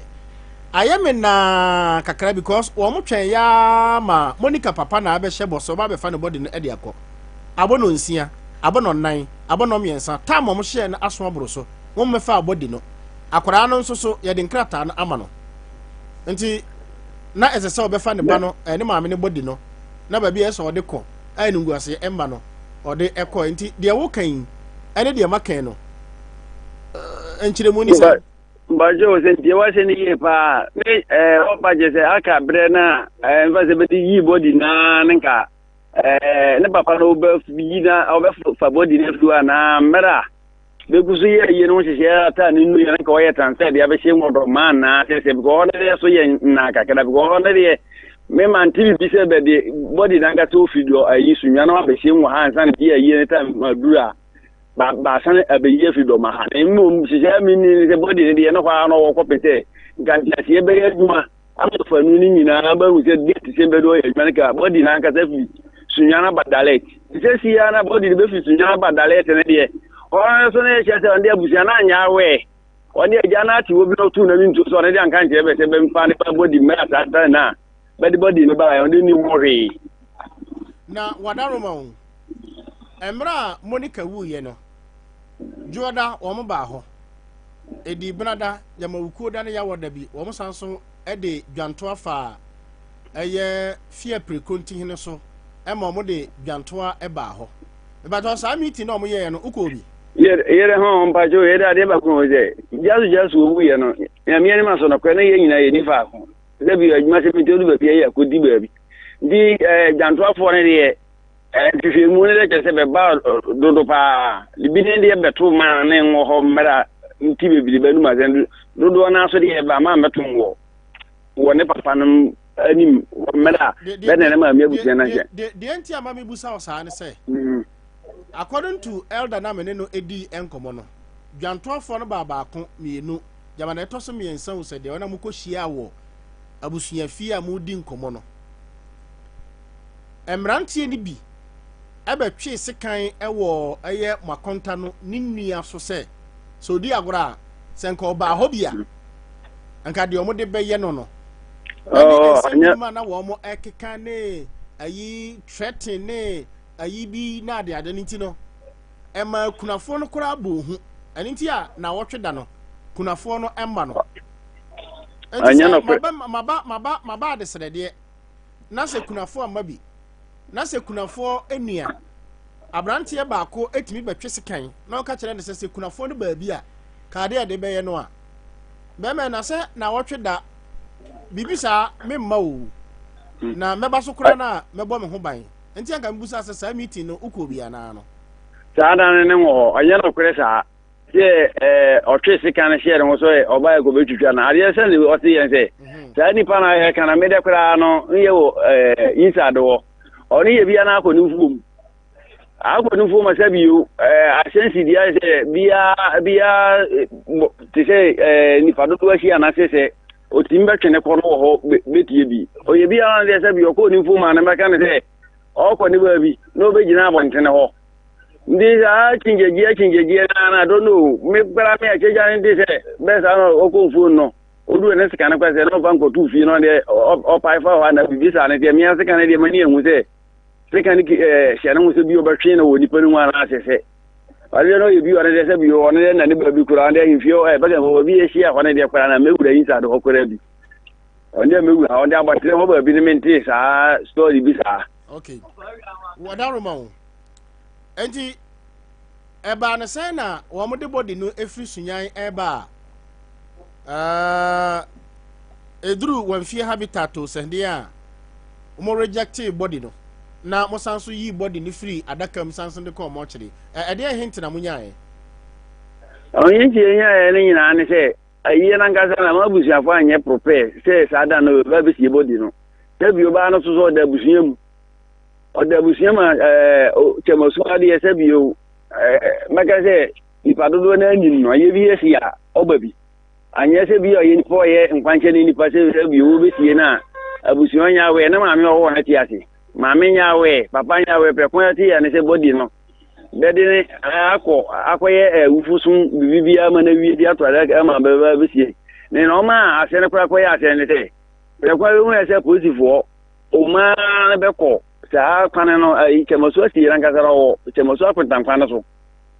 ayeme na kakra because wo mo twen ya ma Monica papa na abehye boso ba be fa ne body no e de akọ abono nsia abono nan abono miensa tam mo hye na aso abro so wo me fa body no akwara no nso so ye de nkrata no ama no nti na ese se obefa ne ba no ne maame ne body no na ba bi ese ode kọ ai nungu ase emba no ode ekọ nti de wo kan ene de makan no enchire mu ni sa bajo se die wa se ni ye pa me o pa je se aka bre na va se be yi body na nka ne papa no be yi na o be fa body ne flu na mera be gusu ye no hye ata ni nu ye nka o ye tanse de be she ngodo man na se ko ne so ye na ka kada ko ne de me man TV bi se be de body na nka to fido ayi sunya na be she ngo ha san de ye ne ta madura ba san abeyi fido ma ha emu hye mi ni se body de no kwa no wo ko pete nka ti be eduma afa nu ni nyina ba hu se de se be do ye ka body na nka se fi sunyana badalet se si ya na body be fi sunyana badalet ne de o so ne che se ande abusia na anya we oni eja na ti wo bi no tu na mi ntu so ne de anka nche be se be mfa ne body mera ta na body no ba ya ndi ni worry na wadaroma emra Monica wu ye no joda wo mo ba ho edi brada ya mawuko da ne ya woda bi wo mo sanso e de dwanto afa eye fie prekonti hene so e ma mo de dwanto e ba ho e ba to sa meeting no mo ye no uko bi yere ho mpa jo yere ade ba ko je jasu wu ye no ya mi ni ma so no ko ne ye nyina ye ni fa ko de bi adwuma se mi te du ba bi ye ko di ba bi di dwanto afo ne de fifi mu ne de se be ba dodo pa libine de beto ma ne ngo ho mera nti bebili ba nu ma zen dodo na so de ba ma meto ngo wo ne papa no anim mera be ne ma mi abusia na je de enti ama mi busa o sa ne se according to elder na me no edi enkomo no dwantofo no baba ko mienu jama na etoso miensa wo se de ona muko hia wo abusua fie amu di nkomo no emrantie ni bi ebe twe sekan ewo eye makonta no ninua so se so di agora senko ba hobia anka de omo de beye no anya ma na wo mo ekeka ne ayi threaten ne ayi bi na de ade nti no ema kunafo no kora bo hu ani nti a na wotwe da no kunafo no emba no anya no maba de srede na se kunafo amba bi na se kunafo enua abrante baako etimi betwe sekan na o ka kire ne se kunafo no ba bi a ka de ade beye no a be me na se na wotwe da bibisa memma wo na meba so kora na mebo me ho ban enti anka mbusa se sa meeting no uko bia na no saa dan ne wo anya no kure saa ye otwe sika na share ho so oba go betwitwa na ade se ne o se yen se saa nipa na he kana me de kura no ye wo inside wo oni ye bia na akọ nufuom akọ nufuom asabiu asensi dia se bia ti se nipa do wa hia na se otimba twene kọ no ho betie bi oye bia na de asabiu akọ nufuom na meka ne se ọkọ ni ba bi no be gina abontene ho ndi za chingegie na don't know me gbara me akeja ndi se be sa no okọ no odu ne sika na kwase no banko tu fi no de o pai fa wa na bibisa ne de mi sika ne de mani enwu se sika ni hia na mu se bi obetwe na woni panu wa na asese wale no ye bi wa ne de se bi o ne na ne ba bi kura de hifio ba ga bo bi hia wa ne de kwara na mewura yin sa do okora bi onde mewura onde abatire ho ba bi ne menti sa story bi sa okay wadaro mawo enti eba na say na wo mo de body no efri sunyan eba eduru wanfie habitat o sende a mo reject body no na mo sanso yi body ni free adaka msanso de ko mo kire e de hint na munyae onye ji enya ne nyina ne se ayi na ngasa na mabusiafo anye prepare se sada no ba bi si body no tabi oba no so da busuam odabusiama chemasu ade se bio maka se ipadodo na anim no aye bi esi a obabi anye se bio ye nipo ye nkwanche ni nipa se bio be sie na abusuan nya we na maame owo na ti ase maame nya we papa nya we pekon ti ya ne se body no bede ne akoye wufusun bibia ma na wi di ato ada ma ba be sie ne no ma ase ne kura koye ase ne se pekon we hu se positive o ma be ko saa kwana no ai chemasu ati rankasara wo chemasu akwenta kwana so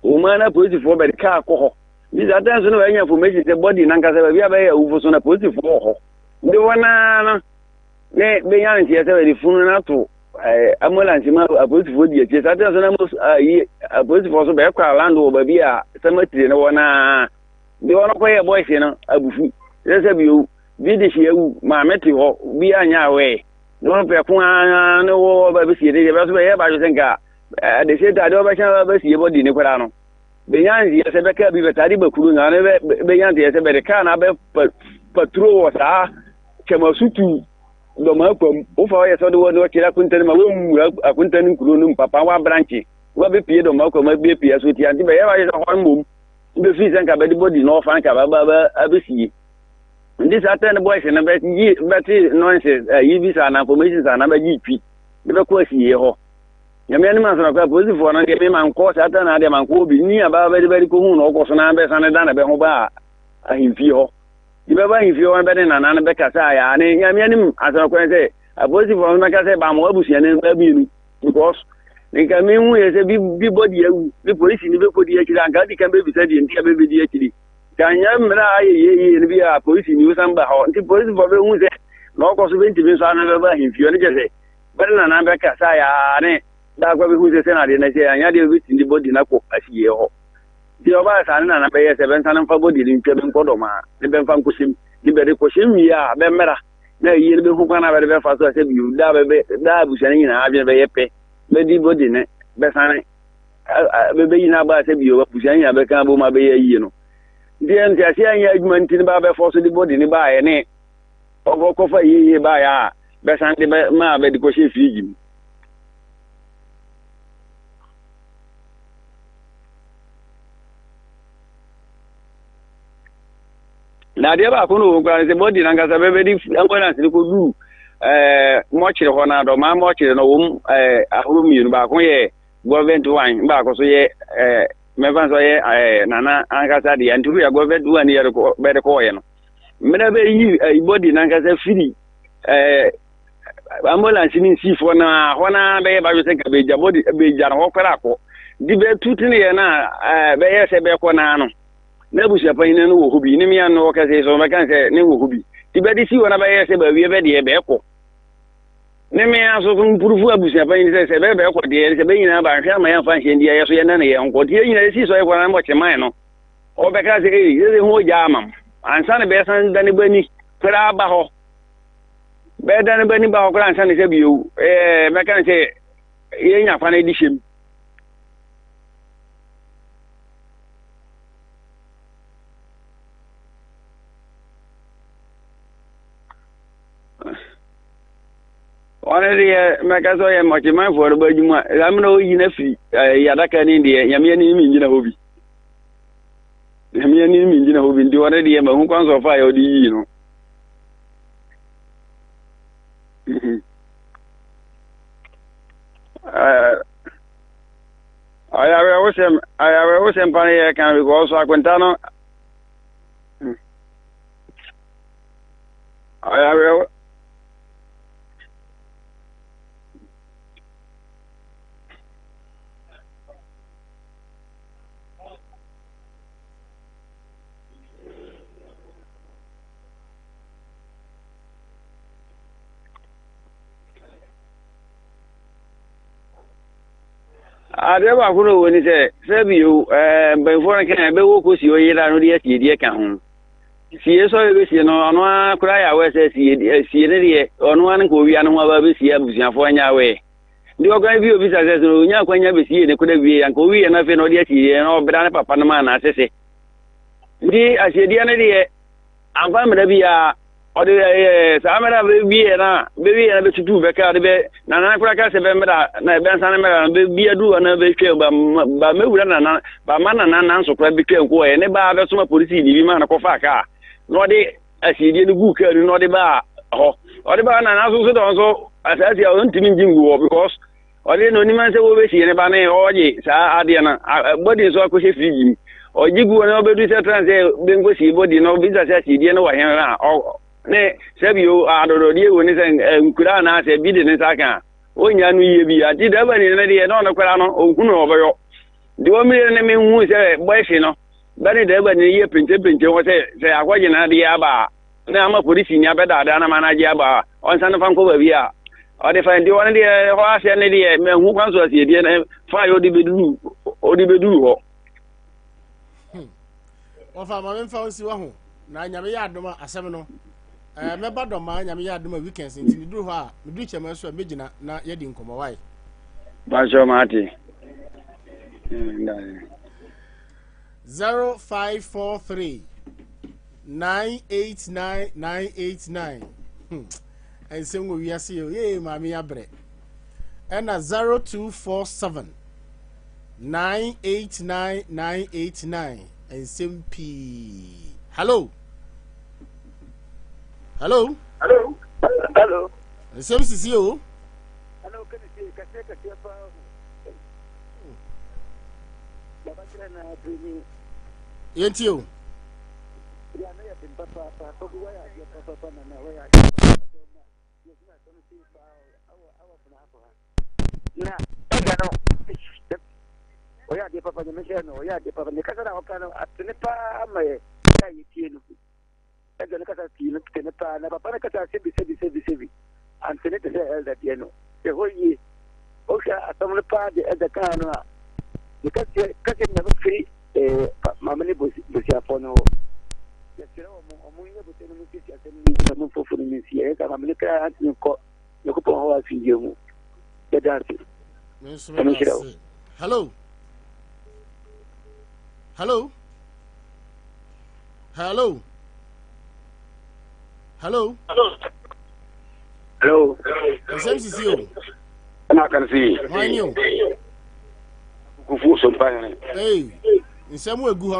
o ma na positive be ka akọ bi za tan so no anya information se body nankasara bi aba ya ufu so na positive ho ndi wana no ne be yan ti ese be funu na to ambulance ma positive di ti sa tan so na mo ai positive so be kwa land wo ba bi a cemetery ne wana ndi wana ko ye boys no abufu se bi o bi de shi ewu ma meti ho bi anya we no pe kun no wo ba bi sie de ba so be ba jo senka de se ta do ba sha ba sie body ni kwara no be yan ye se be ka bi betari ba kuru na ne be yan ye se be de ka na be patro wo sa chema sutu do ma kwam o fa ye so de wo no kira kuntani ma wo mu akuntani kuru no papa wa branch wa be pie do ma kwam be pie so ti anti be ye ba ye so hon mum be fi senka be di body no fa nka ba abisi this attend boys na be yi beti nonsense yi visa na information na be yi twi be ko asiye ho nyame ani man so na kwa positive for na de me man ko sata na de man ko bi ni aba be ko hu no ko so na be san da na be ho ba ahimfi ho di be ba ahimfi ho be na na be kasa ya ni nyame ani asana ko se a positive for na ka se ba mo abusia ne ba bi ni because ni ka me hu ye se bi body ewu bi police ni be ko di akiri anga di kan be bi se di nti be di akiri kanya mra ye ni bia police ni usan ba ho nti police fo be hu se no ko so be nti be so ana be ba himfio ni je se be na be ka sa ya ne da ko be hu se na de na se anya de bi ndi body na ko asiye ho di oba sa na be ye se be san fa body ni ntwe be nkodo ma ni be fa nkosim ni be de ko shim ya be mra na ye ni be hu kana be fa so se bi da be da bu se ni na abi be ye pe be di body ne be san be yi na ba se bi o bu se nya be kan bo ma be ye yi no den ti asia anya adwumanti ni ba be force di body ni ba ye ne ogo ko fa yi ba ya be san de ma be di ko she fiji na de ba ko no kwa se body na ngasa be di ambulance ni ko du mo chire ho na do ma mo chire no wo ahuru mi no ba ko ye government one ba ko so ye me van so ye nana angasa di anturu ya government one ye ko be de ko ye no mena be yi body na nkasa firi ambulance ni sifo na hona be ba yo senka be body be jar ho kwara ko di be tutini ye na be yese be ko na no na busia pan ne no wo hobi ni mi an no ka se so me kan se ne wo hobi di be di si wona be yese ba wie be de be ko ne me aso fun purufu abusia pan se be ko de se be nyina ba hwa ma yan fan hye ndi ye so ye na ne ye nko ti nyina si so ye ko na mo cheman no o be ka se ye ho jaamam ansa ne be san dani bani kra ba ho be dani bani ba ho kra ansa ne se biu me kan se ye nya fa na di shem onere me ka so ye mo cheman for ba juma ramno yi na fi ya daka ni de yamye ni mi njina hobi yamye ni mi njina hobi ndi onere ye ma hu kwan so fa ya odi yi no ayawe wosem pane ye kan because akwenta no ayawe adeba kuro woni se biu ben for kan be wo ko si o yira no de si de kan ho si so be si no ono akura ya we se si ne de ono an ko wi an ho ba be si abusiafo anya we ndi ogan bi obi sa se no nya kwanya be si ne ko da wi an ko wi na fe no de si no bra ne papa no ma na sese ndi asiedi ne de anfa me da bia ode samara be na be tutu be ka de be na kura ka se be mera na be san mera be bia du na be twe ba mewura na ba mana na nso kura be twe ko ne ba be soma police ni bi ma na ko fa ka no de asiedi ne gu ka ni no de ba ho ode ba na so don so asasi o ntimi njingu wo because ode no ni man se wo be si ne ba ne oje sa ade na body so akose friji ojigu na obedu se transe be ngosi body no bi za se asiedi ne wa hen na ne sebio adodo die woni se nkura na se bi de ne saka onya nu ye bi ati da ba ni ne de no no kwara no ohunu oboyo de o mi ne me hu se boyfi no ba ni da ba ni ye pente wo se akwaje na de aba na ama polisi nya be da na manaje aba on san fan ko ba bi a o de fa ndi woni de ho ase ne de me hu kwan so ase de ne fa yo de bedu ho o fa ma me fa o si wa ho na nya me ya adoma asem no meba do ma nya me ya adoma weekends nti mi duru ho a mi duru chema so me gina na ye di nkomo wai ba jo mati 0543 989 ensem wo wiase yo ye ma me ya bre ena 0247 989 ensem p hello Nsem Sisi o hello can you ka pa baba kira na training yenti o ya na ya papa ko wa ya papa na wa ya na ga no o ya papa me no ya papa ne ka na o kana atne pa mai ya yi no ega ne kasa ti ne pa na papa ne kasa sebi antene te elda tieno e hoyi o ka atamle pa de elda kana ne kase na free mamani bosi afono ya tira o mo ine bote no misi ya teni mo fofu no misi e ka mamani ka antene ko ne ko po ho afi mu ya dance hello Nsem Sisi o na kan si why you kufu Sompa hey nsem wo egu ho